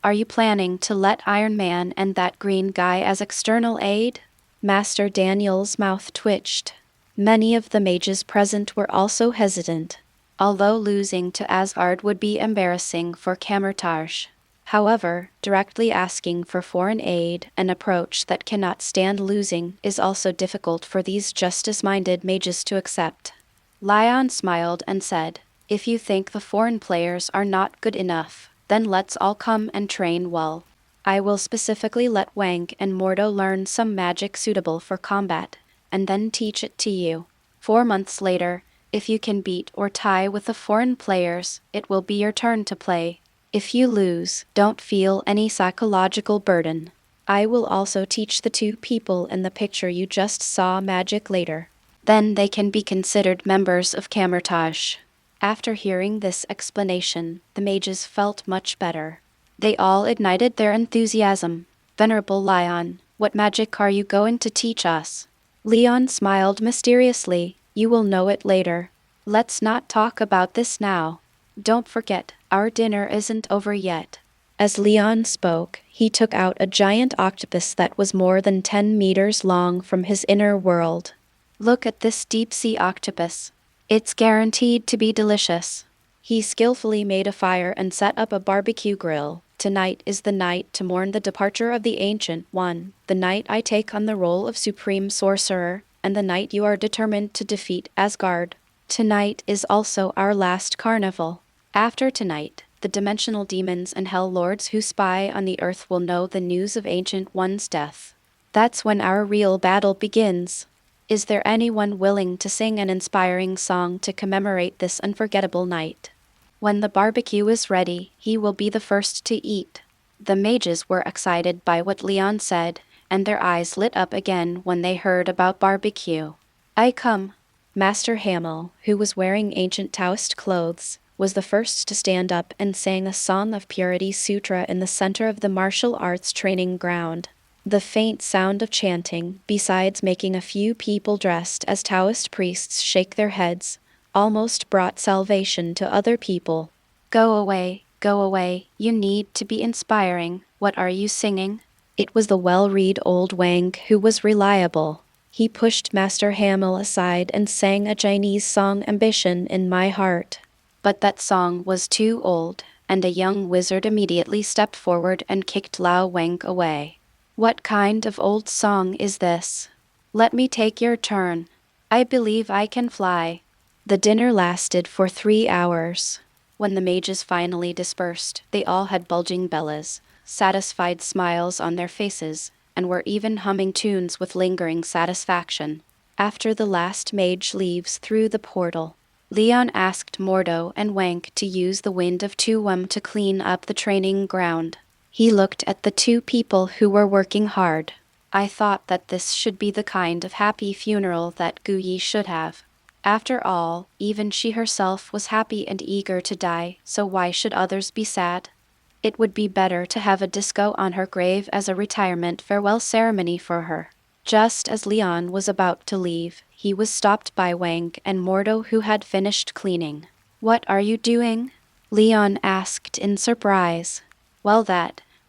Are you planning to let Iron Man and that green guy as external aid? Master Daniel's mouth twitched. Many of the mages present were also hesitant. Although losing to Asgard would be embarrassing for Kamar-Taj. However, directly asking for foreign aid, an approach that cannot stand losing, is also difficult for these justice-minded mages to accept. Leon smiled and said, if you think the foreign players are not good enough, then let's all come and train well. I will specifically let Wang and Mordo learn some magic suitable for combat, and then teach it to you. 4 months later, if you can beat or tie with the foreign players, it will be your turn to play. If you lose, don't feel any psychological burden. I will also teach the 2 people in the picture you just saw magic later. Then they can be considered members of Kamar-Taj. After hearing this explanation, the mages felt much better. They all ignited their enthusiasm. Venerable Leon, what magic are you going to teach us? Leon smiled mysteriously. You will know it later. Let's not talk about this now. Don't forget, our dinner isn't over yet. As Leon spoke, he took out a giant octopus that was more than 10 meters long from his inner world. Look at this deep-sea octopus. It's guaranteed to be delicious. He skillfully made a fire and set up a barbecue grill. Tonight is the night to mourn the departure of the Ancient One, the night I take on the role of Supreme Sorcerer, and the night you are determined to defeat Asgard. Tonight is also our last carnival. After tonight, the dimensional demons and hell lords who spy on the earth will know the news of Ancient One's death. That's when our real battle begins. Is there anyone willing to sing an inspiring song to commemorate this unforgettable night? When the barbecue is ready, he will be the first to eat. The mages were excited by what Leon said, and their eyes lit up again when they heard about barbecue. I come. Master Hamel, who was wearing ancient Taoist clothes, was the first to stand up and sang a song of Purity Sutra in the center of the martial arts training ground. The faint sound of chanting, besides making a few people dressed as Taoist priests shake their heads, almost brought salvation to other people. Go away, you need to be inspiring. What are you singing? It was the well-read old Wang who was reliable. He pushed Master Hamel aside and sang a Chinese song, Ambition in My Heart. But that song was too old, and a young wizard immediately stepped forward and kicked Lao Wang away. What kind of old song is this? Let me take your turn. I believe I can fly. The dinner lasted for 3 hours. When the mages finally dispersed, they all had bulging bellies, satisfied smiles on their faces, and were even humming tunes with lingering satisfaction. After the last mage leaves through the portal, Leon asked Mordo and Wang to use the Wind of Tuwum to clean up the training ground. He looked at the 2 people who were working hard. I thought that this should be the kind of happy funeral that Gu Yi should have. After all, even she herself was happy and eager to die, so why should others be sad? It would be better to have a disco on her grave as a retirement farewell ceremony for her. Just as Leon was about to leave, he was stopped by Wang and Mordo, who had finished cleaning. "What are you doing?" Leon asked in surprise. "Well,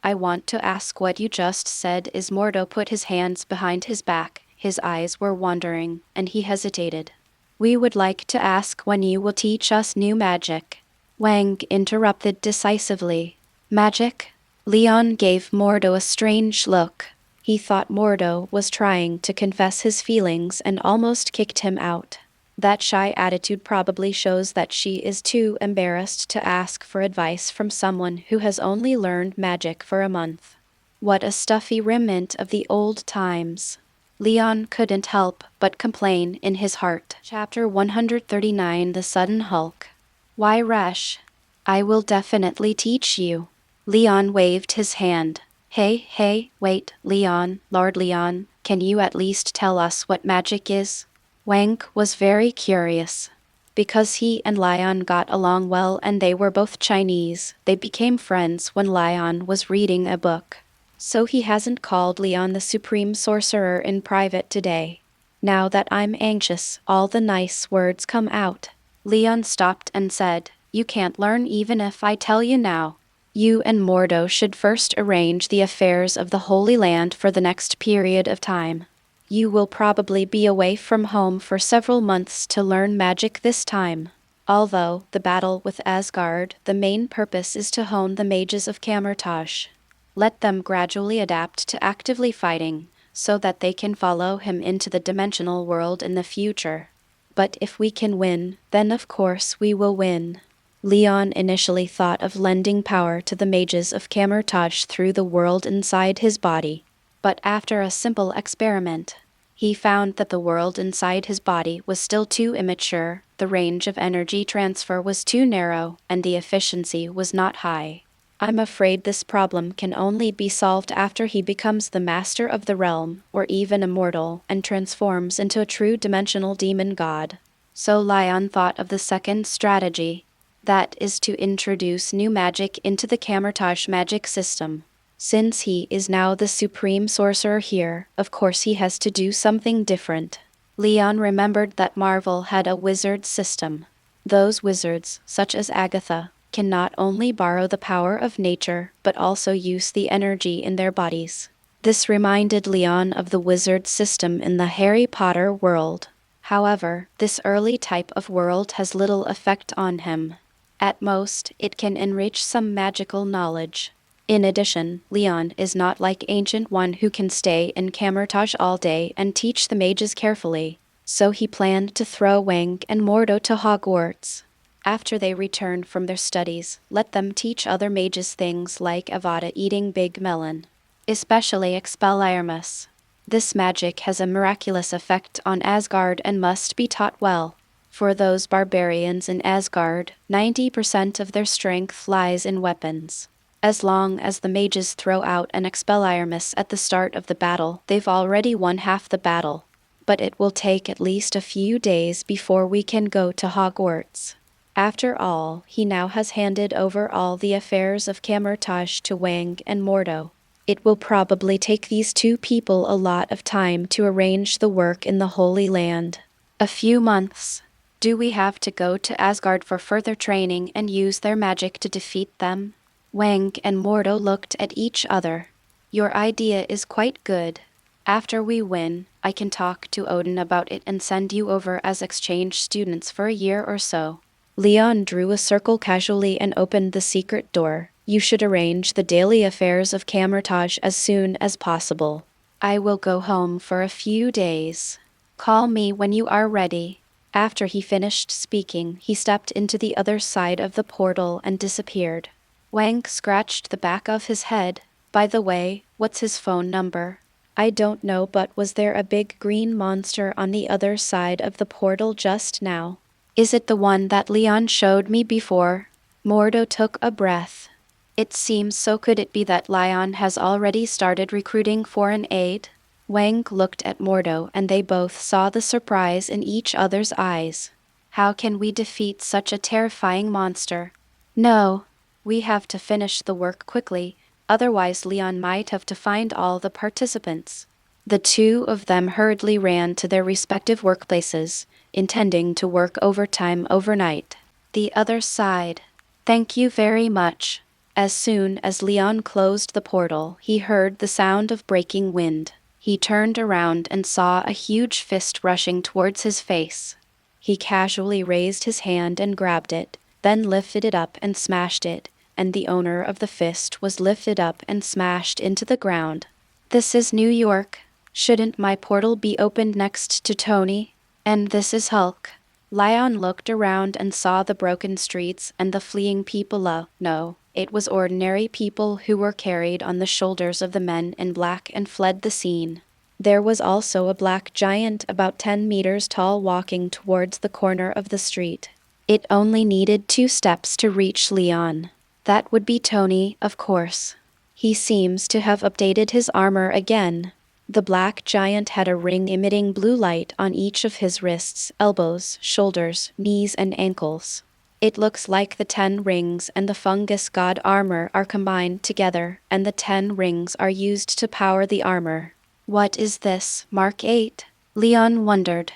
I want to ask what you just said is." Mordo put his hands behind his back, his eyes were wandering, and he hesitated. "We would like to ask when you will teach us new magic." Wang interrupted decisively. "Magic?" Leon gave Mordo a strange look. He thought Mordo was trying to confess his feelings and almost kicked him out. That shy attitude probably shows that she is too embarrassed to ask for advice from someone who has only learned magic for a month. What a stuffy remnant of the old times. Leon couldn't help but complain in his heart. Chapter 139, The Sudden Hulk. "Why rush? I will definitely teach you." Leon waved his hand. Hey, wait, Leon, Lord Leon, can you at least tell us what magic is?" Wang was very curious. Because he and Leon got along well and they were both Chinese, they became friends when Leon was reading a book. So he hasn't called Leon the Supreme Sorcerer in private today. Now that I'm anxious, all the nice words come out. Leon stopped and said, "You can't learn even if I tell you now. You and Mordo should first arrange the affairs of the Holy Land for the next period of time. You will probably be away from home for several months to learn magic this time. Although the battle with Asgard, the main purpose is to hone the mages of Kamar-Taj. Let them gradually adapt to actively fighting, so that they can follow him into the dimensional world in the future. But if we can win, then of course we will win." Leon initially thought of lending power to the mages of Kamar-Taj through the world inside his body. But after a simple experiment, he found that the world inside his body was still too immature, the range of energy transfer was too narrow, and the efficiency was not high. "I'm afraid this problem can only be solved after he becomes the master of the realm, or even immortal, and transforms into a true dimensional demon god." So Leon thought of the second strategy. That is to introduce new magic into the Kamar-Taj magic system. Since he is now the supreme sorcerer here, of course he has to do something different. Leon remembered that Marvel had a wizard system. Those wizards, such as Agatha, can not only borrow the power of nature, but also use the energy in their bodies. This reminded Leon of the wizard system in the Harry Potter world. However, this early type of world has little effect on him. At most, it can enrich some magical knowledge. In addition, Leon is not like Ancient One who can stay in Kamar-Taj all day and teach the mages carefully, so he planned to throw Wang and Mordo to Hogwarts. After they returned from their studies, let them teach other mages things like Avada eating big melon. Especially Expelliarmus. This magic has a miraculous effect on Asgard and must be taught well. For those barbarians in Asgard, 90% of their strength lies in weapons. As long as the mages throw out an Expelliarmus at the start of the battle, they've already won half the battle. But it will take at least a few days before we can go to Hogwarts. After all, he now has handed over all the affairs of Kamar-Taj to Wang and Mordo. It will probably take these two people a lot of time to arrange the work in the Holy Land. A few months. Do we have to go to Asgard for further training and use their magic to defeat them? Wang and Mordo looked at each other. Your idea is quite good. After we win, I can talk to Odin about it and send you over as exchange students for a year or so. Leon drew a circle casually and opened the secret door. You should arrange the daily affairs of Kamar-Taj as soon as possible. I will go home for a few days. Call me when you are ready. After he finished speaking, he stepped into the other side of the portal and disappeared. Wang scratched the back of his head. By the way, what's his phone number? I don't know, but was there a big green monster on the other side of the portal just now? Is it the one that Leon showed me before? Mordo took a breath. It seems so. Could it be that Leon has already started recruiting foreign aid? Wang looked at Mordo and they both saw the surprise in each other's eyes. How can we defeat such a terrifying monster? No. We have to finish the work quickly, otherwise Leon might have to find all the participants. The two of them hurriedly ran to their respective workplaces, intending to work overtime overnight. The other sighed. Thank you very much. As soon as Leon closed the portal, he heard the sound of breaking wind. He turned around and saw a huge fist rushing towards his face. He casually raised his hand and grabbed it, then lifted it up and smashed it, and the owner of the fist was lifted up and smashed into the ground. This is New York. Shouldn't my portal be opened next to Tony? And this is Hulk. Leon looked around and saw the broken streets and the fleeing people. No, it was ordinary people who were carried on the shoulders of the men in black and fled the scene. There was also a black giant about 10 meters tall walking towards the corner of the street. It only needed 2 steps to reach Leon. That would be Tony, of course. He seems to have updated his armor again. The black giant had a ring emitting blue light on each of his wrists, elbows, shoulders, knees, and ankles. It looks like the 10 rings and the fungus god armor are combined together, and the 10 rings are used to power the armor. What is this, Mark 8? Leon wondered.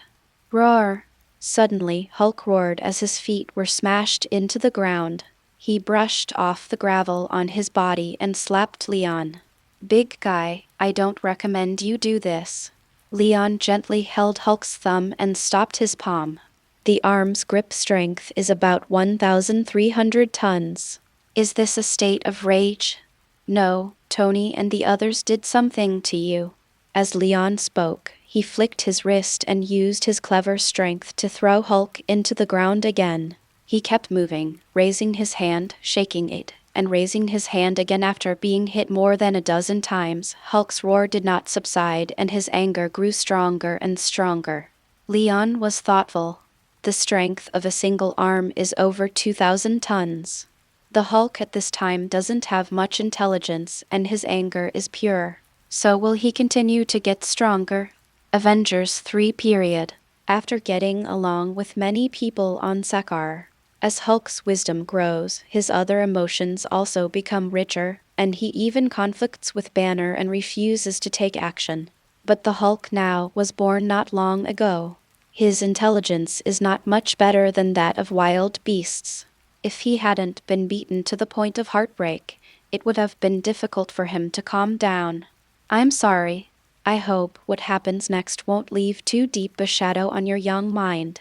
Roar! Suddenly, Hulk roared as his feet were smashed into the ground. He brushed off the gravel on his body and slapped Leon. Big guy, I don't recommend you do this. Leon gently held Hulk's thumb and stopped his palm. The arm's grip strength is about 1,300 tons. Is this a state of rage? No, Tony and the others did something to you. As Leon spoke, he flicked his wrist and used his clever strength to throw Hulk into the ground again. He kept moving, raising his hand, shaking it, and raising his hand again after being hit more than a dozen times. Hulk's roar did not subside and his anger grew stronger and stronger. Leon was thoughtful. The strength of a single arm is over 2,000 tons. The Hulk at this time doesn't have much intelligence and his anger is pure. So will he continue to get stronger? Avengers 3 period. After getting along with many people on Sakaar, as Hulk's wisdom grows, his other emotions also become richer, and he even conflicts with Banner and refuses to take action. But the Hulk now was born not long ago. His intelligence is not much better than that of wild beasts. If he hadn't been beaten to the point of heartbreak, it would have been difficult for him to calm down. I'm sorry. I hope what happens next won't leave too deep a shadow on your young mind.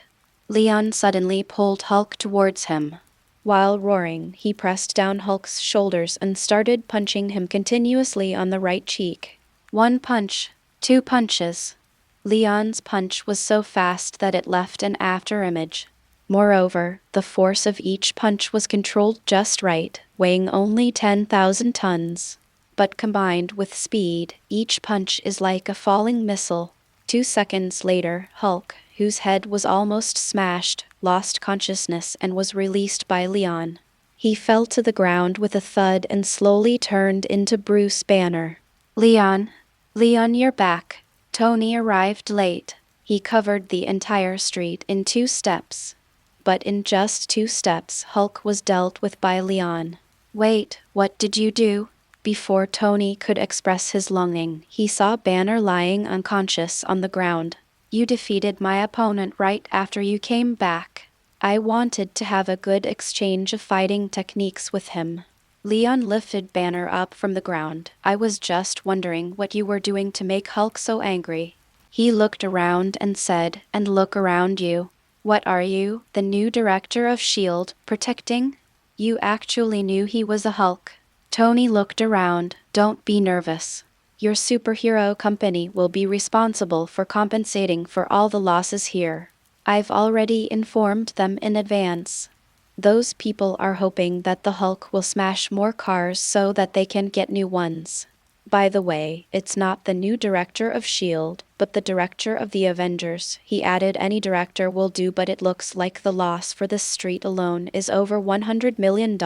Leon suddenly pulled Hulk towards him. While roaring, he pressed down Hulk's shoulders and started punching him continuously on the right cheek. 1 punch, 2 punches. Leon's punch was so fast that it left an afterimage. Moreover, the force of each punch was controlled just right, weighing only 10,000 tons. But combined with speed, each punch is like a falling missile. 2 seconds later, Hulk, whose head was almost smashed, lost consciousness and was released by Leon. He fell to the ground with a thud and slowly turned into Bruce Banner. Leon, you're back. Tony arrived late. He covered the entire street in 2 steps. But in just 2 steps, Hulk was dealt with by Leon. Wait, what did you do? Before Tony could express his longing, he saw Banner lying unconscious on the ground. You defeated my opponent right after you came back. I wanted to have a good exchange of fighting techniques with him. Leon lifted Banner up from the ground. I was just wondering what you were doing to make Hulk so angry. He looked around and said, and look around you. What are you, the new director of S.H.I.E.L.D., protecting? You actually knew he was a Hulk. Tony looked around. Don't be nervous. Your superhero company will be responsible for compensating for all the losses here. I've already informed them in advance. Those people are hoping that the Hulk will smash more cars so that they can get new ones. By the way, it's not the new director of S.H.I.E.L.D., but the director of the Avengers. He added any director will do, but it looks like the loss for this street alone is over $100 million.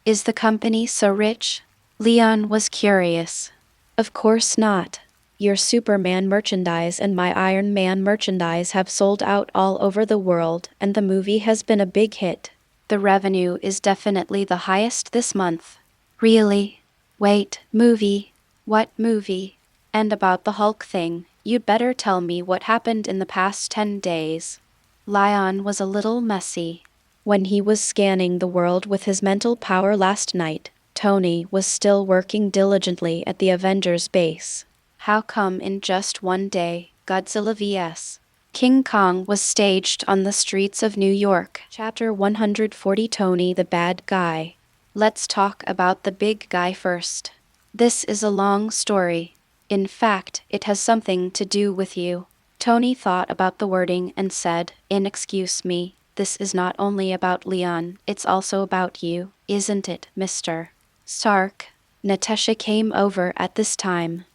Is the company so rich? Leon was curious. Of course not. Your Superman merchandise and my Iron Man merchandise have sold out all over the world, and the movie has been a big hit. The revenue is definitely the highest this month. Really? Wait, movie? What movie? And about the Hulk thing, you'd better tell me what happened in the past 10 days. Lion was a little messy. When he was scanning the world with his mental power last night, Tony was still working diligently at the Avengers base. How come in just one day, Godzilla vs. King Kong was staged on the streets of New York? Chapter 140, Tony the Bad Guy. Let's talk about the big guy first. This is a long story. In fact, it has something to do with you. Tony thought about the wording and said, excuse me, this is not only about Leon, it's also about you, isn't it, Mr. Stark? Natasha came over at this time.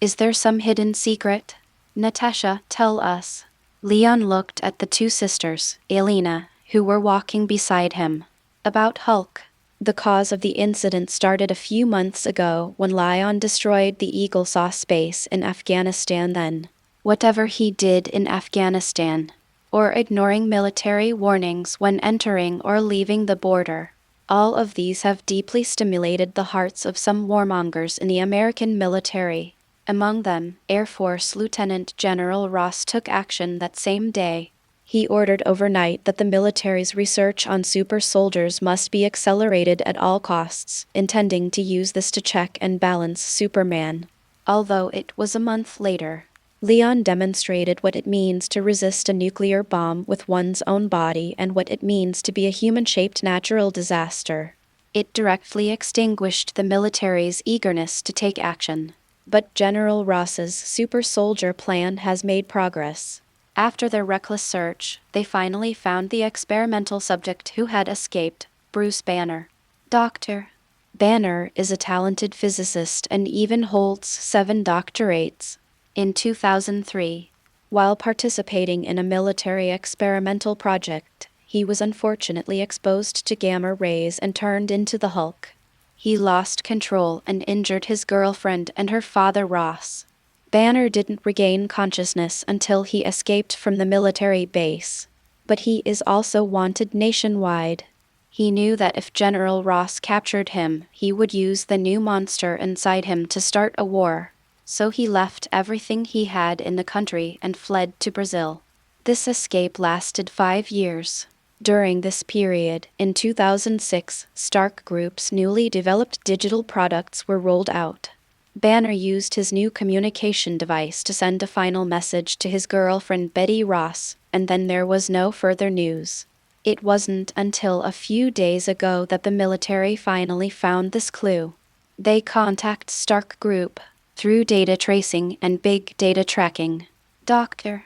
Is there some hidden secret? Natasha, tell us. Leon looked at the two sisters, Elena, who were walking beside him. About Hulk. The cause of the incident started a few months ago when Lion destroyed the Eagle Saw base in Afghanistan then. Whatever he did in Afghanistan, or ignoring military warnings when entering or leaving the border, all of these have deeply stimulated the hearts of some warmongers in the American military. Among them, Air Force Lieutenant General Ross took action that same day. He ordered overnight that the military's research on super soldiers must be accelerated at all costs, intending to use this to check and balance Superman. Although it was a month later, Leon demonstrated what it means to resist a nuclear bomb with one's own body and what it means to be a human-shaped natural disaster. It directly extinguished the military's eagerness to take action. But General Ross's super soldier plan has made progress. After their reckless search, they finally found the experimental subject who had escaped, Bruce Banner. Dr. Banner is a talented physicist and even holds 7 doctorates. In 2003, while participating in a military experimental project, he was unfortunately exposed to gamma rays and turned into the Hulk. He lost control and injured his girlfriend and her father Ross. Banner didn't regain consciousness until he escaped from the military base. But he is also wanted nationwide. He knew that if General Ross captured him, he would use the new monster inside him to start a war. So he left everything he had in the country and fled to Brazil. This escape lasted 5 years. During this period, in 2006, Stark Group's newly developed digital products were rolled out. Banner used his new communication device to send a final message to his girlfriend Betty Ross, and then there was no further news. It wasn't until a few days ago that the military finally found this clue. They contact Stark Group through data tracing and big data tracking. Dr.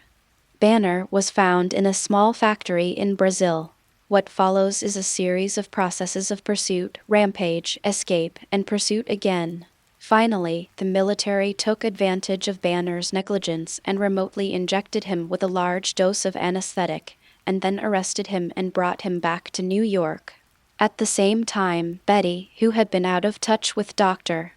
Banner was found in a small factory in Brazil. What follows is a series of processes of pursuit, rampage, escape, and pursuit again. Finally, the military took advantage of Banner's negligence and remotely injected him with a large dose of anesthetic, and then arrested him and brought him back to New York. At the same time, Betty, who had been out of touch with Dr.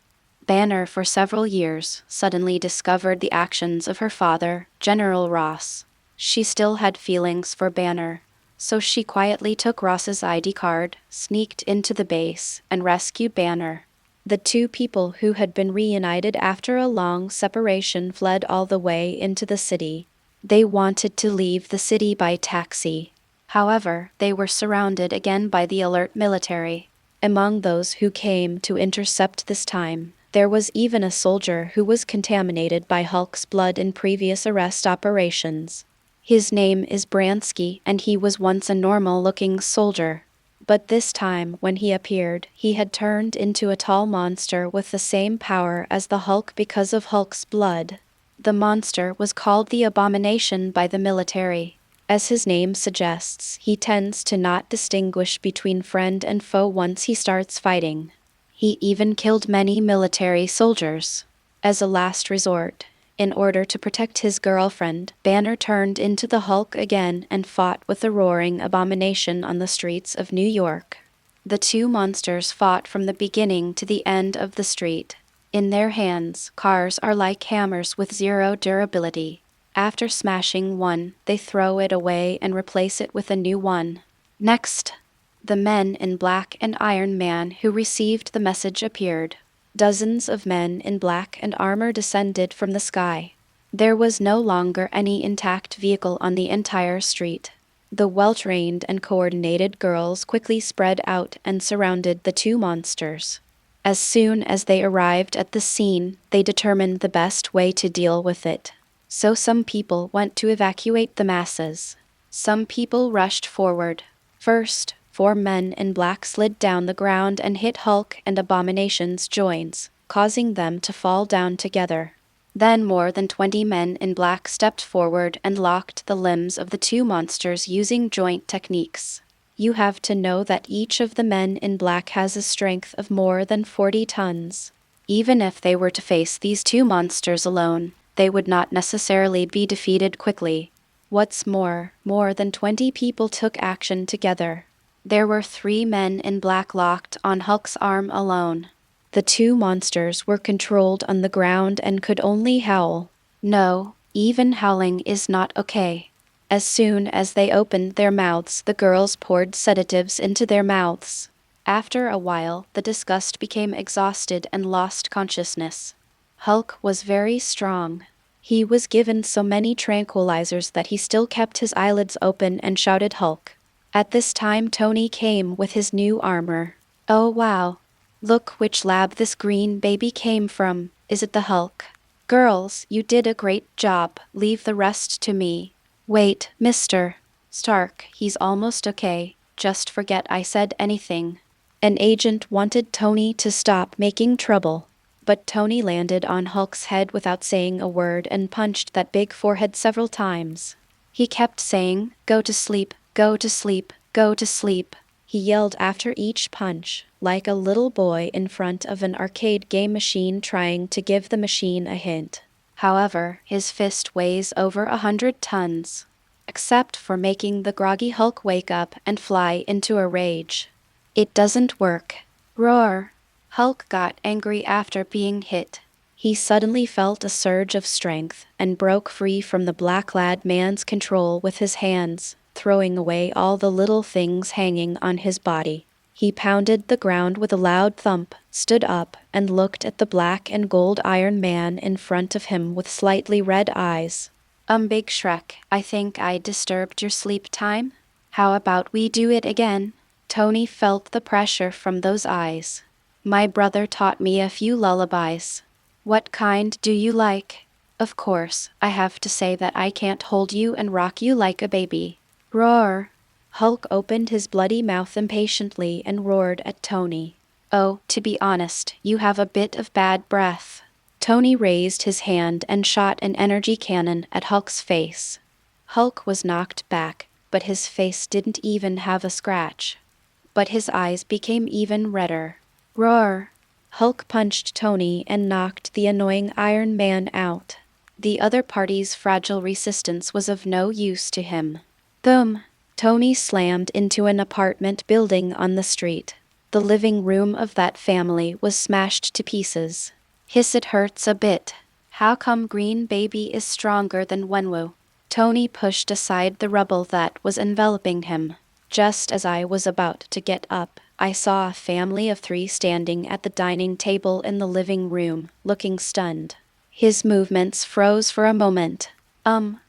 Banner for several years, suddenly discovered the actions of her father, General Ross. She still had feelings for Banner, so she quietly took Ross's ID card, sneaked into the base, and rescued Banner. The two people who had been reunited after a long separation fled all the way into the city. They wanted to leave the city by taxi. However, they were surrounded again by the alert military. Among those who came to intercept this time, there was even a soldier who was contaminated by Hulk's blood in previous arrest operations. His name is Bransky, and he was once a normal-looking soldier. But this time, when he appeared, he had turned into a tall monster with the same power as the Hulk because of Hulk's blood. The monster was called the Abomination by the military. As his name suggests, he tends to not distinguish between friend and foe once he starts fighting. He even killed many military soldiers. As a last resort, in order to protect his girlfriend, Banner turned into the Hulk again and fought with the roaring Abomination on the streets of New York. The two monsters fought from the beginning to the end of the street. In their hands, cars are like hammers with zero durability. After smashing one, they throw it away and replace it with a new one. Next, the men in black and Iron Man who received the message appeared. Dozens of men in black and armor descended from the sky. There was no longer any intact vehicle on the entire street. The well-trained and coordinated girls quickly spread out and surrounded the two monsters. As soon as they arrived at the scene, they determined the best way to deal with it. So some people went to evacuate the masses. Some people rushed forward. First, 4 men in black slid down the ground and hit Hulk and Abomination's joints, causing them to fall down together. Then more than 20 men in black stepped forward and locked the limbs of the two monsters using joint techniques. You have to know that each of the men in black has a strength of more than 40 tons. Even if they were to face these two monsters alone, they would not necessarily be defeated quickly. What's more than 20 people took action together. There were 3 men in black locked on Hulk's arm alone. The two monsters were controlled on the ground and could only howl. No, even howling is not okay. As soon as they opened their mouths, the girls poured sedatives into their mouths. After a while, the disgust became exhausted and lost consciousness. Hulk was very strong. He was given so many tranquilizers that he still kept his eyelids open and shouted Hulk. At this time Tony came with his new armor. Oh wow! Look which lab this green baby came from. Is it the Hulk? Girls, you did a great job. Leave the rest to me. Wait, Mr. Stark, he's almost okay. Just forget I said anything. An agent wanted Tony to stop making trouble. But Tony landed on Hulk's head without saying a word and punched that big forehead several times. He kept saying, "Go to sleep, go to sleep, go to sleep." He yelled after each punch, like a little boy in front of an arcade game machine trying to give the machine a hint. However, his fist weighs over 100 tons. Except for making the groggy Hulk wake up and fly into a rage. It doesn't work. Roar! Hulk got angry after being hit. He suddenly felt a surge of strength and broke free from the black-clad man's control with his hands, throwing away all the little things hanging on his body. He pounded the ground with a loud thump, stood up, and looked at the black and gold Iron Man in front of him with slightly red eyes. Big Shrek, I think I disturbed your sleep time? How about we do it again?" Tony felt the pressure from those eyes. "My brother taught me a few lullabies." "What kind do you like?" "Of course, I have to say that I can't hold you and rock you like a baby." Roar! Hulk opened his bloody mouth impatiently and roared at Tony. "Oh, to be honest, you have a bit of bad breath." Tony raised his hand and shot an energy cannon at Hulk's face. Hulk was knocked back, but his face didn't even have a scratch. But his eyes became even redder. Roar! Hulk punched Tony and knocked the annoying Iron Man out. The other party's fragile resistance was of no use to him. Thump! Tony slammed into an apartment building on the street. The living room of that family was smashed to pieces. Hiss, it hurts a bit. How come Green Baby is stronger than Wenwu? Tony pushed aside the rubble that was enveloping him. Just as I was about to get up, I saw a family of 3 standing at the dining table in the living room, looking stunned. His movements froze for a moment.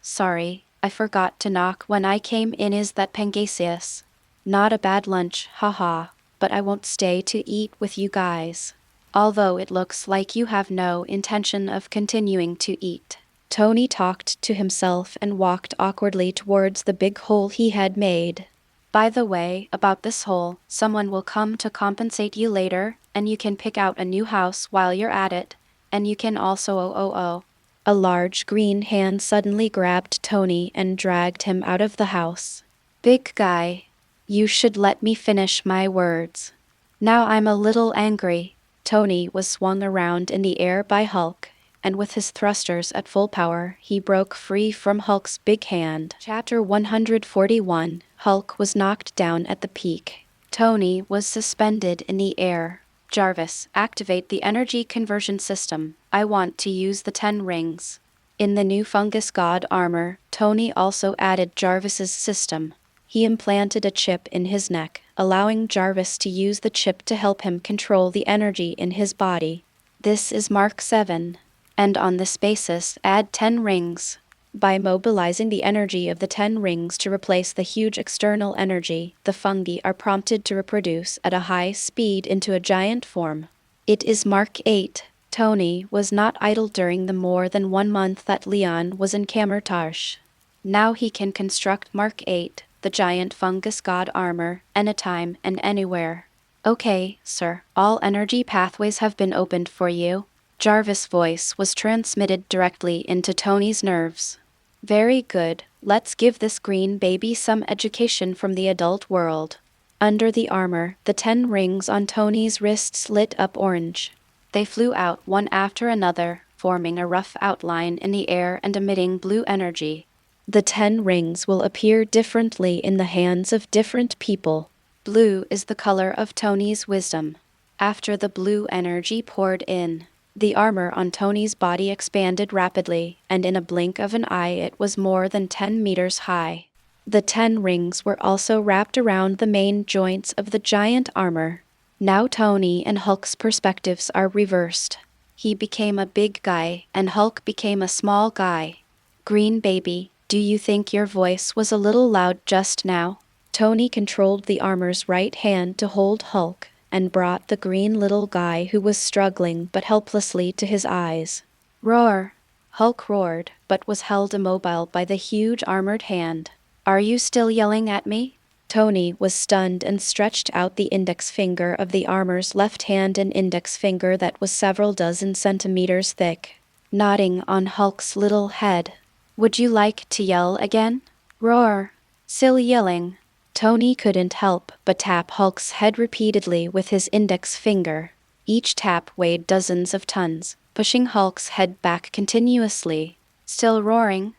Sorry, I forgot to knock when I came in. Is that Pangasius? Not a bad lunch, haha, but I won't stay to eat with you guys. Although it looks like you have no intention of continuing to eat. Tony talked to himself and walked awkwardly towards the big hole he had made. By the way, about this hole, someone will come to compensate you later, and you can pick out a new house while you're at it, and you can also A large green hand suddenly grabbed Tony and dragged him out of the house. Big guy, you should let me finish my words. Now I'm a little angry. Tony was swung around in the air by Hulk, and with his thrusters at full power, he broke free from Hulk's big hand. Chapter 141. Hulk was knocked down at the peak. Tony was suspended in the air. Jarvis, activate the energy conversion system. I want to use the 10 rings. In the new fungus god armor, Tony also added Jarvis's system. He implanted a chip in his neck, allowing Jarvis to use the chip to help him control the energy in his body. This is Mark 7. And on this basis, add 10 rings. By mobilizing the energy of the 10 rings to replace the huge external energy, the fungi are prompted to reproduce at a high speed into a giant form. It is Mark 8. Tony was not idle during the more than 1 month that Leon was in Kamar-Taj. Now he can construct Mark 8, the giant fungus god armor, anytime and anywhere. Okay, sir, all energy pathways have been opened for you. Jarvis' voice was transmitted directly into Tony's nerves. Very good, let's give this green baby some education from the adult world. Under the armor, the 10 rings on Tony's wrists lit up orange. They flew out one after another, forming a rough outline in the air and emitting blue energy. The 10 rings will appear differently in the hands of different people. Blue is the color of Tony's wisdom. After the blue energy poured in, the armor on Tony's body expanded rapidly, and in a blink of an eye it was more than 10 meters high. The 10 rings were also wrapped around the main joints of the giant armor. Now Tony and Hulk's perspectives are reversed. He became a big guy, and Hulk became a small guy. Green baby, do you think your voice was a little loud just now? Tony controlled the armor's right hand to hold Hulk, and brought the green little guy who was struggling but helplessly to his eyes. Roar! Hulk roared, but was held immobile by the huge armored hand. Are you still yelling at me? Tony was stunned and stretched out the index finger of the armor's left hand, an index finger that was several dozen centimeters thick, nodding on Hulk's little head. Would you like to yell again? Roar! Still yelling. Tony couldn't help but tap Hulk's head repeatedly with his index finger. Each tap weighed dozens of tons, pushing Hulk's head back continuously. Still roaring,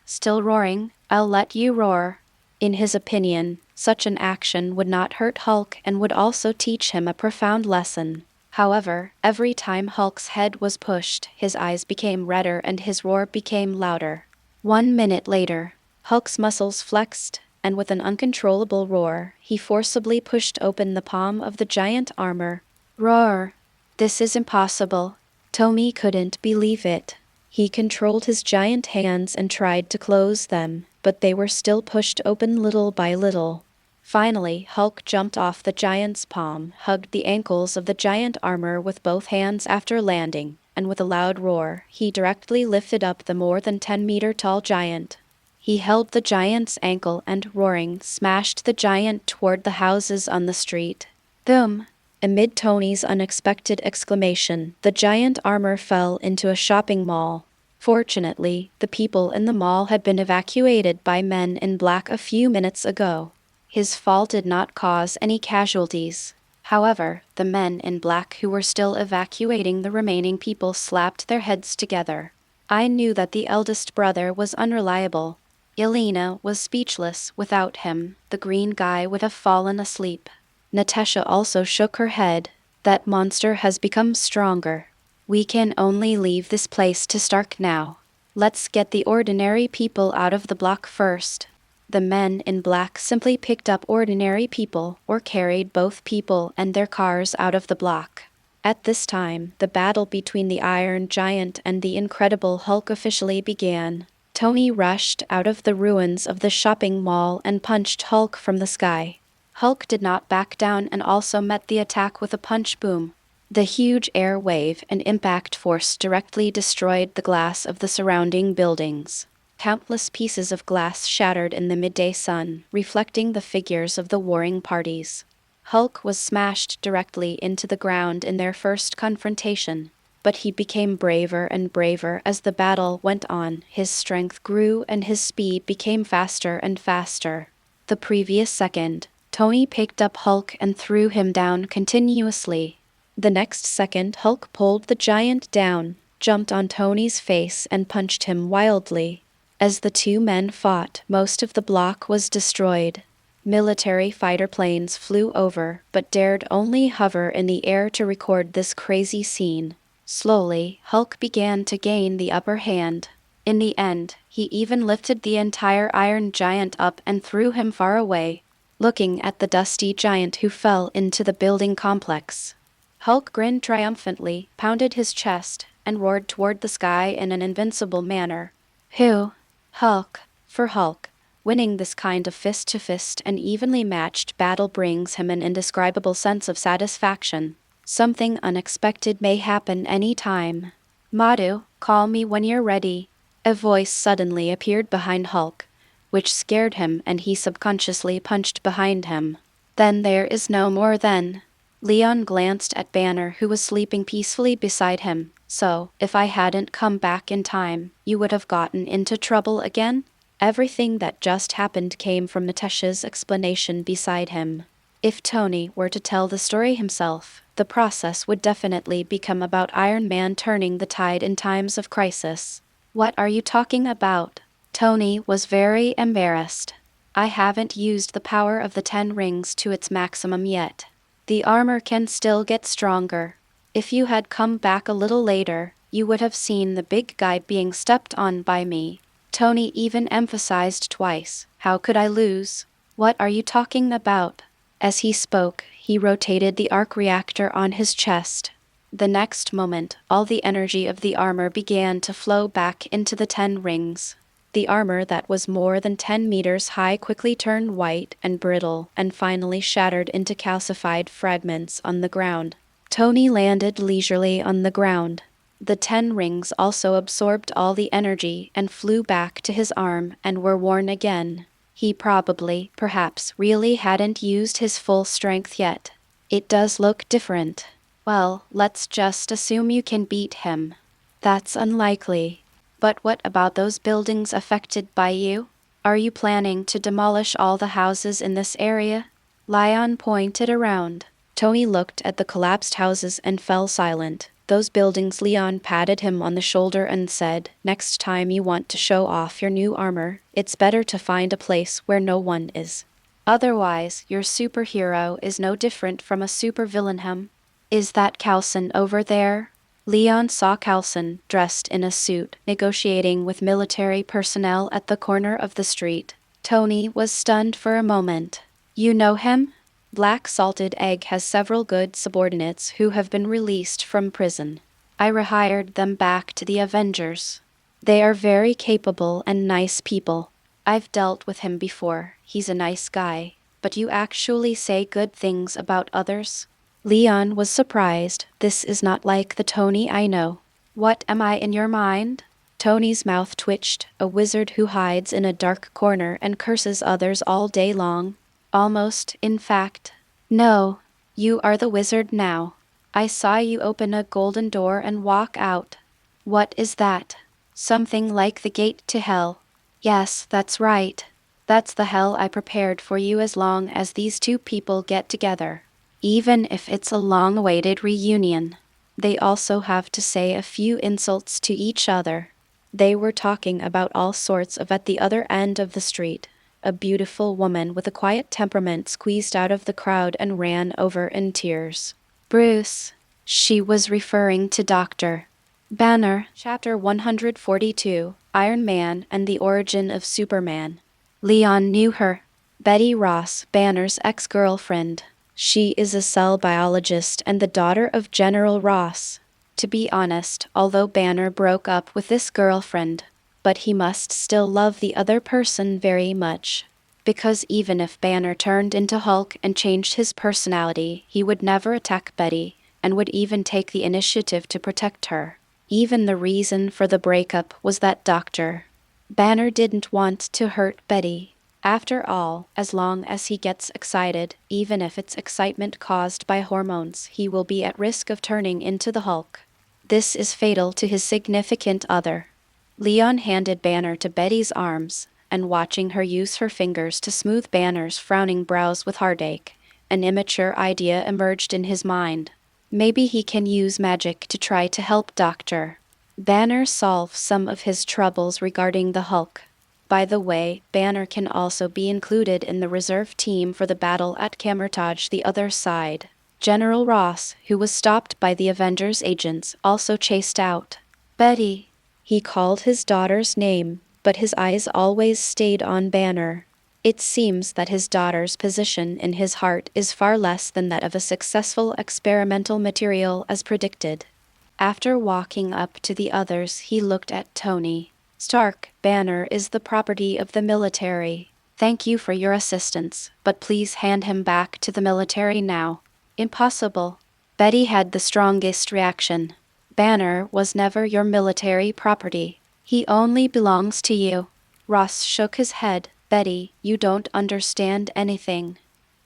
I'll let you roar. In his opinion, such an action would not hurt Hulk and would also teach him a profound lesson. However, every time Hulk's head was pushed, his eyes became redder and his roar became louder. 1 minute later, Hulk's muscles flexed, and with an uncontrollable roar, he forcibly pushed open the palm of the giant armor. Roar! This is impossible. Tony couldn't believe it. He controlled his giant hands and tried to close them, but they were still pushed open little by little. Finally, Hulk jumped off the giant's palm, hugged the ankles of the giant armor with both hands after landing, and with a loud roar, he directly lifted up the more than 10-meter-tall giant. He held the giant's ankle and, roaring, smashed the giant toward the houses on the street. Boom! Amid Tony's unexpected exclamation, the giant armor fell into a shopping mall. Fortunately, the people in the mall had been evacuated by men in black a few minutes ago. His fall did not cause any casualties. However, the men in black who were still evacuating the remaining people slapped their heads together. I knew that the eldest brother was unreliable. Elena was speechless. Without him, the green guy would have fallen asleep. Natasha also shook her head. That monster has become stronger. We can only leave this place to Stark now. Let's get the ordinary people out of the block first. The men in black simply picked up ordinary people or carried both people and their cars out of the block. At this time, the battle between the Iron Giant and the Incredible Hulk officially began. Tony rushed out of the ruins of the shopping mall and punched Hulk from the sky. Hulk did not back down and also met the attack with a punch. Boom. The huge air wave and impact force directly destroyed the glass of the surrounding buildings. Countless pieces of glass shattered in the midday sun, reflecting the figures of the warring parties. Hulk was smashed directly into the ground in their first confrontation, but he became braver and braver as the battle went on. His strength grew and his speed became faster and faster. The previous second, Tony picked up Hulk and threw him down continuously. The next second, Hulk pulled the giant down, jumped on Tony's face and punched him wildly. As the two men fought, most of the block was destroyed. Military fighter planes flew over, but dared only hover in the air to record this crazy scene. Slowly, Hulk began to gain the upper hand. In the end, he even lifted the entire Iron Giant up and threw him far away, looking at the dusty giant who fell into the building complex. Hulk grinned triumphantly, pounded his chest, and roared toward the sky in an invincible manner. Who? Hulk. For Hulk, winning this kind of fist-to-fist and evenly matched battle brings him an indescribable sense of satisfaction. Something unexpected may happen any time. Mordo, call me when you're ready. A voice suddenly appeared behind Hulk, which scared him, and he subconsciously punched behind him. Then there is no more then. Leon glanced at Banner, who was sleeping peacefully beside him. So, if I hadn't come back in time, you would have gotten into trouble again? Everything that just happened came from Natesh's explanation beside him. If Tony were to tell the story himself, the process would definitely become about Iron Man turning the tide in times of crisis. What are you talking about? Tony was very embarrassed. I haven't used the power of the 10 rings to its maximum yet. The armor can still get stronger. If you had come back a little later, you would have seen the big guy being stepped on by me. Tony even emphasized twice, how could I lose? What are you talking about? As he spoke, he rotated the arc reactor on his chest. The next moment, all the energy of the armor began to flow back into the 10 rings. The armor that was more than 10 meters high quickly turned white and brittle and finally shattered into calcified fragments on the ground. Tony landed leisurely on the ground. The 10 rings also absorbed all the energy and flew back to his arm and were worn again. He perhaps really hadn't used his full strength yet. It does look different. Well, let's just assume you can beat him. That's unlikely. But what about those buildings affected by you? Are you planning to demolish all the houses in this area? Leon pointed around. Tony looked at the collapsed houses and fell silent. Those buildings. Leon patted him on the shoulder and said, next time you want to show off your new armor, it's better to find a place where no one is. Otherwise, your superhero is no different from a supervillain. Is that Coulson over there? Leon saw Coulson, dressed in a suit, negotiating with military personnel at the corner of the street. Tony was stunned for a moment. You know him? Black Salted Egg has several good subordinates who have been released from prison. I rehired them back to the Avengers. They are very capable and nice people. I've dealt with him before. He's a nice guy. But you actually say good things about others? Leon was surprised. This is not like the Tony I know. What am I in your mind? Tony's mouth twitched, a wizard who hides in a dark corner and curses others all day long. Almost, in fact. No, you are the wizard now. I saw you open a golden door and walk out. What is that? Something like the gate to hell. Yes, that's right. That's the hell I prepared for you as long as these two people get together. Even if it's a long-awaited reunion. They also have to say a few insults to each other. They were talking about all sorts of at the other end of the street. A beautiful woman with a quiet temperament squeezed out of the crowd and ran over in tears. Bruce. She was referring to Dr. Banner. Chapter 142, Iron Man and the Origin of Superman. Leon knew her. Betty Ross, Banner's ex-girlfriend. She is a cell biologist and the daughter of General Ross. To be honest, although Banner broke up with this girlfriend, but he must still love the other person very much. Because even if Banner turned into Hulk and changed his personality, he would never attack Betty, and would even take the initiative to protect her. Even the reason for the breakup was that Dr. Banner didn't want to hurt Betty. After all, as long as he gets excited, even if it's excitement caused by hormones, he will be at risk of turning into the Hulk. This is fatal to his significant other. Leon handed Banner to Betty's arms, and watching her use her fingers to smooth Banner's frowning brows with heartache, an immature idea emerged in his mind. Maybe he can use magic to try to help Dr. Banner solve some of his troubles regarding the Hulk. By the way, Banner can also be included in the reserve team for the battle at Kamar-Taj, the other side. General Ross, who was stopped by the Avengers agents, also chased out. Betty. He called his daughter's name, but his eyes always stayed on Banner. It seems that his daughter's position in his heart is far less than that of a successful experimental material as predicted. After walking up to the others, he looked at Tony. Stark, Banner is the property of the military. Thank you for your assistance, but please hand him back to the military now. Impossible. Betty had the strongest reaction. Banner was never your military property. He only belongs to you. Ross shook his head. Betty, you don't understand anything.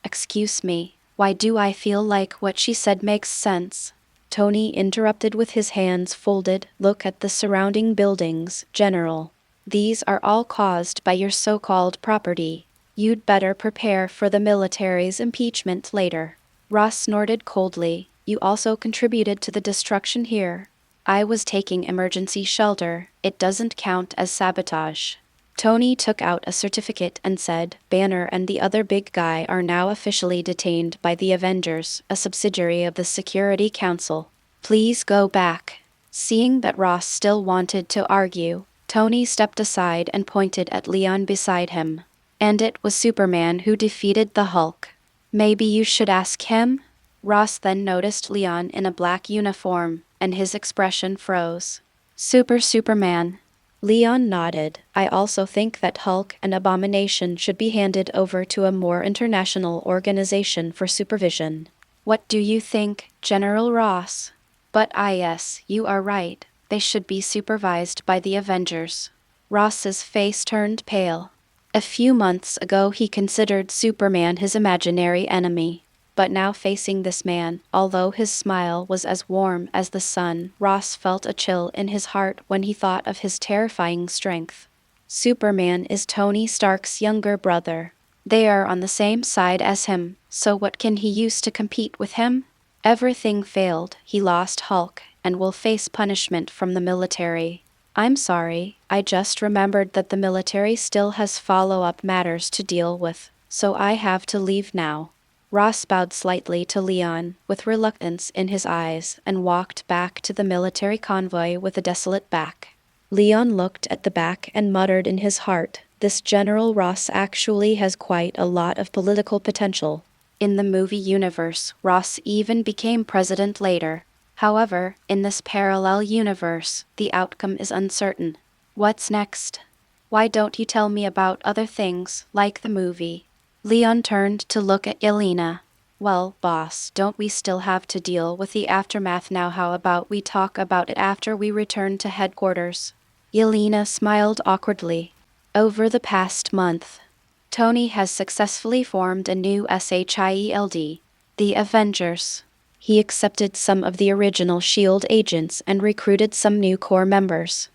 Excuse me, why do I feel like what she said makes sense? Tony interrupted with his hands folded. Look at the surrounding buildings, General. These are all caused by your so-called property. You'd better prepare for the military's impeachment later. Ross snorted coldly. You also contributed to the destruction here. I was taking emergency shelter. It doesn't count as sabotage. Tony took out a certificate and said, Banner and the other big guy are now officially detained by the Avengers, a subsidiary of the Security Council. Please go back. Seeing that Ross still wanted to argue, Tony stepped aside and pointed at Leon beside him. And it was Superman who defeated the Hulk. Maybe you should ask him? Ross then noticed Leon in a black uniform, and his expression froze. Superman. Leon nodded. I also think that Hulk and Abomination should be handed over to a more international organization for supervision. What do you think, General Ross? But yes, you are right. They should be supervised by the Avengers. Ross's face turned pale. A few months ago he considered Superman his imaginary enemy. But now facing this man, although his smile was as warm as the sun, Ross felt a chill in his heart when he thought of his terrifying strength. Superman is Tony Stark's younger brother. They are on the same side as him, so what can he use to compete with him? Everything failed, he lost Hulk, and will face punishment from the military. I'm sorry, I just remembered that the military still has follow-up matters to deal with, so I have to leave now. Ross bowed slightly to Leon, with reluctance in his eyes, and walked back to the military convoy with a desolate back. Leon looked at the back and muttered in his heart, this General Ross actually has quite a lot of political potential. In the movie universe, Ross even became president later. However, in this parallel universe, the outcome is uncertain. What's next? Why don't you tell me about other things, like the movie? Leon turned to look at Yelena. Well, boss, don't we still have to deal with the aftermath now? How about we talk about it after we return to headquarters? Yelena smiled awkwardly. Over the past month, Tony has successfully formed a new SHIELD, the Avengers. He accepted some of the original S.H.I.E.L.D. agents and recruited some new core members.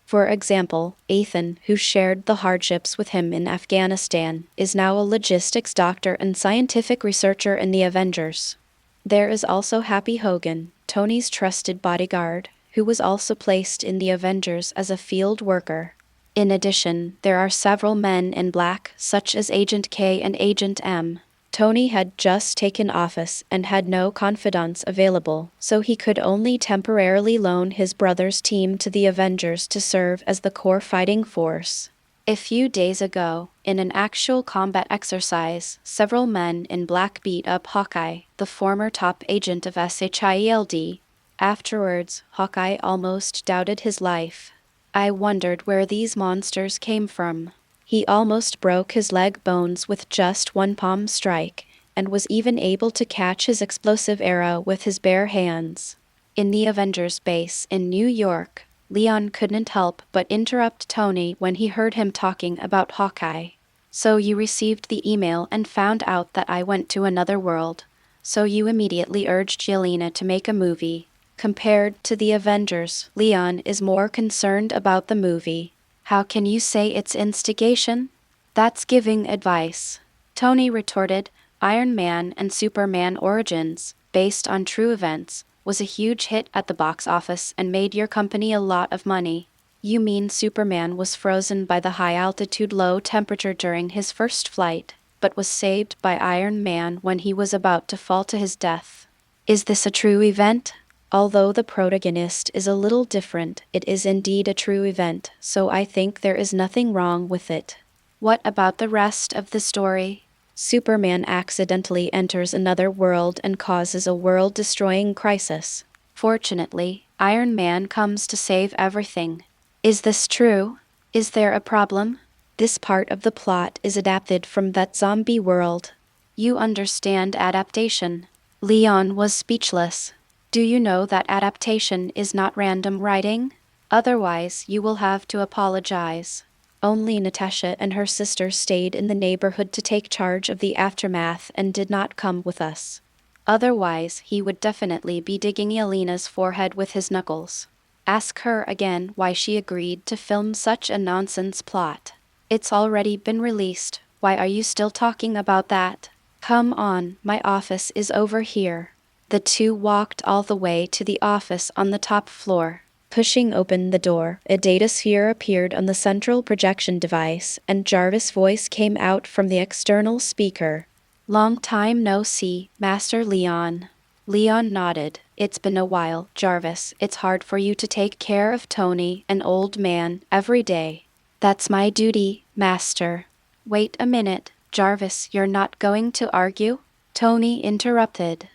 For example, Ethan, who shared the hardships with him in Afghanistan, is now a logistics doctor and scientific researcher in the Avengers. There is also Happy Hogan, Tony's trusted bodyguard, who was also placed in the Avengers as a field worker. In addition, there are several men in black, such as Agent K and Agent M. Tony had just taken office and had no confidants available, so he could only temporarily loan his brother's team to the Avengers to serve as the core fighting force. A few days ago, in an actual combat exercise, several men in black beat up Hawkeye, the former top agent of SHIELD. Afterwards, Hawkeye almost doubted his life. I wondered where these monsters came from. He almost broke his leg bones with just one palm strike, and was even able to catch his explosive arrow with his bare hands. In the Avengers base in New York, Leon couldn't help but interrupt Tony when he heard him talking about Hawkeye. So you received the email and found out that I went to another world. So you immediately urged Yelena to make a movie. Compared to the Avengers, Leon is more concerned about the movie. How can you say it's instigation? That's giving advice. Tony retorted, Iron Man and Superman Origins, based on true events, was a huge hit at the box office and made your company a lot of money. You mean Superman was frozen by the high-altitude low temperature during his first flight, but was saved by Iron Man when he was about to fall to his death. Is this a true event? Although the protagonist is a little different, it is indeed a true event, so I think there is nothing wrong with it. What about the rest of the story? Superman accidentally enters another world and causes a world-destroying crisis. Fortunately, Iron Man comes to save everything. Is this true? Is there a problem? This part of the plot is adapted from that zombie world. You understand adaptation. Leon was speechless. Do you know that adaptation is not random writing? Otherwise, you will have to apologize. Only Natasha and her sister stayed in the neighborhood to take charge of the aftermath and did not come with us. Otherwise, he would definitely be digging Yelena's forehead with his knuckles. Ask her again why she agreed to film such a nonsense plot. It's already been released. Why are you still talking about that? Come on, my office is over here. The two walked all the way to the office on the top floor. Pushing open the door, a data sphere appeared on the central projection device, and Jarvis' voice came out from the external speaker. Long time no see, Master Leon. Leon nodded. It's been a while, Jarvis. It's hard for you to take care of Tony, an old man, every day. That's my duty, Master. Wait a minute, Jarvis, you're not going to argue? Tony interrupted.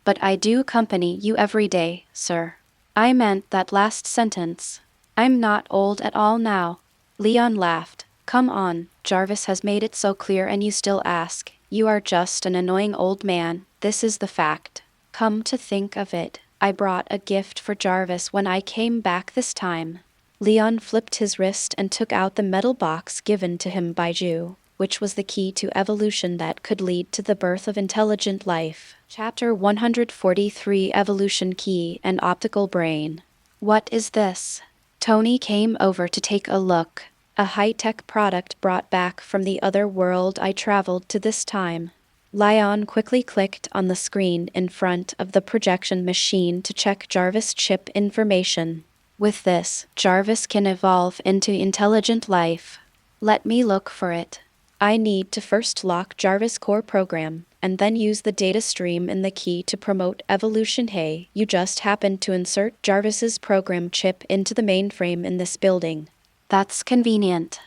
But I do accompany you every day, sir. I meant that last sentence. I'm not old at all now. Leon laughed. Come on, Jarvis has made it so clear and you still ask. You are just an annoying old man. This is the fact. Come to think of it, I brought a gift for Jarvis when I came back this time. Leon flipped his wrist and took out the metal box given to him by Ju, which was the key to evolution that could lead to the birth of intelligent life. Chapter 143: Evolution Key and Optical Brain. What is this? Tony came over to take a look. A high-tech product brought back from the other world I traveled to this time. Leon quickly clicked on the screen in front of the projection machine to check Jarvis' chip information. With this, Jarvis can evolve into intelligent life. Let me look for it. I need to first lock Jarvis' core program, and then use the data stream in the key to promote evolution. Hey, you just happened to insert Jarvis's program chip into the mainframe in this building. That's convenient.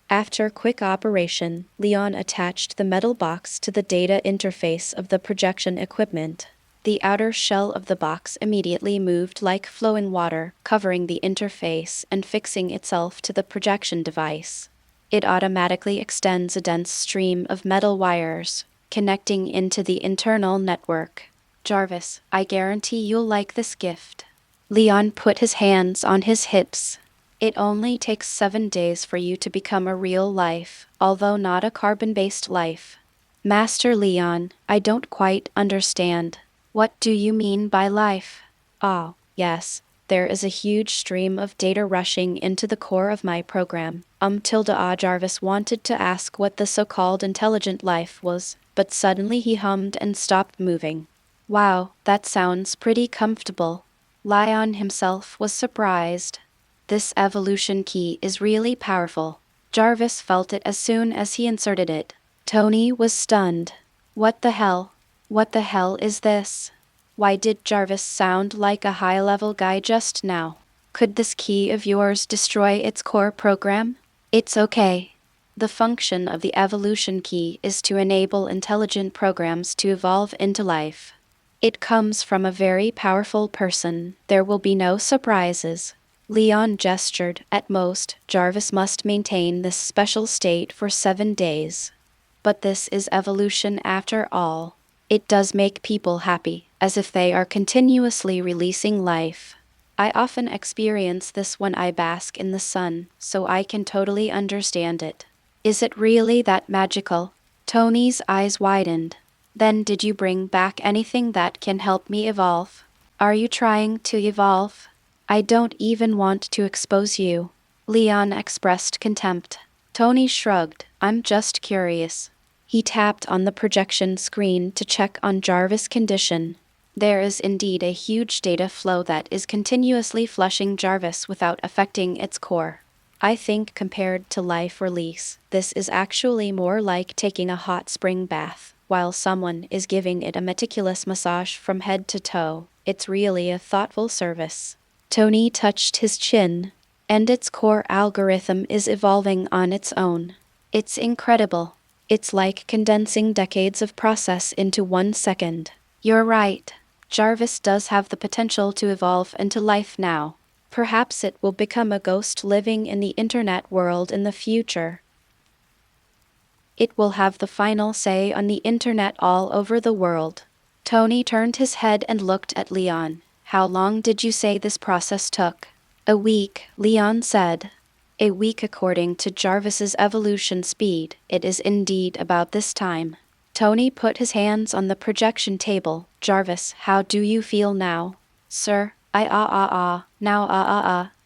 After quick operation, Leon attached the metal box to the data interface of the projection equipment. The outer shell of the box immediately moved like flowing water, covering the interface and fixing itself to the projection device. It automatically extends a dense stream of metal wires, connecting into the internal network. Jarvis, I guarantee you'll like this gift. Leon put his hands on his hips. It only takes 7 days for you to become a real life, although not a carbon-based life. Master Leon, I don't quite understand. What do you mean by life? Oh, yes. There is a huge stream of data rushing into the core of my program. Jarvis wanted to ask what the so-called intelligent life was, but suddenly he hummed and stopped moving. Wow, that sounds pretty comfortable. Leon himself was surprised. This evolution key is really powerful. Jarvis felt it as soon as he inserted it. Tony was stunned. What the hell? What the hell is this? Why did Jarvis sound like a high-level guy just now? Could this key of yours destroy its core program? It's okay. The function of the evolution key is to enable intelligent programs to evolve into life. It comes from a very powerful person. There will be no surprises. Leon gestured. At most, Jarvis must maintain this special state for 7 days. But this is evolution after all. It does make people happy, as if they are continuously releasing life. I often experience this when I bask in the sun, so I can totally understand it. Is it really that magical? Tony's eyes widened. Then did you bring back anything that can help me evolve? Are you trying to evolve? I don't even want to expose you. Leon expressed contempt. Tony shrugged. I'm just curious. He tapped on the projection screen to check on Jarvis' condition. There is indeed a huge data flow that is continuously flushing Jarvis without affecting its core. I think compared to life release, this is actually more like taking a hot spring bath, while someone is giving it a meticulous massage from head to toe. It's really a thoughtful service. Tony touched his chin. And its core algorithm is evolving on its own. It's incredible. It's like condensing decades of process into 1 second. You're right. Jarvis does have the potential to evolve into life now. Perhaps it will become a ghost living in the internet world in the future. It will have the final say on the internet all over the world. Tony turned his head and looked at Leon. How long did you say this process took? A week, Leon said. A week according to Jarvis's evolution speed. It is indeed about this time. Tony put his hands on the projection table. Jarvis, how do you feel now? Sir, now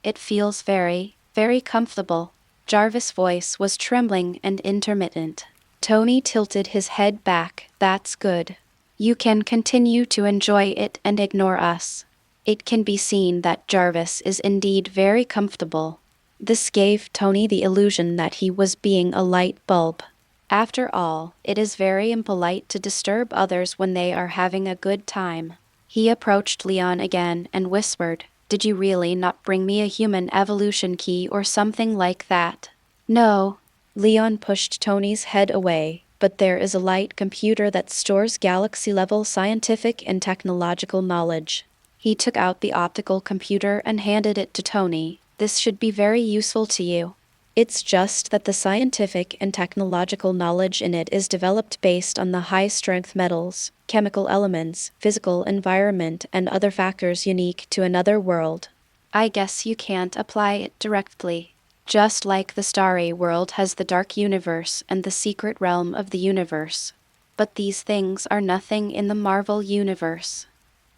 it feels very, very comfortable. Jarvis' voice was trembling and intermittent. Tony tilted his head back. That's good. You can continue to enjoy it and ignore us. It can be seen that Jarvis is indeed very comfortable. This gave Tony the illusion that he was being a light bulb. After all, it is very impolite to disturb others when they are having a good time. He approached Leon again and whispered, "Did you really not bring me a human evolution key or something like that?" "No." Leon pushed Tony's head away, "but there is a light computer that stores galaxy-level scientific and technological knowledge." He took out the optical computer and handed it to Tony. "This should be very useful to you. It's just that the scientific and technological knowledge in it is developed based on the high-strength metals, chemical elements, physical environment, and other factors unique to another world. I guess you can't apply it directly. Just like the starry world has the dark universe and the secret realm of the universe. But these things are nothing in the Marvel universe.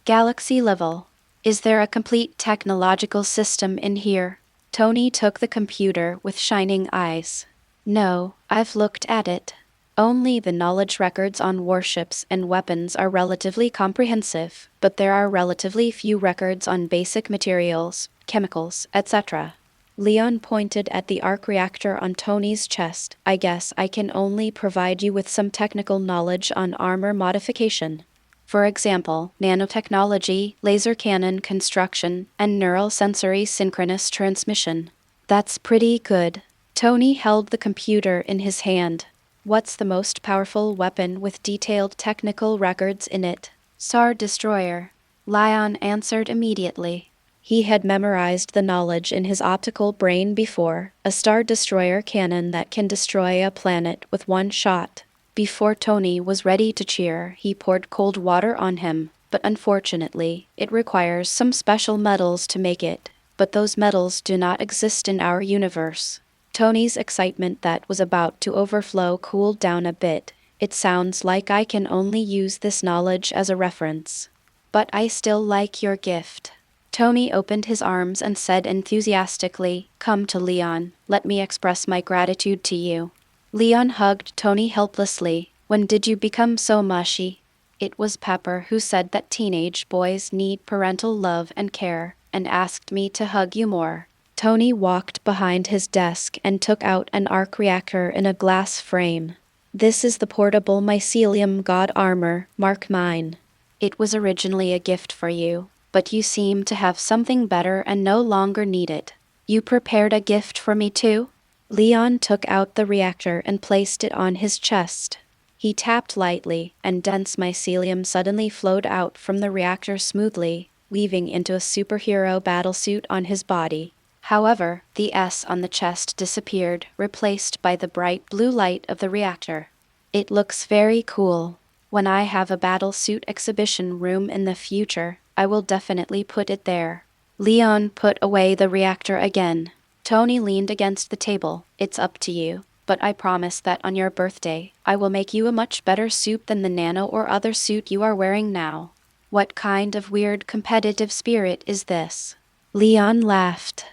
Galaxy level. Is there a complete technological system in here?" Tony took the computer with shining eyes. "No, I've looked at it. Only the knowledge records on warships and weapons are relatively comprehensive, but there are relatively few records on basic materials, chemicals, etc." Leon pointed at the arc reactor on Tony's chest. "I guess I can only provide you with some technical knowledge on armor modification. For example, nanotechnology, laser cannon construction, and neural sensory synchronous transmission." "That's pretty good." Tony held the computer in his hand. "What's the most powerful weapon with detailed technical records in it?" "Star Destroyer." Leon answered immediately. He had memorized the knowledge in his optical brain before, a Star Destroyer cannon that can destroy a planet with one shot. Before Tony was ready to cheer, he poured cold water on him, but unfortunately, it requires some special metals to make it, but those metals do not exist in our universe. Tony's excitement that was about to overflow cooled down a bit. "It sounds like I can only use this knowledge as a reference. But I still like your gift." Tony opened his arms and said enthusiastically, "Come to Leon, let me express my gratitude to you." Leon hugged Tony helplessly. "When did you become so mushy?" "It was Pepper who said that teenage boys need parental love and care, and asked me to hug you more." Tony walked behind his desk and took out an arc reactor in a glass frame. "This is the portable mycelium god armor, mark mine. It was originally a gift for you, but you seem to have something better and no longer need it. You prepared a gift for me too?" Leon took out the reactor and placed it on his chest. He tapped lightly, and dense mycelium suddenly flowed out from the reactor smoothly, weaving into a superhero battlesuit on his body. However, the S on the chest disappeared, replaced by the bright blue light of the reactor. "It looks very cool. When I have a battlesuit exhibition room in the future, I will definitely put it there." Leon put away the reactor again. Tony leaned against the table. "It's up to you, but I promise that on your birthday, I will make you a much better suit than the nano or other suit you are wearing now." "What kind of weird competitive spirit is this?" Leon laughed.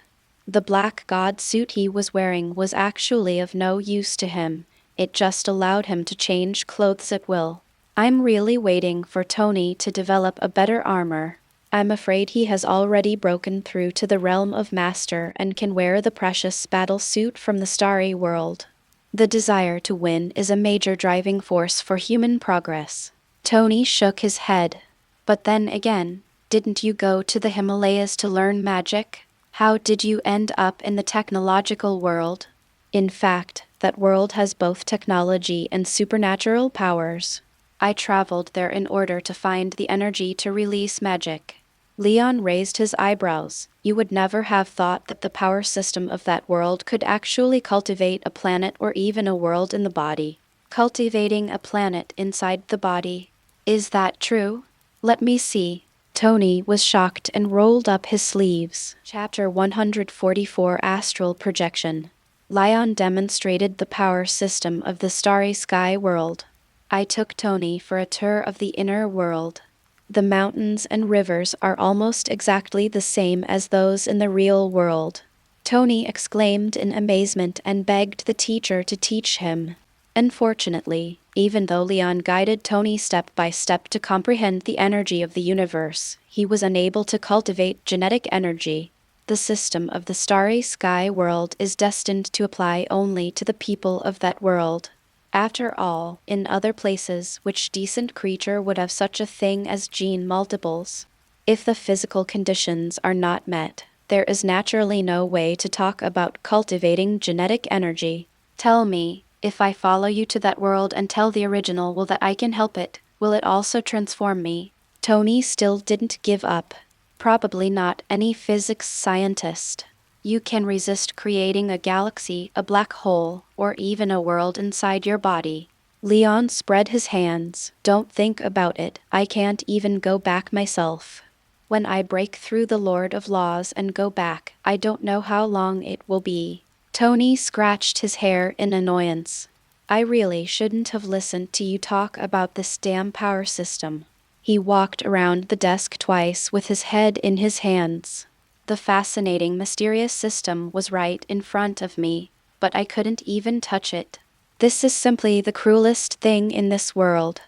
The black god suit he was wearing was actually of no use to him. It just allowed him to change clothes at will. "I'm really waiting for Tony to develop a better armor. I'm afraid he has already broken through to the realm of Master and can wear the precious battle suit from the starry world. The desire to win is a major driving force for human progress." Tony shook his head. "But then again, didn't you go to the Himalayas to learn magic? How did you end up in the technological world?" "In fact, that world has both technology and supernatural powers. I traveled there in order to find the energy to release magic. Leon raised his eyebrows. You would never have thought that the power system of that world could actually cultivate a planet or even a world in the body. Cultivating a planet inside the body. Is that true? Let me see. Tony was shocked and rolled up his sleeves. Chapter 144 Astral Projection. Leon demonstrated the power system of the starry sky world. I took Tony for a tour of the inner world. The mountains and rivers are almost exactly the same as those in the real world. Tony exclaimed in amazement and begged the teacher to teach him. Unfortunately, even though Leon guided Tony step by step to comprehend the energy of the universe, he was unable to cultivate genetic energy. The system of the starry sky world is destined to apply only to the people of that world. After all, in other places, which decent creature would have such a thing as gene multiples? If the physical conditions are not met, there is naturally no way to talk about cultivating genetic energy. Tell me, if I follow you to that world and tell the original will that I can help it, will it also transform me? Tony still didn't give up. Probably not any physics scientist. You can resist creating a galaxy, a black hole, or even a world inside your body. Leon spread his hands. Don't think about it. I can't even go back myself. When I break through the Lord of Laws and go back, I don't know how long it will be. Tony scratched his hair in annoyance. I really shouldn't have listened to you talk about this damn power system. He walked around the desk twice with his head in his hands. The fascinating, mysterious system was right in front of me, but I couldn't even touch it. This is simply the cruelest thing in this world.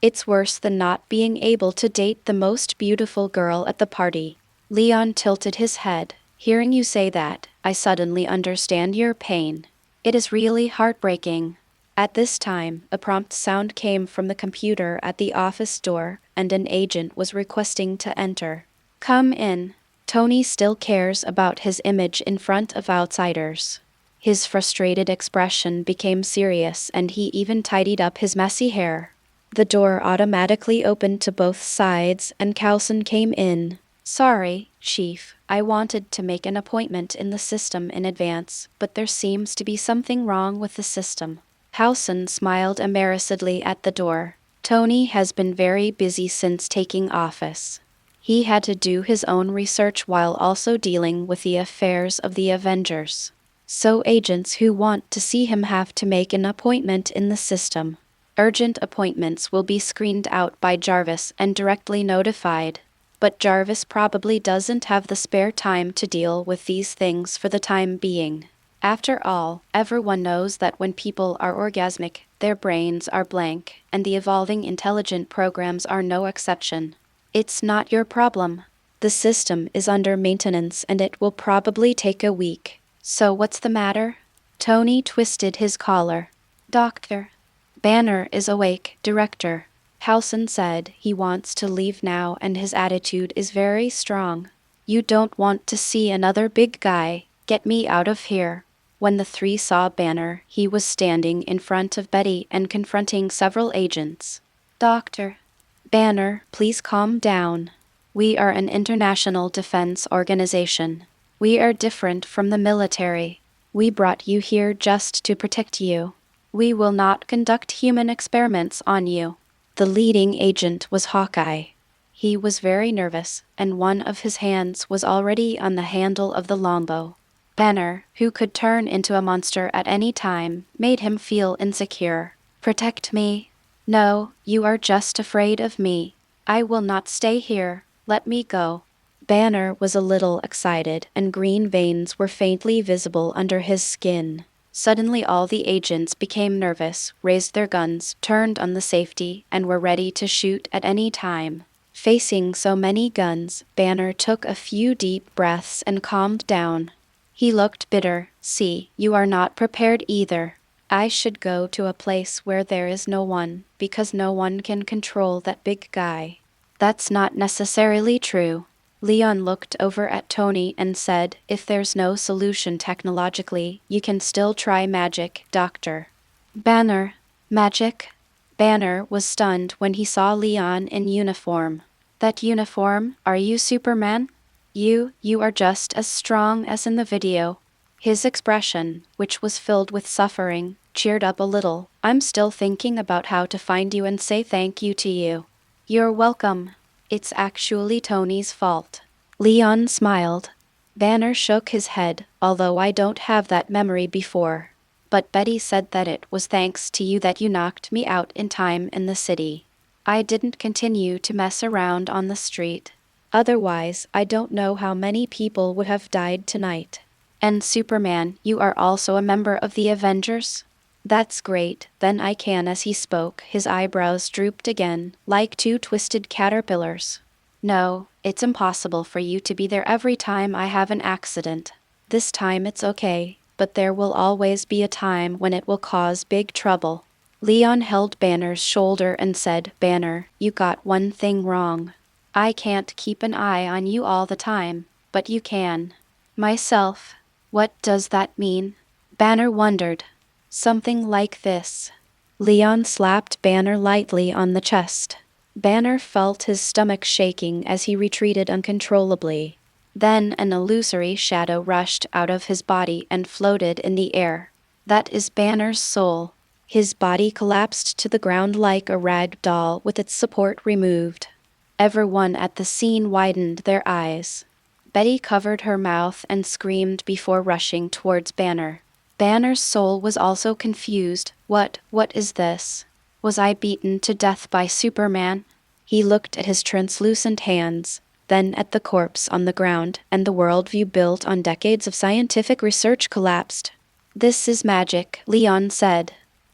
It's worse than not being able to date the most beautiful girl at the party. Leon tilted his head. Hearing you say that, I suddenly understand your pain. It is really heartbreaking. At this time, a prompt sound came from the computer at the office door, and an agent was requesting to enter. Come in. Tony still cares about his image in front of outsiders. His frustrated expression became serious, and he even tidied up his messy hair. The door automatically opened to both sides, and Coulson came in. Sorry, Chief. I wanted to make an appointment in the system in advance, but there seems to be something wrong with the system. Coulson smiled embarrassedly at the door. Tony has been very busy since taking office. He had to do his own research while also dealing with the affairs of the Avengers. So agents who want to see him have to make an appointment in the system. Urgent appointments will be screened out by Jarvis and directly notified. But Jarvis probably doesn't have the spare time to deal with these things for the time being. After all, everyone knows that when people are orgasmic, their brains are blank, and the evolving intelligent programs are no exception. It's not your problem. The system is under maintenance and it will probably take a week. So what's the matter? Tony twisted his collar. Doctor. Banner is awake, Director. Coulson said he wants to leave now and his attitude is very strong. You don't want to see another big guy. Get me out of here. When the three saw Banner, he was standing in front of Betty and confronting several agents. Doctor. Banner, please calm down. We are an international defense organization. We are different from the military. We brought you here just to protect you. We will not conduct human experiments on you. The leading agent was Hawkeye. He was very nervous, and one of his hands was already on the handle of the longbow. Banner, who could turn into a monster at any time, made him feel insecure. Protect me. No, you are just afraid of me. I will not stay here. Let me go. Banner was a little excited, and green veins were faintly visible under his skin. Suddenly all the agents became nervous, raised their guns, turned on the safety, and were ready to shoot at any time. Facing so many guns, Banner took a few deep breaths and calmed down. He looked bitter. See, you are not prepared either. I should go to a place where there is no one, because no one can control that big guy. That's not necessarily true. Leon looked over at Tony and said, "If there's no solution technologically, you can still try magic, Doctor." Banner. Magic? Banner was stunned when he saw Leon in uniform. "That uniform? Are you Superman? You are just as strong as in the video." His expression, which was filled with suffering, cheered up a little. "I'm still thinking about how to find you and say thank you to you." "You're welcome. It's actually Tony's fault." Leon smiled. Banner shook his head, "Although I don't have that memory before. But Betty said that it was thanks to you that you knocked me out in time in the city. I didn't continue to mess around on the street. Otherwise, I don't know how many people would have died tonight." "And Superman, you are also a member of the Avengers?" "That's great, then I can." As he spoke, his eyebrows drooped again, like two twisted caterpillars. "No, it's impossible for you to be there every time I have an accident. This time it's okay, but there will always be a time when it will cause big trouble." Leon held Banner's shoulder and said, "Banner, you got one thing wrong. I can't keep an eye on you all the time, but you can." "Myself? What does that mean?" Banner wondered. "Something like this." Leon slapped Banner lightly on the chest. Banner felt his stomach shaking as he retreated uncontrollably. Then an illusory shadow rushed out of his body and floated in the air. "That is Banner's soul." His body collapsed to the ground like a rag doll with its support removed. Everyone at the scene widened their eyes. Betty covered her mouth and screamed before rushing towards Banner. Banner's soul was also confused. What is this? Was I beaten to death by Superman?" He looked at his translucent hands, then at the corpse on the ground, and the worldview built on decades of scientific research collapsed. "This is magic," Leon said.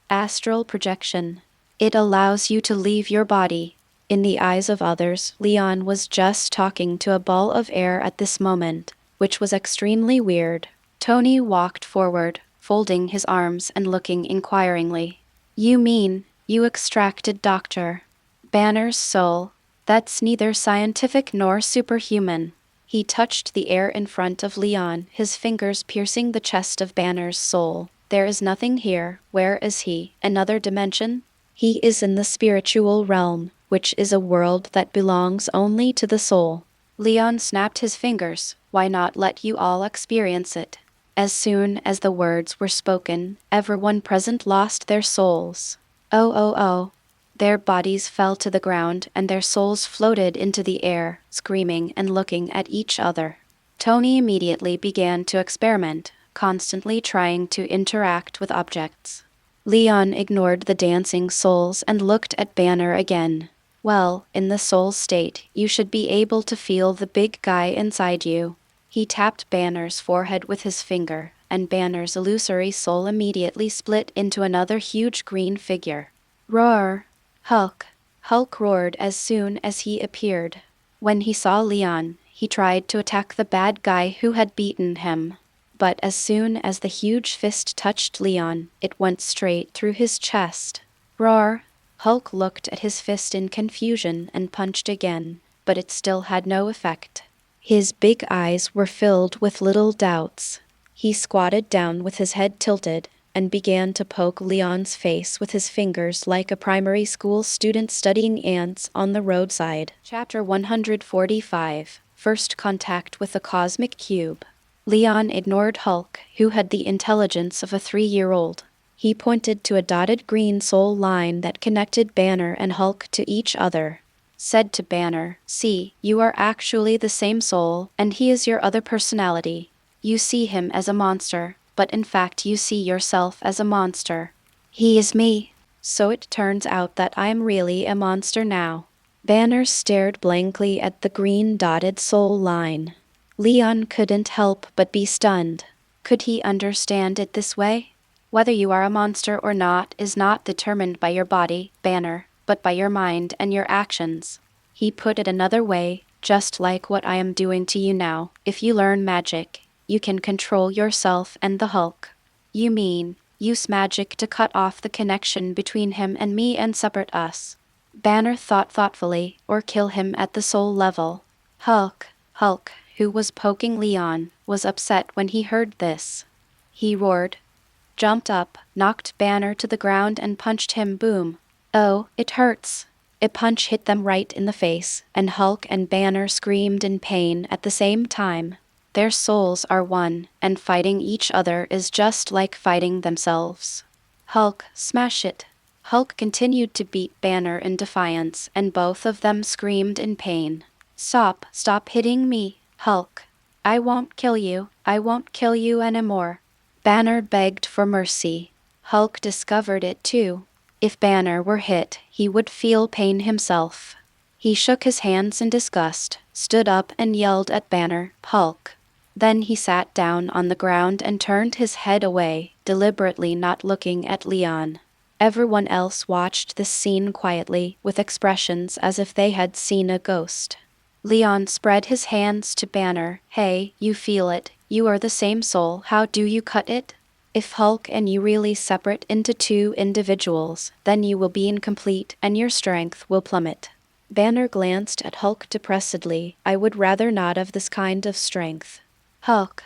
"Astral projection. It allows you to leave your body." In the eyes of others, Leon was just talking to a ball of air at this moment, which was extremely weird. Tony walked forward, folding his arms and looking inquiringly. "You mean, you extracted Dr. Banner's soul? That's neither scientific nor superhuman." He touched the air in front of Leon, his fingers piercing the chest of Banner's soul. "There is nothing here. Where is he? Another dimension?" "He is in the spiritual realm, which is a world that belongs only to the soul." Leon snapped his fingers. "Why not let you all experience it?" As soon as the words were spoken, everyone present lost their souls. Oh. Their bodies fell to the ground and their souls floated into the air, screaming and looking at each other. Tony immediately began to experiment, constantly trying to interact with objects. Leon ignored the dancing souls and looked at Banner again. "Well, in the soul state, you should be able to feel the big guy inside you." He tapped Banner's forehead with his finger, and Banner's illusory soul immediately split into another huge green figure. "Roar! Hulk!" Hulk roared as soon as he appeared. When he saw Leon, he tried to attack the bad guy who had beaten him. But as soon as the huge fist touched Leon, it went straight through his chest. "Roar!" Hulk looked at his fist in confusion and punched again, but it still had no effect. His big eyes were filled with little doubts. He squatted down with his head tilted and began to poke Leon's face with his fingers like a primary school student studying ants on the roadside. Chapter 145. First Contact with the Cosmic Cube. Leon ignored Hulk, who had the intelligence of a 3-year-old. He pointed to a dotted green soul line that connected Banner and Hulk to each other. Said to Banner, "See, you are actually the same soul, and he is your other personality. You see him as a monster, but in fact you see yourself as a monster." "He is me. So it turns out that I am really a monster now." Banner stared blankly at the green dotted soul line. Leon couldn't help but be stunned. Could he understand it this way? Whether you are a monster or not is not determined by your body, Banner, but by your mind and your actions. He put it another way, just like what I am doing to you now. If you learn magic, you can control yourself and the Hulk. You mean, use magic to cut off the connection between him and me and separate us. Banner thought thoughtfully, or kill him at the soul level. Hulk, Hulk, who was poking Leon, was upset when he heard this. He roared, jumped up, knocked Banner to the ground and punched him. Boom. Oh, it hurts. A punch hit them right in the face, and Hulk and Banner screamed in pain at the same time. Their souls are one, and fighting each other is just like fighting themselves. Hulk, smash it. Hulk continued to beat Banner in defiance, and both of them screamed in pain. Stop hitting me, Hulk. I won't kill you anymore. Banner begged for mercy. Hulk discovered it too. If Banner were hit, he would feel pain himself. He shook his hands in disgust, stood up and yelled at Banner, Hulk. Then he sat down on the ground and turned his head away, deliberately not looking at Leon. Everyone else watched this scene quietly, with expressions as if they had seen a ghost. Leon spread his hands to Banner. Hey, you feel it. You are the same soul. How do you cut it? If Hulk and you really separate into two individuals, then you will be incomplete and your strength will plummet. Banner glanced at Hulk depressedly. I would rather not have this kind of strength. Hulk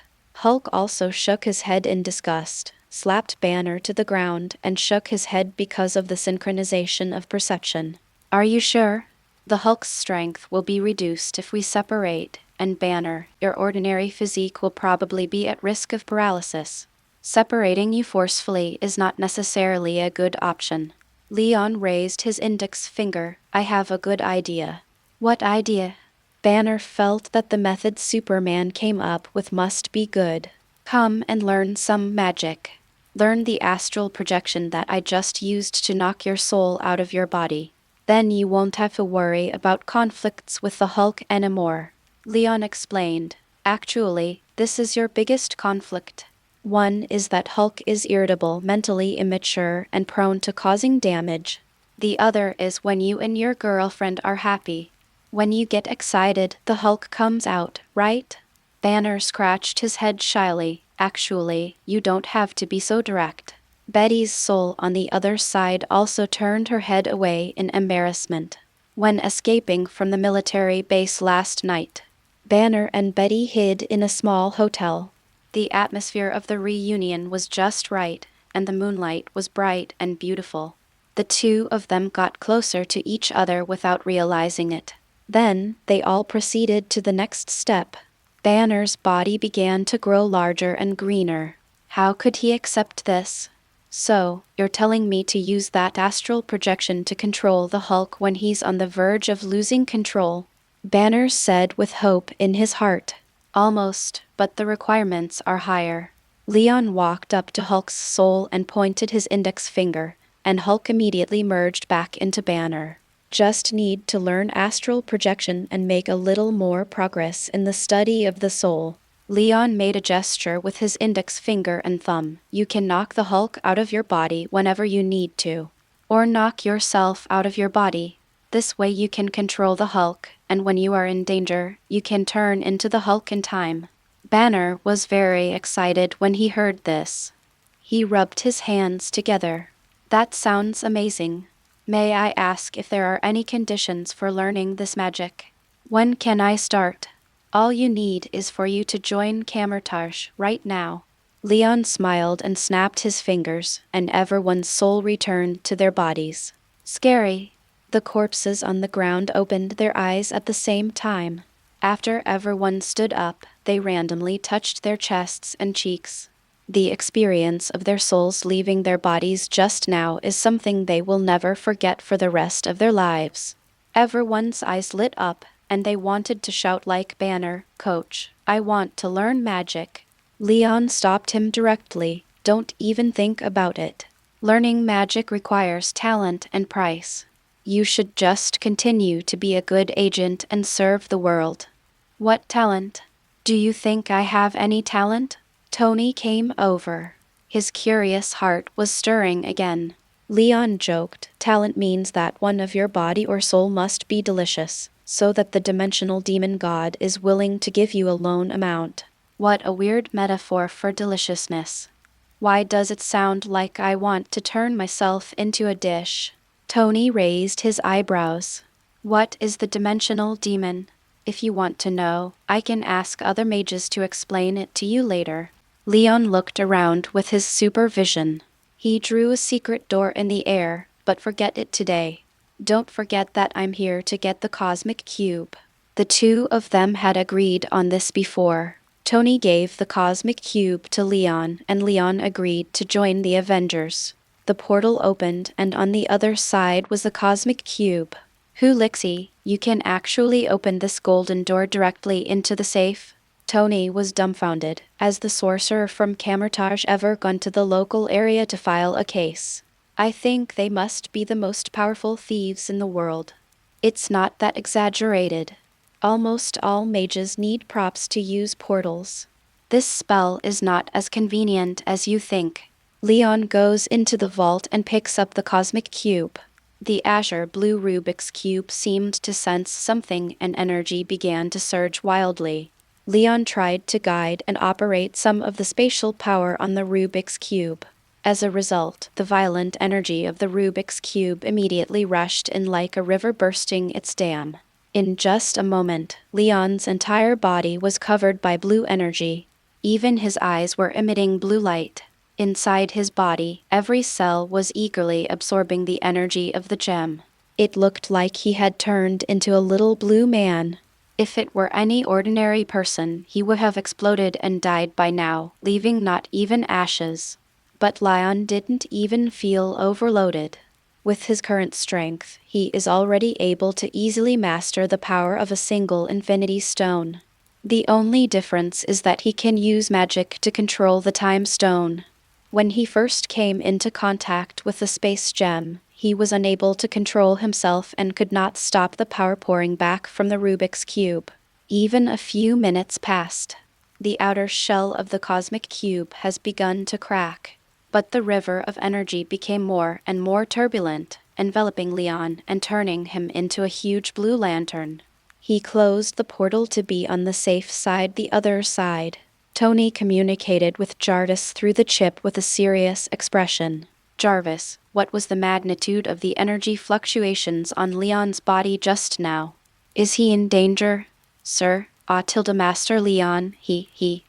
also shook his head in disgust, slapped Banner to the ground, and shook his head because of the synchronization of perception. Are you sure? The Hulk's strength will be reduced if we separate, and Banner, your ordinary physique will probably be at risk of paralysis. Separating you forcefully is not necessarily a good option. Leon raised his index finger. I have a good idea. What idea? Banner felt that the method Superman came up with must be good. Come and learn some magic. Learn the astral projection that I just used to knock your soul out of your body. Then you won't have to worry about conflicts with the Hulk anymore. Leon explained. Actually, this is your biggest conflict. One is that Hulk is irritable, mentally immature, and prone to causing damage. The other is when you and your girlfriend are happy. When you get excited, the Hulk comes out, right? Banner scratched his head shyly. Actually, you don't have to be so direct. Betty's soul on the other side also turned her head away in embarrassment. When escaping from the military base last night, Banner and Betty hid in a small hotel. The atmosphere of the reunion was just right, and the moonlight was bright and beautiful. The two of them got closer to each other without realizing it. Then, they all proceeded to the next step. Banner's body began to grow larger and greener. How could he accept this? So, you're telling me to use that astral projection to control the Hulk when he's on the verge of losing control? Banner said with hope in his heart. Almost, but the requirements are higher. Leon walked up to Hulk's soul and pointed his index finger, and Hulk immediately merged back into Banner. Just need to learn astral projection and make a little more progress in the study of the soul. Leon made a gesture with his index finger and thumb. You can knock the Hulk out of your body whenever you need to. Or knock yourself out of your body. This way you can control the Hulk, and when you are in danger, you can turn into the Hulk in time. Banner was very excited when he heard this. He rubbed his hands together. That sounds amazing. May I ask if there are any conditions for learning this magic? When can I start? All you need is for you to join Kamar-Taj right now. Leon smiled and snapped his fingers, and everyone's soul returned to their bodies. Scary. The corpses on the ground opened their eyes at the same time. After everyone stood up, they randomly touched their chests and cheeks. The experience of their souls leaving their bodies just now is something they will never forget for the rest of their lives. Everyone's eyes lit up, and they wanted to shout like Banner, Coach, I want to learn magic. Leon stopped him directly. Don't even think about it. Learning magic requires talent and price. You should just continue to be a good agent and serve the world. What talent? Do you think I have any talent? Tony came over. His curious heart was stirring again. Leon joked, talent means that one of your body or soul must be delicious, so that the dimensional demon god is willing to give you a loan amount. What a weird metaphor for deliciousness. Why does it sound like I want to turn myself into a dish? Tony raised his eyebrows. What is the dimensional demon? If you want to know, I can ask other mages to explain it to you later. Leon looked around with his supervision. He drew a secret door in the air, but forget it today. Don't forget that I'm here to get the cosmic cube. The two of them had agreed on this before. Tony gave the cosmic cube to Leon, and Leon agreed to join the Avengers. The portal opened, and on the other side was the cosmic cube. Lixie, you can actually open this golden door directly into the safe? Tony was dumbfounded. As the sorcerer from Kamar-Taj ever gone to the local area to file a case? I think they must be the most powerful thieves in the world. It's not that exaggerated. Almost all mages need props to use portals. This spell is not as convenient as you think. Leon goes into the vault and picks up the cosmic cube. The azure blue Rubik's Cube seemed to sense something, and energy began to surge wildly. Leon tried to guide and operate some of the spatial power on the Rubik's Cube. As a result, the violent energy of the Rubik's Cube immediately rushed in like a river bursting its dam. In just a moment, Leon's entire body was covered by blue energy. Even his eyes were emitting blue light. Inside his body, every cell was eagerly absorbing the energy of the gem. It looked like he had turned into a little blue man. If it were any ordinary person, he would have exploded and died by now, leaving not even ashes. But Leon didn't even feel overloaded. With his current strength, he is already able to easily master the power of a single infinity stone. The only difference is that he can use magic to control the time stone. When he first came into contact with the space gem, he was unable to control himself and could not stop the power pouring back from the Rubik's Cube. Even a few minutes passed. The outer shell of the cosmic cube has begun to crack, but the river of energy became more and more turbulent, enveloping Leon and turning him into a huge blue lantern. He closed the portal to be on the safe side. The other side. Tony communicated with Jarvis through the chip with a serious expression. Jarvis, what was the magnitude of the energy fluctuations on Leon's body just now? Is he in danger? Sir, Master Leon,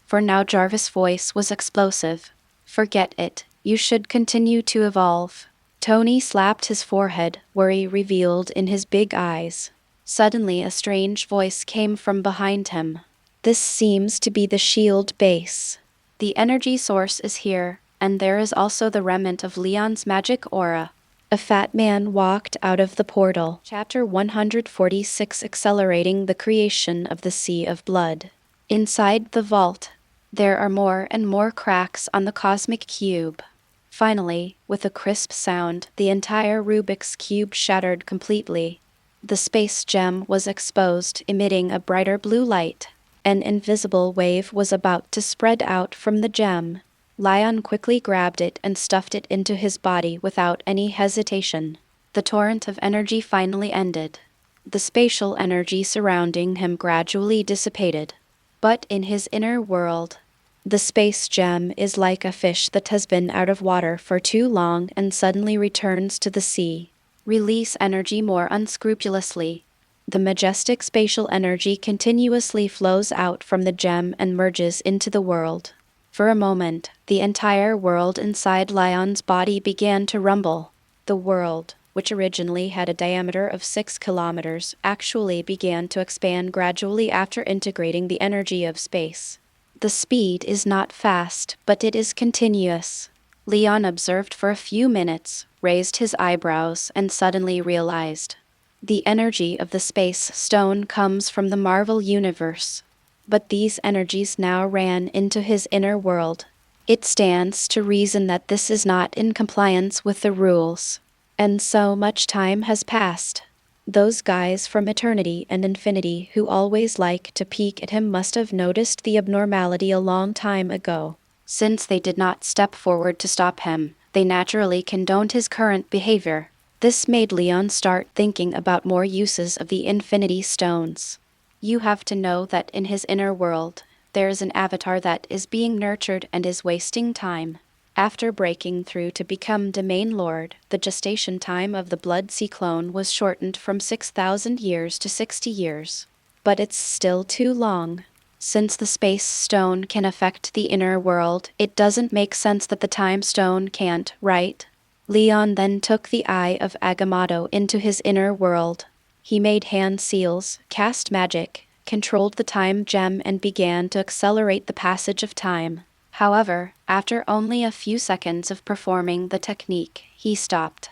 for now. Jarvis' voice was explosive. Forget it, you should continue to evolve. Tony slapped his forehead, worry revealed in his big eyes. Suddenly a strange voice came from behind him. This seems to be the shield base. The energy source is here, and there is also the remnant of Leon's magic aura. A fat man walked out of the portal. Chapter 146, Accelerating the Creation of the Sea of Blood. Inside the vault, there are more and more cracks on the cosmic cube. Finally, with a crisp sound, the entire Rubik's Cube shattered completely. The space gem was exposed, emitting a brighter blue light. An invisible wave was about to spread out from the gem. Leon quickly grabbed it and stuffed it into his body without any hesitation. The torrent of energy finally ended. The spatial energy surrounding him gradually dissipated. But in his inner world, the space gem is like a fish that has been out of water for too long and suddenly returns to the sea. Release energy more unscrupulously. The majestic spatial energy continuously flows out from the gem and merges into the world. For a moment, the entire world inside Leon's body began to rumble. The world, which originally had a diameter of 6 kilometers, actually began to expand gradually after integrating the energy of space. The speed is not fast, but it is continuous. Leon observed for a few minutes, raised his eyebrows, and suddenly realized. The energy of the space stone comes from the Marvel Universe. But these energies now ran into his inner world. It stands to reason that this is not in compliance with the rules. And so much time has passed. Those guys from Eternity and Infinity who always like to peek at him must have noticed the abnormality a long time ago. Since they did not step forward to stop him, they naturally condoned his current behavior. This made Leon start thinking about more uses of the Infinity Stones. You have to know that in his inner world, there is an avatar that is being nurtured and is wasting time. After breaking through to become Domain Lord, the gestation time of the Blood Sea clone was shortened from 6,000 years to 60 years. but it's still too long. Since the space stone can affect the inner world, it doesn't make sense that the time stone can't, right? Leon then took the eye of Agamotto into his inner world. He made hand seals, cast magic, controlled the time gem and began to accelerate the passage of time. However, after only a few seconds of performing the technique, he stopped.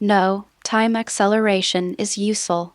No, time acceleration is useful.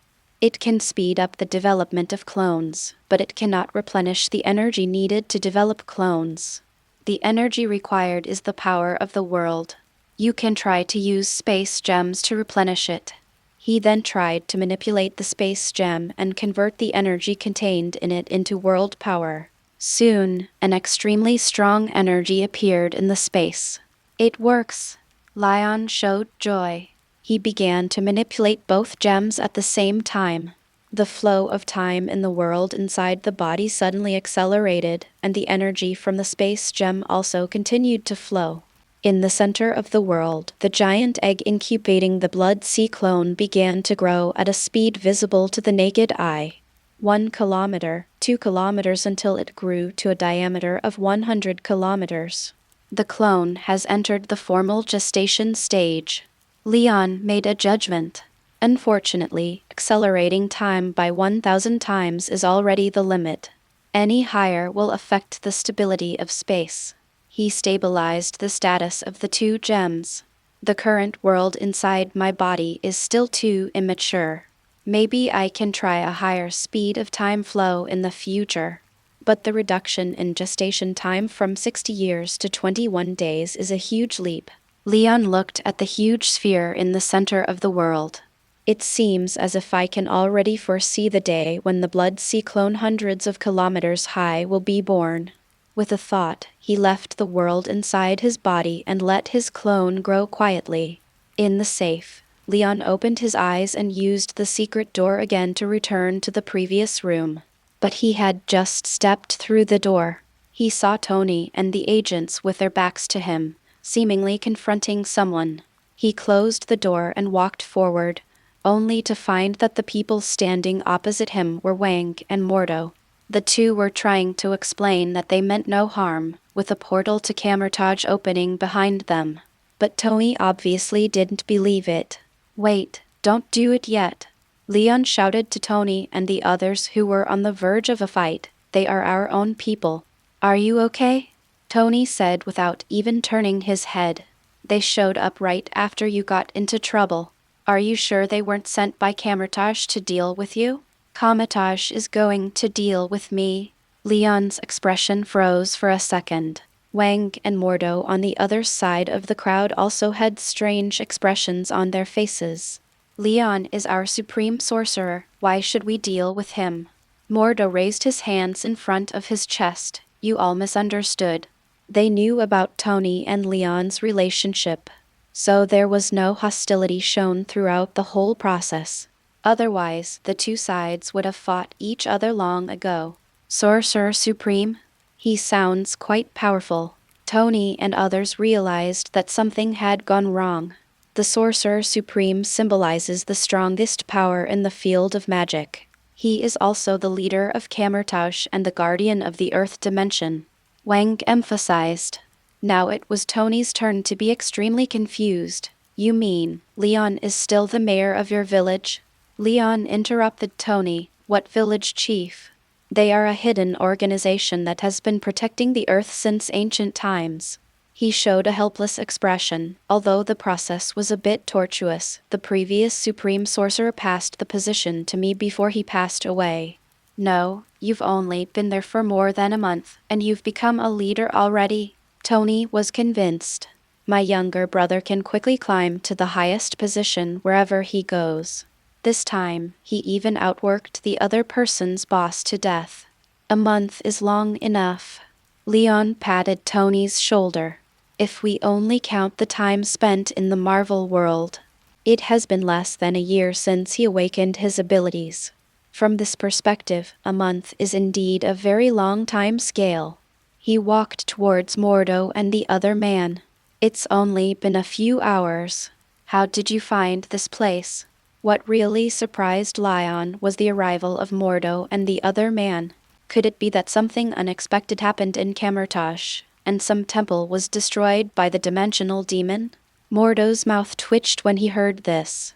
It can speed up the development of clones, but it cannot replenish the energy needed to develop clones. The energy required is the power of the world. You can try to use space gems to replenish it. He then tried to manipulate the space gem and convert the energy contained in it into world power. Soon, an extremely strong energy appeared in the space. It works. Leon showed joy. He began to manipulate both gems at the same time. The flow of time in the world inside the body suddenly accelerated, and the energy from the space gem also continued to flow. In the center of the world, the giant egg incubating the Blood Sea clone began to grow at a speed visible to the naked eye. 1 kilometer, 2 kilometers until it grew to a diameter of 100 kilometers. The clone has entered the formal gestation stage. Leon made a judgment. Unfortunately, accelerating time by 1,000 times is already the limit. Any higher will affect the stability of space. He stabilized the status of the 2 gems. The current world inside my body is still too immature. Maybe I can try a higher speed of time flow in the future. But the reduction in gestation time from 60 years to 21 days is a huge leap. Leon looked at the huge sphere in the center of the world. It seems as if I can already foresee the day when the Blood Sea clone hundreds of kilometers high will be born. With a thought, he left the world inside his body and let his clone grow quietly. In the safe, Leon opened his eyes and used the secret door again to return to the previous room. But he had just stepped through the door. He saw Tony and the agents with their backs to him, seemingly confronting someone. He closed the door and walked forward, only to find that the people standing opposite him were Wang and Mordo. The two were trying to explain that they meant no harm, with a portal to Kamar-Taj opening behind them. But Tony obviously didn't believe it. "Wait, don't do it yet," Leon shouted to Tony and the others who were on the verge of a fight. "They are our own people. Are you okay?" Tony said without even turning his head. "They showed up right after you got into trouble. Are you sure they weren't sent by Kamar-Taj to deal with you?" "Kamar-Taj is going to deal with me." Leon's expression froze for a second. Wang and Mordo on the other side of the crowd also had strange expressions on their faces. "Leon is our supreme sorcerer. Why should we deal with him?" Mordo raised his hands in front of his chest. "You all misunderstood." They knew about Tony and Leon's relationship, so there was no hostility shown throughout the whole process. Otherwise, the two sides would have fought each other long ago. "Sorcerer Supreme? He sounds quite powerful." Tony and others realized that something had gone wrong. The Sorcerer Supreme symbolizes the strongest power in the field of magic. He is also the leader of Kamar-Taj and the guardian of the Earth dimension. Wang emphasized. Now it was Tony's turn to be extremely confused. "You mean, Leon is still the mayor of your village?" Leon interrupted Tony. "What village chief?" "They are a hidden organization that has been protecting the Earth since ancient times." He showed a helpless expression. Although the process was a bit tortuous, the previous Supreme Sorcerer passed the position to me before he passed away. "No, you've only been there for more than a month, and you've become a leader already." Tony was convinced. "My younger brother can quickly climb to the highest position wherever he goes." This time, he even outworked the other person's boss to death. "A month is long enough." Leon patted Tony's shoulder. "If we only count the time spent in the Marvel world, it has been less than a year since he awakened his abilities. From this perspective, a month is indeed a very long time scale." He walked towards Mordo and the other man. "It's only been a few hours. How did you find this place?" What really surprised Lion was the arrival of Mordo and the other man. Could it be that something unexpected happened in Kamar-Taj, and some temple was destroyed by the dimensional demon? Mordo's mouth twitched when he heard this.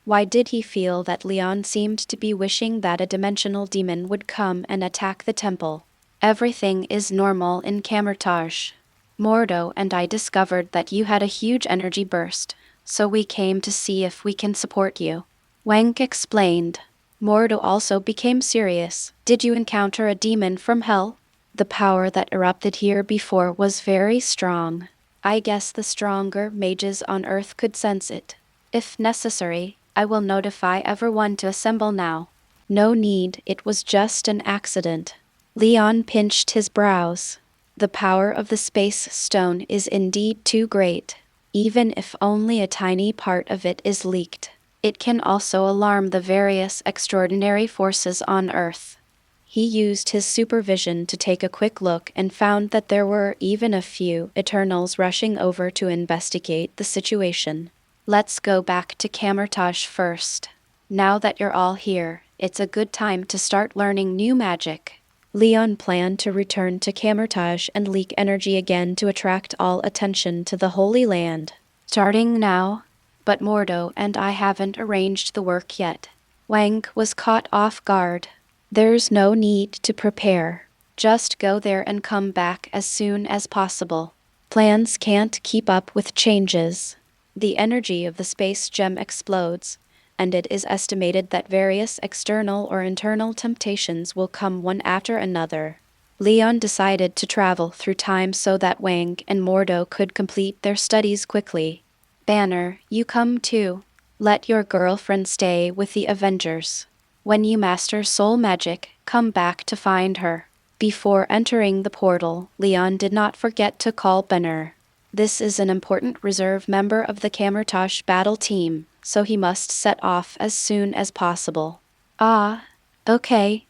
Why did he feel that Leon seemed to be wishing that a dimensional demon would come and attack the temple? Everything is normal in Kamar-Taj. Mordo and I discovered that you had a huge energy burst, so we came to see if we can support you. Wang explained. Mordo also became serious. Did you encounter a demon from hell? The power that erupted here before was very strong. I guess the stronger mages on Earth could sense it. If necessary, I will notify everyone to assemble now. No need, it was just an accident. Leon pinched his brows. The power of the space stone is indeed too great. Even if only a tiny part of it is leaked, it can also alarm the various extraordinary forces on Earth. He used his supervision to take a quick look and found that there were even a few Eternals rushing over to investigate the situation. Let's go back to Kamar-Taj first. Now that you're all here, it's a good time to start learning new magic. Leon planned to return to Kamar-Taj and leak energy again to attract all attention to the Holy Land. Starting now? But Mordo and I haven't arranged the work yet. Wang was caught off guard. There's no need to prepare. Just go there and come back as soon as possible. Plans can't keep up with changes. The energy of the space gem explodes, and it is estimated that various external or internal temptations will come one after another. Leon decided to travel through time so that Wang and Mordo could complete their studies quickly. Banner, you come too. Let your girlfriend stay with the Avengers. When you master soul magic, come back to find her. Before entering the portal, Leon did not forget to call Banner. This is an important reserve member of the Kamar-Taj battle team, so he must set off as soon as possible. Ah, okay.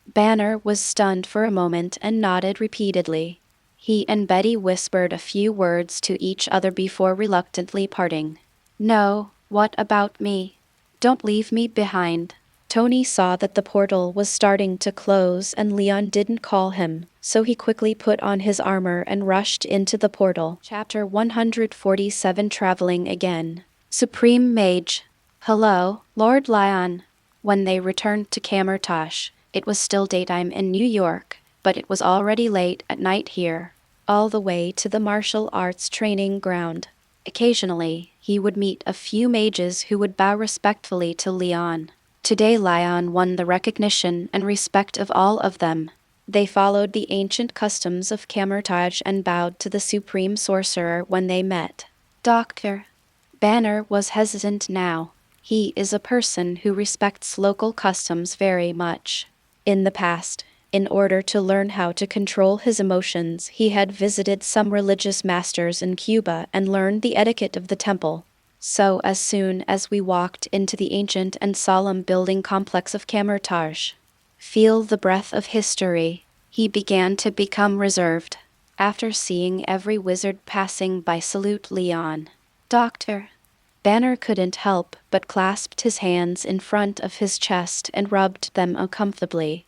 Banner was stunned for a moment and nodded repeatedly. He and Betty whispered a few words to each other before reluctantly parting. No, what about me? Don't leave me behind. Tony saw that the portal was starting to close and Leon didn't call him, so he quickly put on his armor and rushed into the portal. Chapter 147 Traveling Again. Supreme Mage. Hello, Lord Lion. When they returned to Kamar-Taj, it was still daytime in New York, but it was already late at night here, all the way to the martial arts training ground. Occasionally, he would meet a few mages who would bow respectfully to Leon. Today Leon won the recognition and respect of all of them. They followed the ancient customs of Kamar-Taj and bowed to the supreme sorcerer when they met. Doctor. Banner was hesitant now. He is a person who respects local customs very much. In the past, in order to learn how to control his emotions, he had visited some religious masters in Cuba and learned the etiquette of the temple. So as soon as we walked into the ancient and solemn building complex of Kamar-Taj, feel the breath of history, he began to become reserved. After seeing every wizard passing by, salute Leon. Doctor. Banner couldn't help but clasped his hands in front of his chest and rubbed them uncomfortably.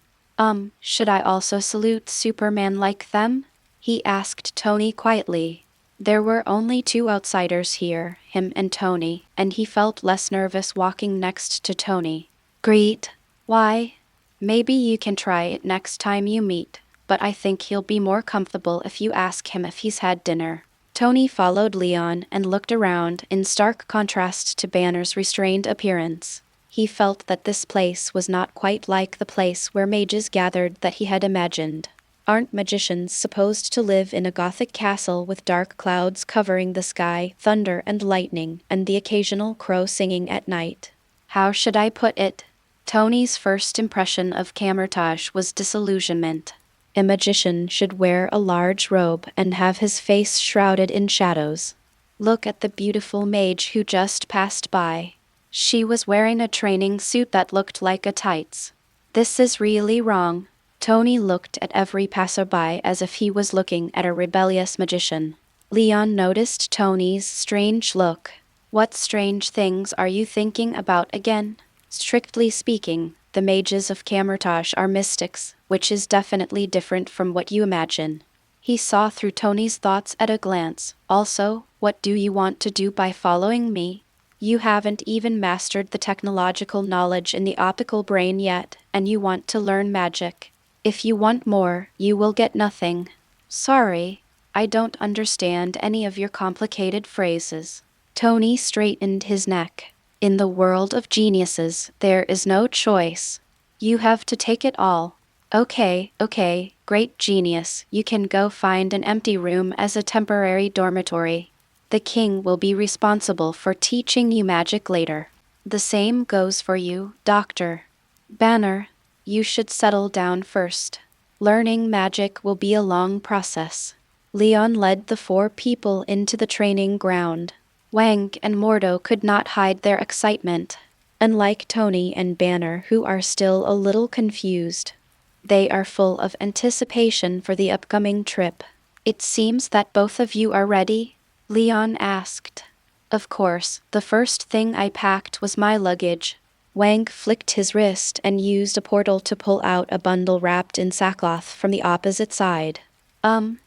Should I also salute Superman like them? He asked Tony quietly. There were only two outsiders here, him and Tony, and he felt less nervous walking next to Tony. Greet. Why? Maybe you can try it next time you meet, but I think he'll be more comfortable if you ask him if he's had dinner. Tony followed Leon and looked around in stark contrast to Banner's restrained appearance. He felt that this place was not quite like the place where mages gathered that he had imagined. Aren't magicians supposed to live in a gothic castle with dark clouds covering the sky, thunder and lightning, and the occasional crow singing at night? How should I put it? Tony's first impression of Kamar-Taj was disillusionment. A magician should wear a large robe and have his face shrouded in shadows. Look at the beautiful mage who just passed by. She was wearing a training suit that looked like a tights. This is really wrong. Tony looked at every passerby as if he was looking at a rebellious magician. Leon noticed Tony's strange look. What strange things are you thinking about again? Strictly speaking, the mages of Kamar-Taj are mystics, which is definitely different from what you imagine. He saw through Tony's thoughts at a glance. Also, what do you want to do by following me? You haven't even mastered the technological knowledge in the optical brain yet, and you want to learn magic. If you want more, you will get nothing. Sorry, I don't understand any of your complicated phrases. Tony straightened his neck. In the world of geniuses, there is no choice. You have to take it all. Okay, great genius, you can go find an empty room as a temporary dormitory. The king will be responsible for teaching you magic later. The same goes for you, Doctor. Banner, you should settle down first. Learning magic will be a long process. Leon led the 4 people into the training ground. Wang and Mordo could not hide their excitement, unlike Tony and Banner, who are still a little confused. They are full of anticipation for the upcoming trip. It seems that both of you are ready? Leon asked. Of course, the first thing I packed was my luggage. Wang flicked his wrist and used a portal to pull out a bundle wrapped in sackcloth from the opposite side.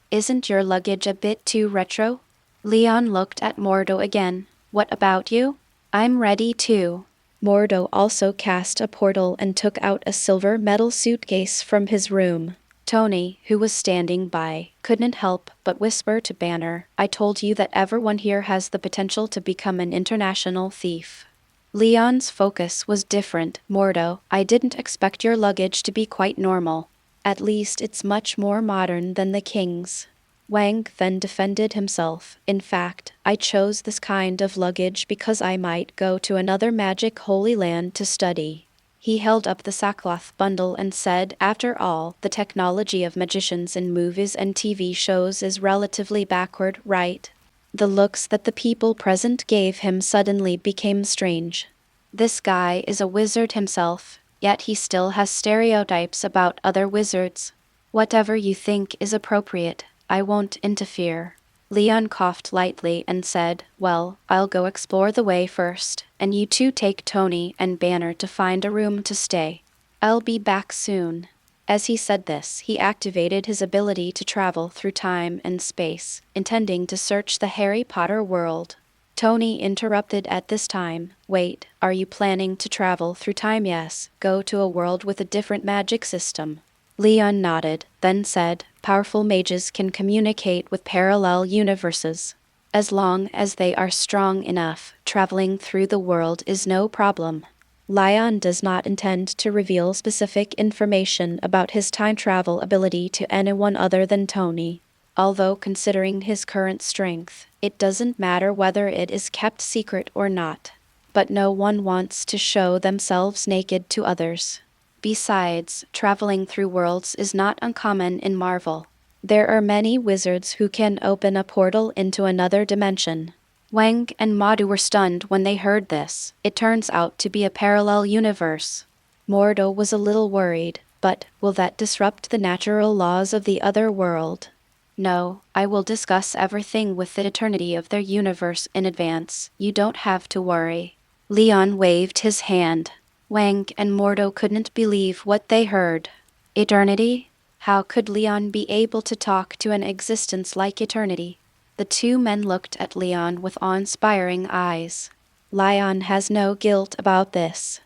Isn't your luggage a bit too retro? Leon looked at Mordo again. What about you? I'm ready too. Mordo also cast a portal and took out a silver metal suitcase from his room. Tony, who was standing by, couldn't help but whisper to Banner, I told you that everyone here has the potential to become an international thief. Leon's focus was different. Mordo, I didn't expect your luggage to be quite normal. At least it's much more modern than the king's. Wang then defended himself. In fact, I chose this kind of luggage because I might go to another magic holy land to study. He held up the sackcloth bundle and said, after all, the technology of magicians in movies and TV shows is relatively backward, right? The looks that the people present gave him suddenly became strange. This guy is a wizard himself, yet he still has stereotypes about other wizards. Whatever you think is appropriate, I won't interfere. Leon coughed lightly and said, well, I'll go explore the way first, and you two take Tony and Banner to find a room to stay. I'll be back soon. As he said this, he activated his ability to travel through time and space, intending to search the Harry Potter world. Tony interrupted at this time. Wait, are you planning to travel through time? Yes, go to a world with a different magic system. Leon nodded, then said, powerful mages can communicate with parallel universes. As long as they are strong enough, traveling through the world is no problem. Leon does not intend to reveal specific information about his time travel ability to anyone other than Tony. Although considering his current strength, it doesn't matter whether it is kept secret or not. But no one wants to show themselves naked to others. Besides, traveling through worlds is not uncommon in Marvel. There are many wizards who can open a portal into another dimension. Wang and Mordo were stunned when they heard this. It turns out to be a parallel universe. Mordo was a little worried, but will that disrupt the natural laws of the other world? No, I will discuss everything with the eternity of their universe in advance. You don't have to worry. Leon waved his hand. Wang and Mordo couldn't believe what they heard. Eternity? How could Leon be able to talk to an existence like eternity? The 2 men looked at Leon with awe-inspiring eyes. Leon has no guilt about this.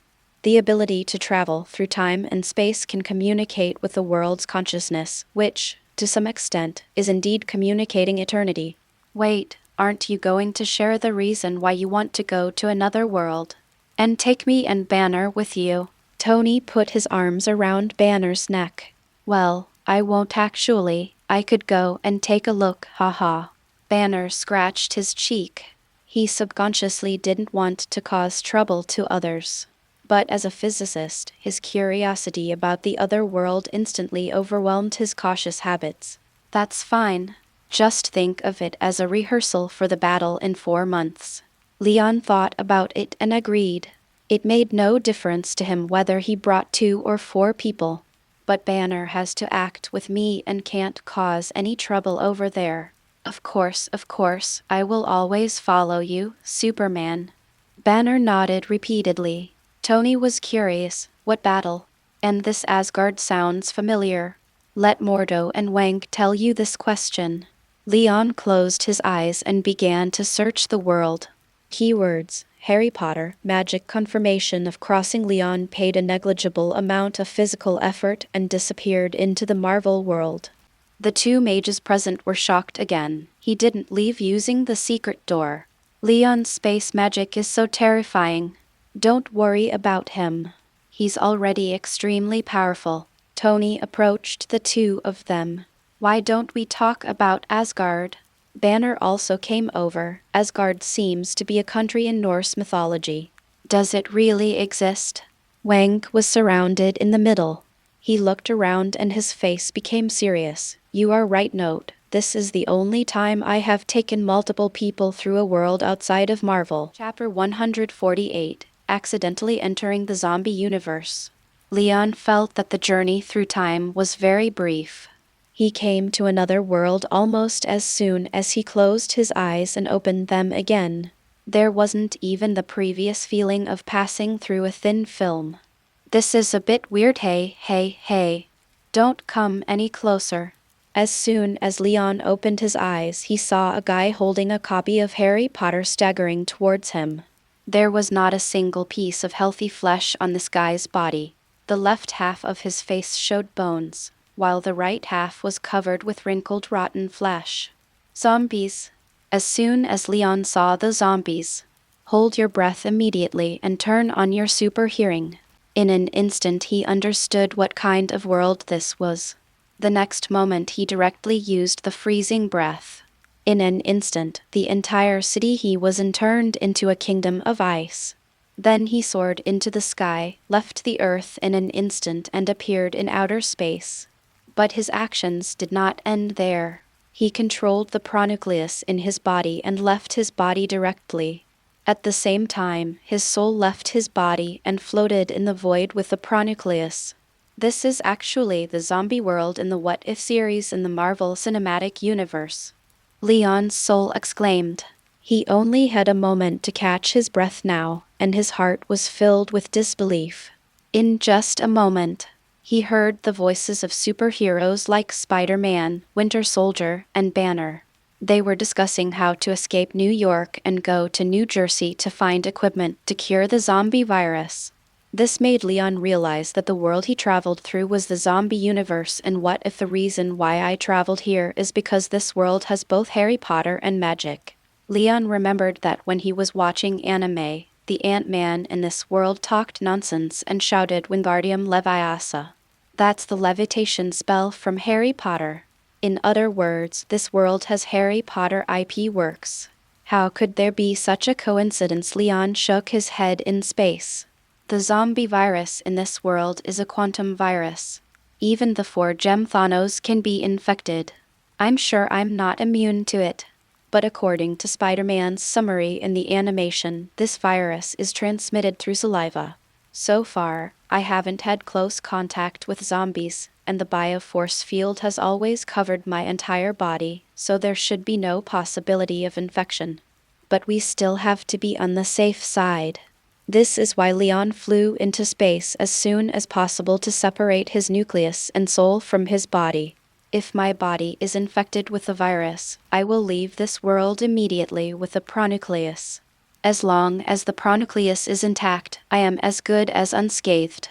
The ability to travel through time and space can communicate with the world's consciousness, which, to some extent, is indeed communicating eternity. Wait, aren't you going to share the reason why you want to go to another world? And take me and Banner with you. Tony put his arms around Banner's neck. Well, I won't actually. I could go and take a look, haha. Banner scratched his cheek. He subconsciously didn't want to cause trouble to others. But as a physicist, his curiosity about the other world instantly overwhelmed his cautious habits. That's fine. Just think of it as a rehearsal for the battle in 4 months. Leon thought about it and agreed. It made no difference to him whether he brought 2 or 4 people. But Banner has to act with me and can't cause any trouble over there. Of course, I will always follow you, Superman." Banner nodded repeatedly. Tony was curious. What battle? And this Asgard sounds familiar. Let Mordo and Wang tell you this question. Leon closed his eyes and began to search the world. Keywords: Harry Potter, magic. Confirmation of crossing. Leon paid a negligible amount of physical effort and disappeared into the Marvel world. The two mages present were shocked again. He didn't leave using the secret door. Leon's space magic is so terrifying. Don't worry about him. He's already extremely powerful. Tony approached the two of them. Why don't we talk about Asgard? Banner also came over. Asgard seems to be a country in Norse mythology. Does it really exist? Wang was surrounded in the middle. He looked around and his face became serious. You are right, Note. This is the only time I have taken multiple people through a world outside of Marvel. Chapter 148. Accidentally entering the zombie universe. Leon felt that the journey through time was very brief. He came to another world almost as soon as he closed his eyes and opened them again. There wasn't even the previous feeling of passing through a thin film. This is a bit weird. Hey. Don't come any closer. As soon as Leon opened his eyes, he saw a guy holding a copy of Harry Potter staggering towards him. There was not a single piece of healthy flesh on this guy's body. The left half of his face showed bones, while the right half was covered with wrinkled, rotten flesh. Zombies. As soon as Leon saw the zombies, hold your breath immediately and turn on your super hearing. In an instant he understood what kind of world this was. The next moment he directly used the freezing breath. In an instant, the entire city he was in turned into a kingdom of ice. Then he soared into the sky, left the earth in an instant and appeared in outer space. But his actions did not end there. He controlled the pronucleus in his body and left his body directly. At the same time, his soul left his body and floated in the void with the pronucleus. This is actually the zombie world in the What If series in the Marvel Cinematic Universe. Leon's soul exclaimed. He only had a moment to catch his breath now, and his heart was filled with disbelief. In just a moment, he heard the voices of superheroes like Spider-Man, Winter Soldier, and Banner. They were discussing how to escape New York and go to New Jersey to find equipment to cure the zombie virus. This made Leon realize that the world he traveled through was the zombie universe, and what if the reason why I traveled here is because this world has both Harry Potter and magic? Leon remembered that when he was watching anime, the Ant-Man in this world talked nonsense and shouted Wingardium Leviosa. That's the levitation spell from Harry Potter. In other words, this world has Harry Potter IP works. How could there be such a coincidence? Leon shook his head in space. The zombie virus in this world is a quantum virus. Even the 4-gem Thanos can be infected. I'm sure I'm not immune to it. But according to Spider-Man's summary in the animation, this virus is transmitted through saliva. So far, I haven't had close contact with zombies, and the bioforce field has always covered my entire body, so there should be no possibility of infection. But we still have to be on the safe side. This is why Leon flew into space as soon as possible to separate his nucleus and soul from his body. If my body is infected with the virus, I will leave this world immediately with the pronucleus. As long as the pronucleus is intact, I am as good as unscathed.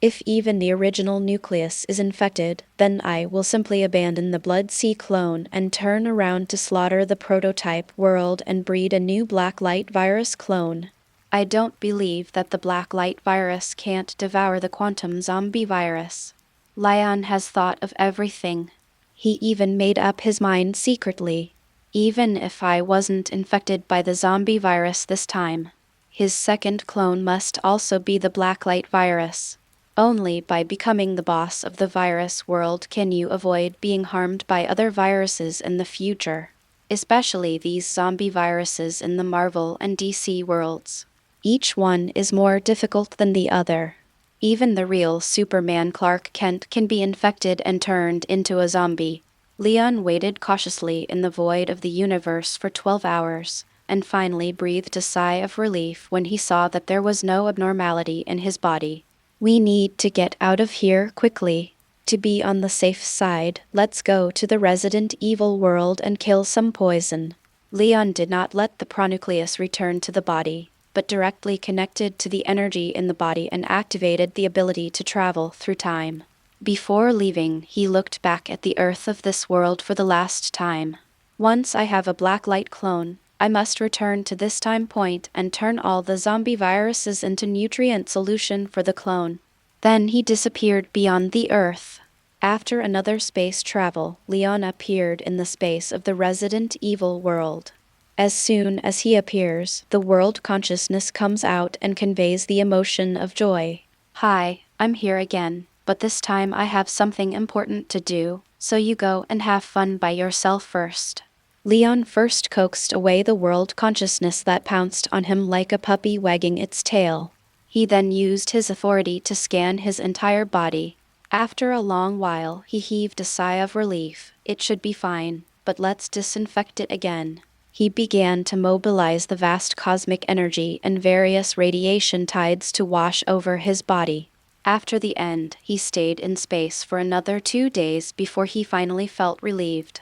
If even the original nucleus is infected, then I will simply abandon the Blood Sea clone and turn around to slaughter the prototype world and breed a new Blacklight virus clone. I don't believe that the Blacklight virus can't devour the quantum zombie virus. Leon has thought of everything. He even made up his mind secretly. Even if I wasn't infected by the zombie virus this time, his second clone must also be the Blacklight virus. Only by becoming the boss of the virus world can you avoid being harmed by other viruses in the future, especially these zombie viruses in the Marvel and DC worlds. Each one is more difficult than the other. Even the real Superman Clark Kent can be infected and turned into a zombie. Leon waited cautiously in the void of the universe for 12 hours, and finally breathed a sigh of relief when he saw that there was no abnormality in his body. We need to get out of here quickly. To be on the safe side, let's go to the Resident Evil world and kill some poison. Leon did not let the pronucleus return to the body, but directly connected to the energy in the body and activated the ability to travel through time. Before leaving, he looked back at the Earth of this world for the last time. Once I have a black light clone, I must return to this time point and turn all the zombie viruses into nutrient solution for the clone. Then he disappeared beyond the Earth. After another space travel, Leon appeared in the space of the Resident Evil world. As soon as he appears, the world consciousness comes out and conveys the emotion of joy. Hi, I'm here again, but this time I have something important to do, so you go and have fun by yourself first. Leon first coaxed away the world consciousness that pounced on him like a puppy wagging its tail. He then used his authority to scan his entire body. After a long while, he heaved a sigh of relief. It should be fine, but let's disinfect it again. He began to mobilize the vast cosmic energy and various radiation tides to wash over his body. After the end, he stayed in space for another 2 days before he finally felt relieved.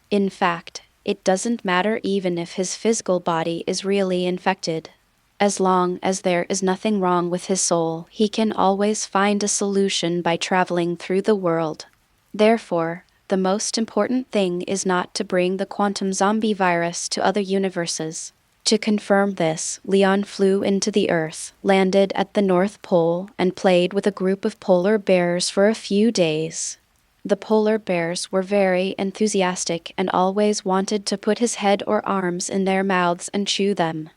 In fact, it doesn't matter even if his physical body is really infected. As long as there is nothing wrong with his soul, he can always find a solution by traveling through the world. Therefore, the most important thing is not to bring the quantum zombie virus to other universes. To confirm this, Leon flew into the Earth, landed at the North Pole, and played with a group of polar bears for a few days. The polar bears were very enthusiastic and always wanted to put his head or arms in their mouths and chew them.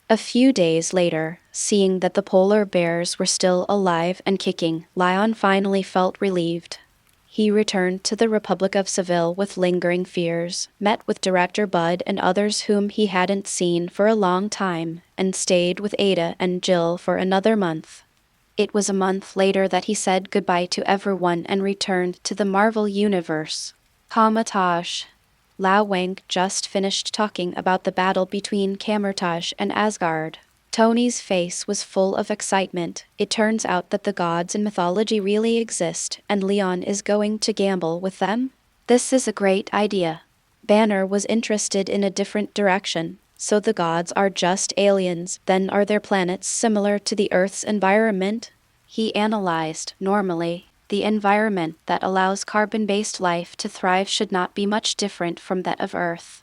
A few days later, seeing that the polar bears were still alive and kicking, Leon finally felt relieved. He returned to the Republic of Seville with lingering fears, met with Director Bud and others whom he hadn't seen for a long time, and stayed with Ada and Jill for another month. It was a month later that he said goodbye to everyone and returned to the Marvel Universe. Kamar-Taj. Lao Wang just finished talking about the battle between Kamar-Taj and Asgard. Tony's face was full of excitement. It turns out that the gods in mythology really exist, and Leon is going to gamble with them? This is a great idea. Banner was interested in a different direction. So the gods are just aliens, then are their planets similar to the Earth's environment? He analyzed, normally, the environment that allows carbon-based life to thrive should not be much different from that of Earth.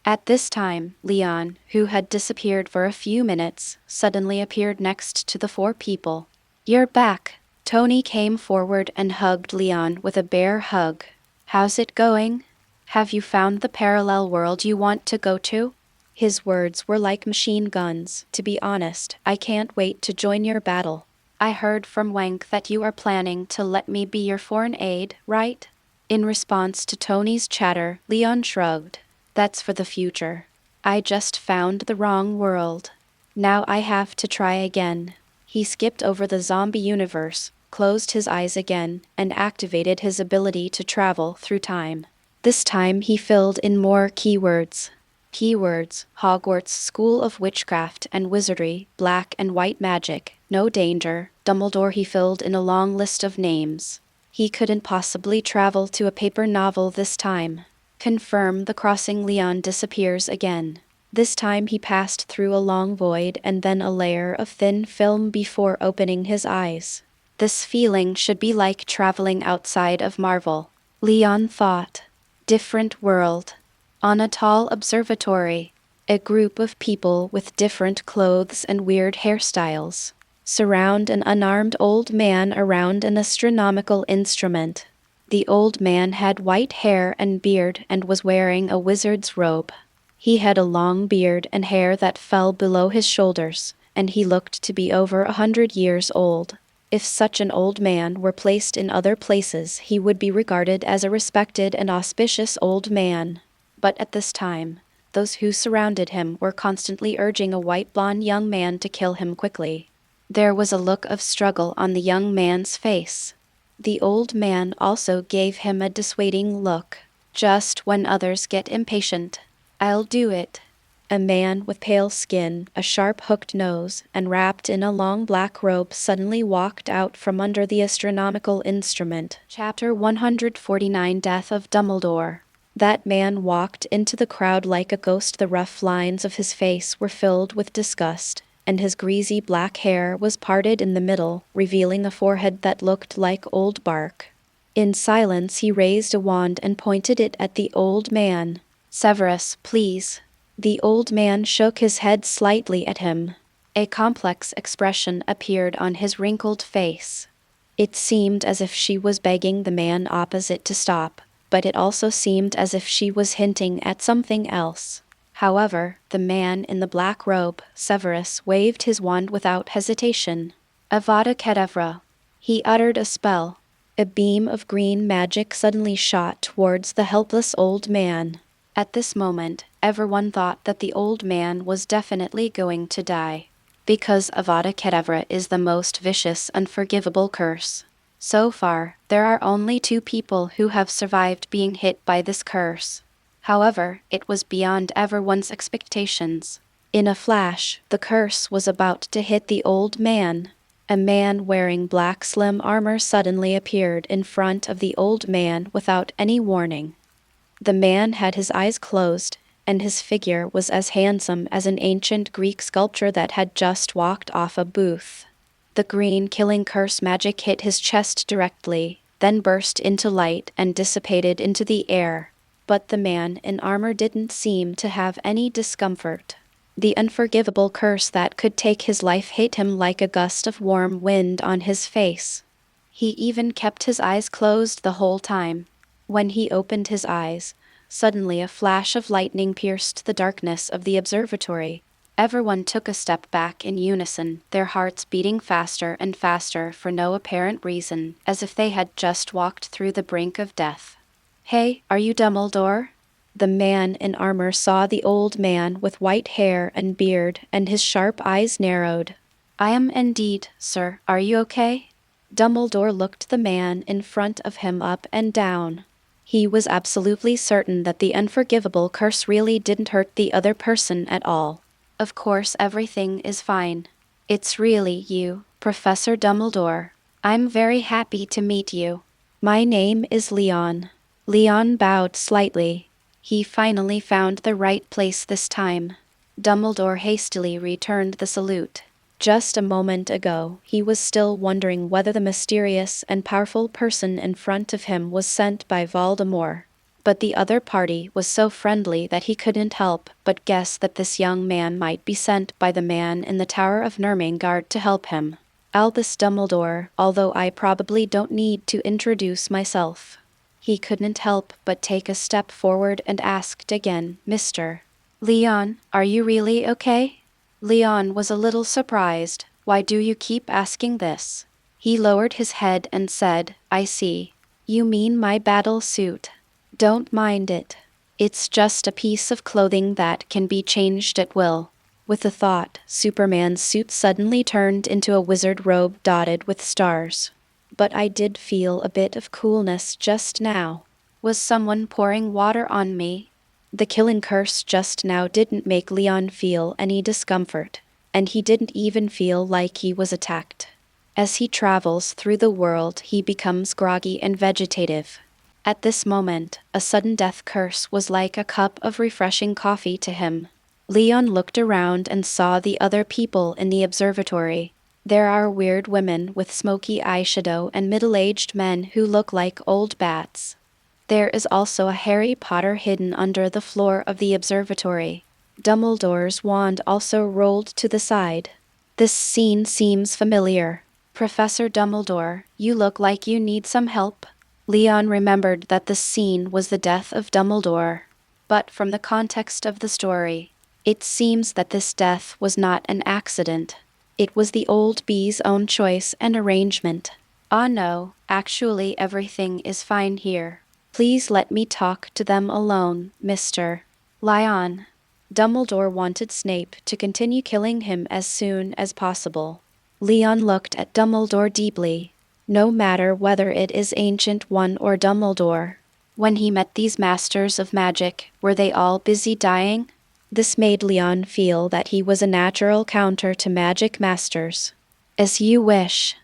At this time, Leon, who had disappeared for a few minutes, suddenly appeared next to the 4 people. "You're back." Tony came forward and hugged Leon with a bear hug. "How's it going? Have you found the parallel world you want to go to?" His words were like machine guns. "To be honest, I can't wait to join your battle. I heard from Wang that you are planning to let me be your foreign aide, right?" In response to Tony's chatter, Leon shrugged. "That's for the future. I just found the wrong world. Now I have to try again." He skipped over the zombie universe, closed his eyes again, and activated his ability to travel through time. This time he filled in more keywords. Keywords: Hogwarts School of Witchcraft and Wizardry, Black and White Magic, No Danger, Dumbledore. He filled in a long list of names. He couldn't possibly travel to a paper novel this time. Confirm the crossing. Leon disappears again. This time he passed through a long void and then a layer of thin film before opening his eyes. This feeling should be like traveling outside of Marvel, Leon thought. Different world. On a tall observatory, a group of people with different clothes and weird hairstyles surround an unarmed old man around an astronomical instrument. The old man had white hair and beard and was wearing a wizard's robe. He had a long beard and hair that fell below his shoulders, and he looked to be over 100 years old. If such an old man were placed in other places, he would be regarded as a respected and auspicious old man. But at this time, those who surrounded him were constantly urging a white blonde young man to kill him quickly. There was a look of struggle on the young man's face. The old man also gave him a dissuading look. Just when others get impatient. I'll do it. A man with pale skin, a sharp hooked nose, and wrapped in a long black robe suddenly walked out from under the astronomical instrument. Chapter 149 Death of Dumbledore. That man walked into the crowd like a ghost. The rough lines of his face were filled with disgust, and his greasy black hair was parted in the middle, revealing a forehead that looked like old bark. In silence he raised a wand and pointed it at the old man. "Severus, please." The old man shook his head slightly at him. A complex expression appeared on his wrinkled face. It seemed as if she was begging the man opposite to stop, but it also seemed as if she was hinting at something else. However, the man in the black robe, Severus, waved his wand without hesitation. Avada Kedavra. He uttered a spell. A beam of green magic suddenly shot towards the helpless old man. At this moment, everyone thought that the old man was definitely going to die, because Avada Kedavra is the most vicious, unforgivable curse. So far, there are only 2 people who have survived being hit by this curse. However, it was beyond everyone's expectations. In a flash, the curse was about to hit the old man. A man wearing black slim armor suddenly appeared in front of the old man without any warning. The man had his eyes closed, and his figure was as handsome as an ancient Greek sculpture that had just walked off a booth. The green killing curse magic hit his chest directly, then burst into light and dissipated into the air. But the man in armor didn't seem to have any discomfort. The unforgivable curse that could take his life hit him like a gust of warm wind on his face. He even kept his eyes closed the whole time. When he opened his eyes, suddenly a flash of lightning pierced the darkness of the observatory. Everyone took a step back in unison, their hearts beating faster and faster for no apparent reason, as if they had just walked through the brink of death. "Hey, are you Dumbledore?" The man in armor saw the old man with white hair and beard, and his sharp eyes narrowed. "I am indeed, sir. Are you okay?" Dumbledore looked the man in front of him up and down. He was absolutely certain that the unforgivable curse really didn't hurt the other person at all. "Of course everything is fine. It's really you, Professor Dumbledore. I'm very happy to meet you. My name is Leon." Leon bowed slightly. He finally found the right place this time. Dumbledore hastily returned the salute. Just a moment ago, he was still wondering whether the mysterious and powerful person in front of him was sent by Voldemort. But the other party was so friendly that he couldn't help but guess that this young man might be sent by the man in the Tower of Nurmengard to help him. Albus Dumbledore, although I probably don't need to introduce myself. He couldn't help but take a step forward and asked again, "Mr. Leon, are you really okay?" Leon was a little surprised. "Why do you keep asking this?" He lowered his head and said, "I see. You mean my battle suit. Don't mind it. It's just a piece of clothing that can be changed at will." With the thought, Superman's suit suddenly turned into a wizard robe dotted with stars. "But I did feel a bit of coolness just now. Was someone pouring water on me?" The killing curse just now didn't make Leon feel any discomfort, and he didn't even feel like he was attacked. As he travels through the world, he becomes groggy and vegetative. At this moment, a sudden death curse was like a cup of refreshing coffee to him. Leon looked around and saw the other people in the observatory. There are weird women with smoky eyeshadow and middle-aged men who look like old bats. There is also a Harry Potter hidden under the floor of the observatory. Dumbledore's wand also rolled to the side. This scene seems familiar. "Professor Dumbledore, you look like you need some help." Leon remembered that the scene was the death of Dumbledore. But from the context of the story, it seems that this death was not an accident. It was the old bee's own choice and arrangement. "Ah no, actually everything is fine here. Please let me talk to them alone, Mr. Lyon." Dumbledore wanted Snape to continue killing him as soon as possible. Leon looked at Dumbledore deeply. No matter whether it is Ancient One or Dumbledore, When he met these masters of magic, were they all busy dying? This made Leon feel that he was a natural counter to magic masters. As you wish.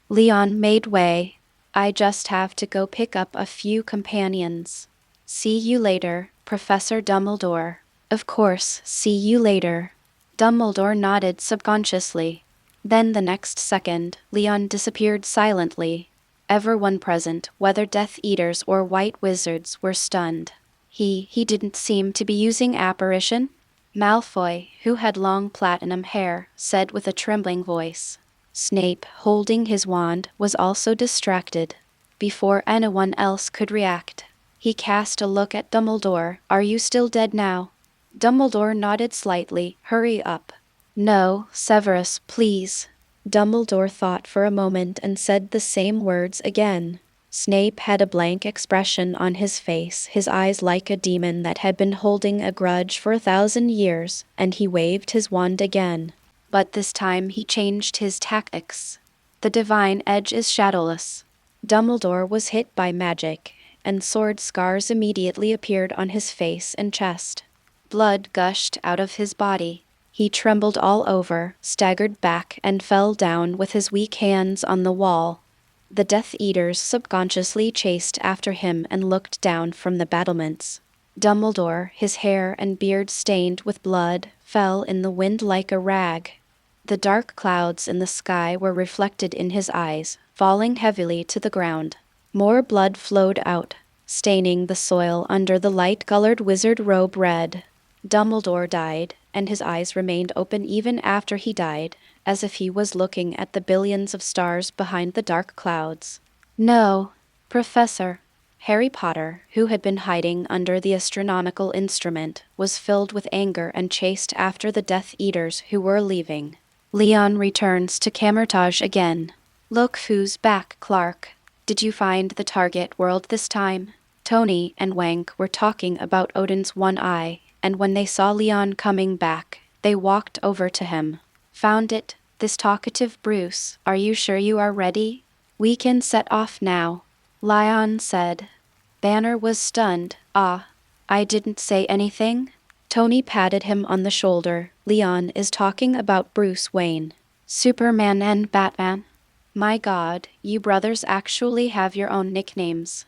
Leon made way. I just have to go pick up a few companions. See you later, Professor Dumbledore. Of course, see you later. Dumbledore nodded subconsciously. Then the next second, Leon disappeared silently. Everyone present, whether Death Eaters or White Wizards, were stunned. He didn't seem to be using apparition? Malfoy, who had long platinum hair, said with a trembling voice. Snape, holding his wand, was also distracted. Before anyone else could react, he cast a look at Dumbledore. Are you still dead now? Dumbledore nodded slightly. Hurry up. No, Severus, please. Dumbledore thought for a moment and said the same words again. Snape had a blank expression on his face, his eyes like a demon that had been holding a grudge for 1,000 years, and he waved his wand again. But this time he changed his tactics. The divine edge is shadowless. Dumbledore was hit by magic, and sword scars immediately appeared on his face and chest. Blood gushed out of his body. He trembled all over, staggered back, and fell down with his weak hands on the wall. The Death Eaters subconsciously chased after him and looked down from the battlements. Dumbledore, his hair and beard stained with blood, fell in the wind like a rag. The dark clouds in the sky were reflected in his eyes, falling heavily to the ground. More blood flowed out, staining the soil under the light-colored wizard robe red. Dumbledore died, and his eyes remained open even after he died, as if he was looking at the billions of stars behind the dark clouds. No, Professor. Harry Potter, who had been hiding under the astronomical instrument, was filled with anger and chased after the Death Eaters who were leaving. Leon returns to Kamar-Taj again. Look who's back, Clark. Did you find the target world this time? Tony and Wang were talking about Odin's one eye, and when they saw Leon coming back, they walked over to him. Found it, this talkative Bruce. Are you sure you are ready? We can set off now, Leon said. Banner was stunned. Ah, I didn't say anything? Tony patted him on the shoulder. Leon is talking about Bruce Wayne. Superman and Batman. My God, you brothers actually have your own nicknames.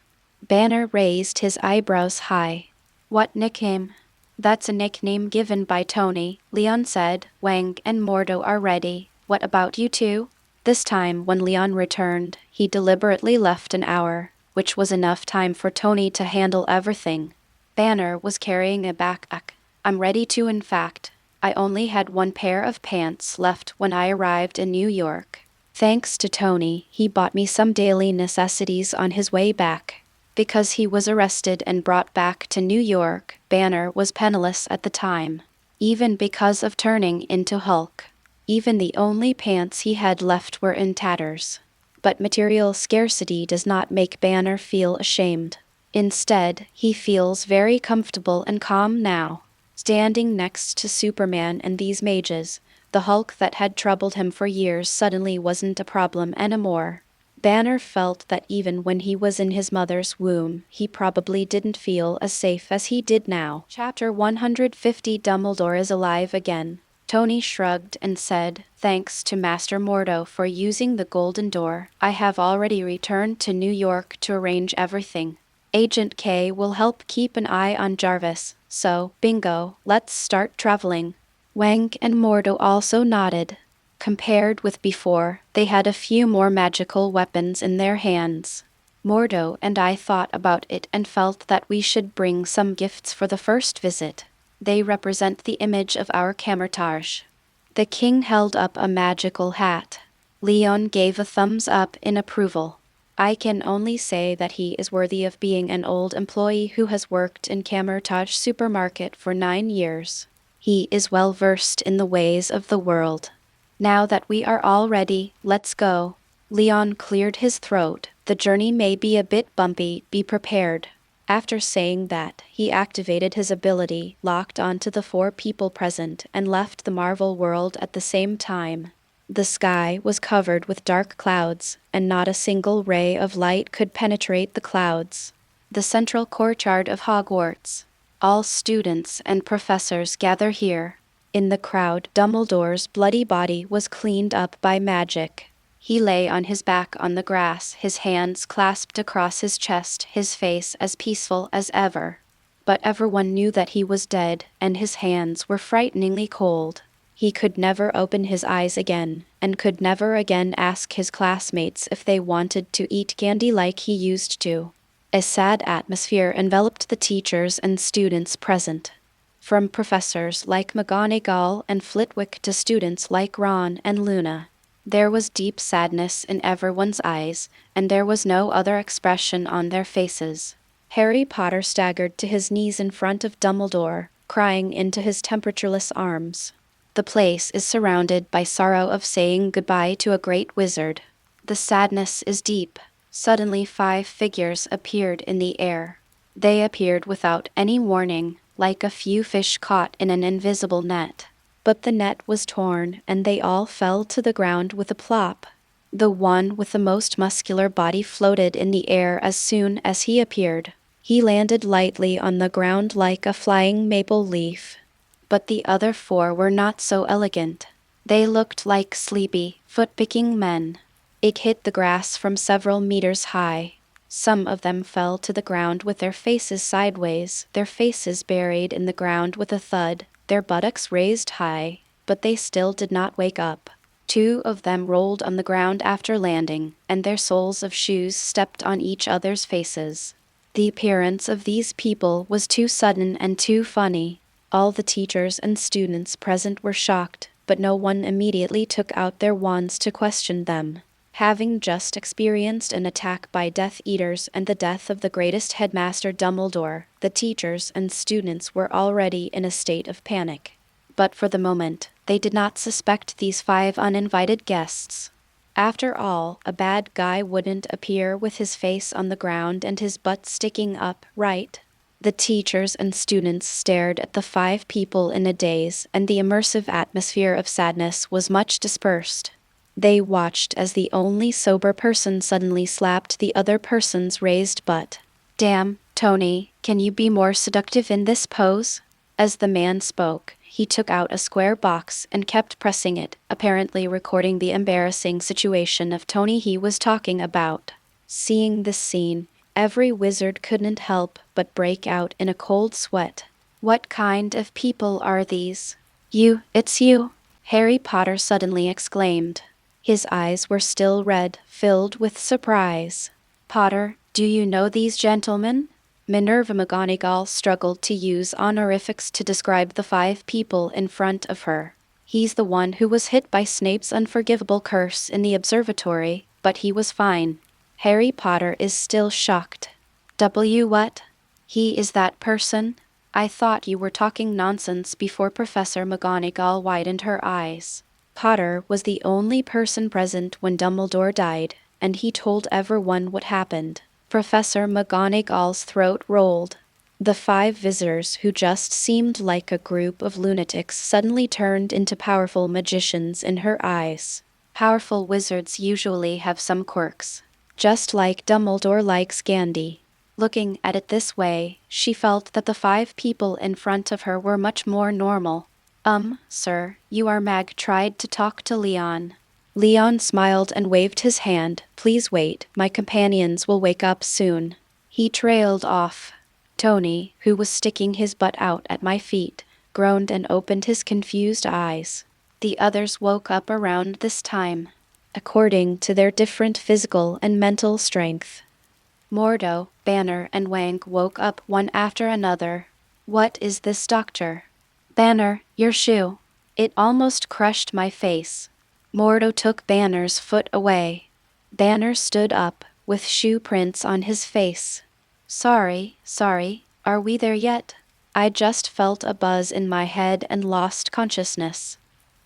Banner raised his eyebrows high. What nickname? That's a nickname given by Tony, Leon said. Wang and Mordo are ready. What about you two? This time, when Leon returned, he deliberately left an hour, which was enough time for Tony to handle everything. Banner was carrying a backpack. I'm ready too, in fact. I only had one pair of pants left when I arrived in New York. Thanks to Tony, he bought me some daily necessities on his way back. Because he was arrested and brought back to New York, Banner was penniless at the time. Even because of turning into Hulk. Even the only pants he had left were in tatters. But material scarcity does not make Banner feel ashamed. Instead, he feels very comfortable and calm now. Standing next to Superman and these mages, the Hulk that had troubled him for years suddenly wasn't a problem anymore. Banner felt that even when he was in his mother's womb, he probably didn't feel as safe as he did now. Chapter 150. Dumbledore is alive again. Tony shrugged and said, Thanks to Master Mordo for using the Golden Door, I have already returned to New York to arrange everything. Agent K will help keep an eye on Jarvis, so, bingo, let's start traveling. Wang and Mordo also nodded. Compared with before, they had a few more magical weapons in their hands. Mordo and I thought about it and felt that we should bring some gifts for the first visit. They represent the image of our Kamar-Taj. The king held up a magical hat. Leon gave a thumbs up in approval. I can only say that he is worthy of being an old employee who has worked in Kamar-Taj supermarket for 9 years. He is well versed in the ways of the world. Now that we are all ready, let's go. Leon cleared his throat. The journey may be a bit bumpy, be prepared. After saying that, he activated his ability, locked onto the 4 people present, and left the Marvel world at the same time. The sky was covered with dark clouds, and not a single ray of light could penetrate the clouds. The central courtyard of Hogwarts. All students and professors gather here. In the crowd, Dumbledore's bloody body was cleaned up by magic. He lay on his back on the grass, his hands clasped across his chest, his face as peaceful as ever. But everyone knew that he was dead, and his hands were frighteningly cold. He could never open his eyes again, and could never again ask his classmates if they wanted to eat candy like he used to. A sad atmosphere enveloped the teachers and students present. From professors like McGonagall and Flitwick to students like Ron and Luna. There was deep sadness in everyone's eyes, and there was no other expression on their faces. Harry Potter staggered to his knees in front of Dumbledore, crying into his temperatureless arms. The place is surrounded by sorrow of saying goodbye to a great wizard. The sadness is deep. Suddenly 5 figures appeared in the air. They appeared without any warning, like a few fish caught in an invisible net. But the net was torn, and they all fell to the ground with a plop. The one with the most muscular body floated in the air as soon as he appeared. He landed lightly on the ground like a flying maple leaf. But the other 4 were not so elegant. They looked like sleepy, foot-picking men. It hit the grass from several meters high. Some of them fell to the ground with their faces sideways, their faces buried in the ground with a thud, their buttocks raised high, but they still did not wake up. 2 of them rolled on the ground after landing, and their soles of shoes stepped on each other's faces. The appearance of these people was too sudden and too funny. All the teachers and students present were shocked, but no one immediately took out their wands to question them. Having just experienced an attack by Death Eaters and the death of the greatest headmaster Dumbledore, the teachers and students were already in a state of panic. But for the moment, they did not suspect these 5 uninvited guests. After all, a bad guy wouldn't appear with his face on the ground and his butt sticking up, right? The teachers and students stared at the 5 people in a daze, and the immersive atmosphere of sadness was much dispersed. They watched as the only sober person suddenly slapped the other person's raised butt. "Damn, Tony, can you be more seductive in this pose?" As the man spoke, he took out a square box and kept pressing it, apparently recording the embarrassing situation of Tony he was talking about. Seeing this scene, every wizard couldn't help but break out in a cold sweat. "What kind of people are these?" It's you," Harry Potter suddenly exclaimed. His eyes were still red, filled with surprise. "Potter, do you know these gentlemen?" Minerva McGonagall struggled to use honorifics to describe the 5 people in front of her. "He's the one who was hit by Snape's unforgivable curse in the observatory, but he was fine." Harry Potter is still shocked. What? He is that person? I thought you were talking nonsense before Professor McGonagall widened her eyes. Potter was the only person present when Dumbledore died, and he told everyone what happened. Professor McGonagall's throat rolled. The 5 visitors who just seemed like a group of lunatics suddenly turned into powerful magicians in her eyes. Powerful wizards usually have some quirks. Just like Dumbledore likes candy. Looking at it this way, she felt that the 5 people in front of her were much more normal. Sir, you are Mag tried to talk to Leon." Leon smiled and waved his hand. "Please wait, my companions will wake up soon." He trailed off. Tony, who was sticking his butt out at my feet, groaned and opened his confused eyes. The others woke up around this time, according to their different physical and mental strength. Mordo, Banner, and Wang woke up one after another. "What is this, Doctor?" "Banner, your shoe. It almost crushed my face." Mordo took Banner's foot away. Banner stood up, with shoe prints on his face. Sorry, are we there yet? I just felt a buzz in my head and lost consciousness."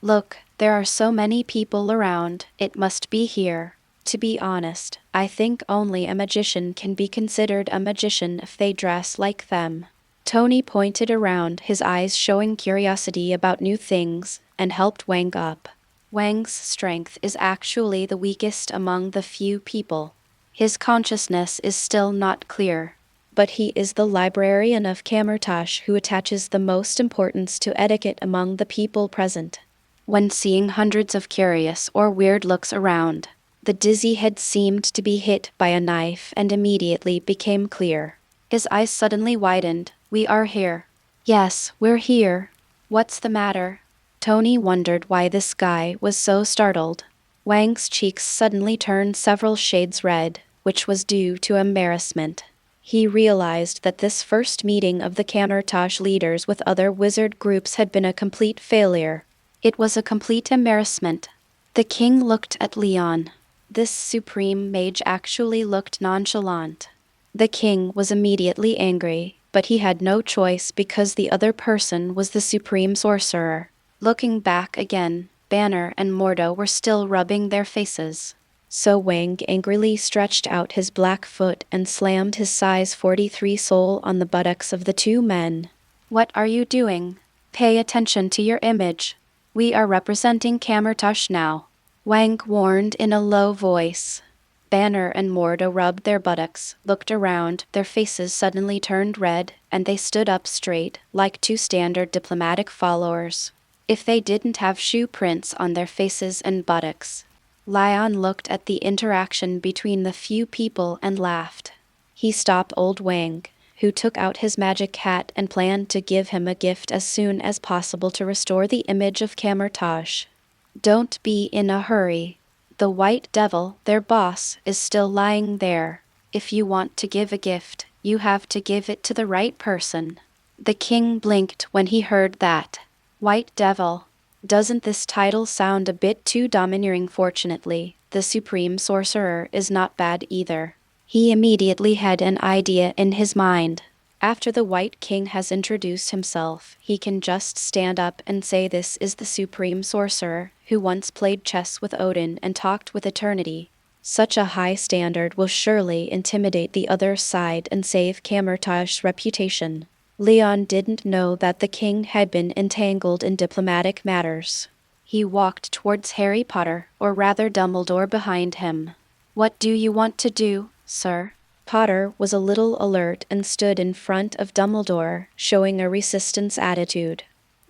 "Look, there are so many people around, it must be here. To be honest, I think only a magician can be considered a magician if they dress like them." Tony pointed around, his eyes showing curiosity about new things, and helped Wang up. Wang's strength is actually the weakest among the few people. His consciousness is still not clear. but he is the librarian of Kamar-Taj who attaches the most importance to etiquette among the people present. When seeing hundreds of curious or weird looks around, the dizzy head seemed to be hit by a knife and immediately became clear. His eyes suddenly widened. "We are here." "Yes, we're here. What's the matter?" Tony wondered why this guy was so startled. Wang's cheeks suddenly turned several shades red, which was due to embarrassment. He realized that this first meeting of the Kamar-Taj leaders with other wizard groups had been a complete failure. It was a complete embarrassment. The king looked at Leon. This supreme mage actually looked nonchalant. The king was immediately angry, but he had no choice because the other person was the supreme sorcerer. Looking back again, Banner and Mordo were still rubbing their faces. So Wang angrily stretched out his black foot and slammed his size 43 sole on the buttocks of the two men. "What are you doing? Pay attention to your image. We are representing Kamar-Taj now," Wang warned in a low voice. Banner and Mordo rubbed their buttocks, looked around, their faces suddenly turned red, and they stood up straight, like two standard diplomatic followers. If they didn't have shoe prints on their faces and buttocks. Leon looked at the interaction between the few people and laughed. He stopped old Wang, who took out his magic hat and planned to give him a gift as soon as possible to restore the image of Kamar-Taj. "Don't be in a hurry. The White Devil, their boss, is still lying there. If you want to give a gift, you have to give it to the right person." The king blinked when he heard that. White Devil. Doesn't this title sound a bit too domineering? Fortunately, the Supreme Sorcerer is not bad either. He immediately had an idea in his mind. After the White King has introduced himself, he can just stand up and say this is the Supreme Sorcerer, who once played chess with Odin and talked with eternity. Such a high standard will surely intimidate the other side and save Kamar-Taj's reputation. Leon didn't know that the king had been entangled in diplomatic matters. He walked towards Harry Potter, or rather Dumbledore, behind him. "What do you want to do, sir?" Potter was a little alert and stood in front of Dumbledore, showing a resistance attitude.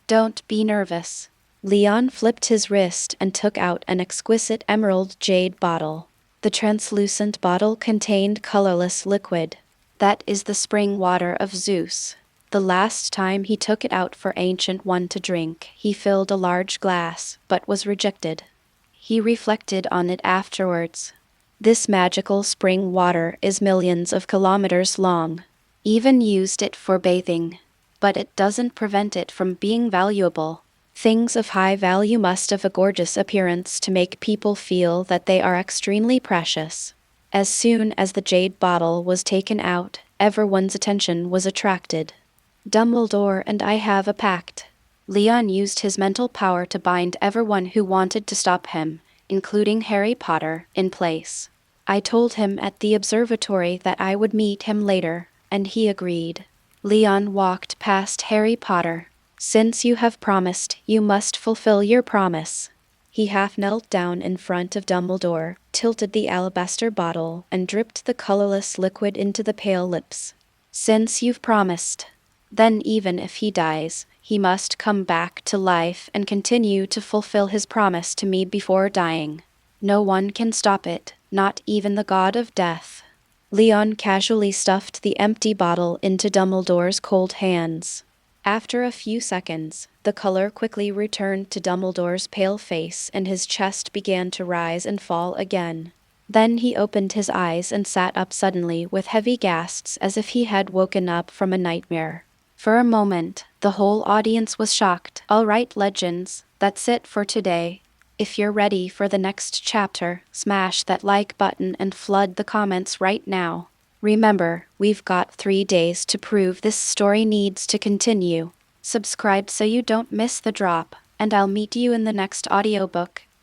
"Don't be nervous." Leon flipped his wrist and took out an exquisite emerald jade bottle. The translucent bottle contained colorless liquid. That is the spring water of Zeus. The last time he took it out for Ancient One to drink, he filled a large glass, but was rejected. He reflected on it afterwards. This magical spring water is millions of kilometers long. Even used it for bathing. But it doesn't prevent it from being valuable. Things of high value must have a gorgeous appearance to make people feel that they are extremely precious. As soon as the jade bottle was taken out, everyone's attention was attracted. "Dumbledore and I have a pact." Leon used his mental power to bind everyone who wanted to stop him, including Harry Potter, in place. "I told him at the observatory that I would meet him later, and he agreed." Leon walked past Harry Potter. "Since you have promised, you must fulfill your promise." He half knelt down in front of Dumbledore, tilted the alabaster bottle, and dripped the colorless liquid into the pale lips. "Since you've promised, then even if he dies, he must come back to life and continue to fulfill his promise to me before dying. No one can stop it, not even the god of death." Leon casually stuffed the empty bottle into Dumbledore's cold hands. After a few seconds, the color quickly returned to Dumbledore's pale face and his chest began to rise and fall again. Then he opened his eyes and sat up suddenly with heavy gasps as if he had woken up from a nightmare. For a moment, the whole audience was shocked. "All right, legends, that's it for today. If you're ready for the next chapter, smash that like button and flood the comments right now. Remember, we've got 3 days to prove this story needs to continue. Subscribe so you don't miss the drop, and I'll meet you in the next audiobook.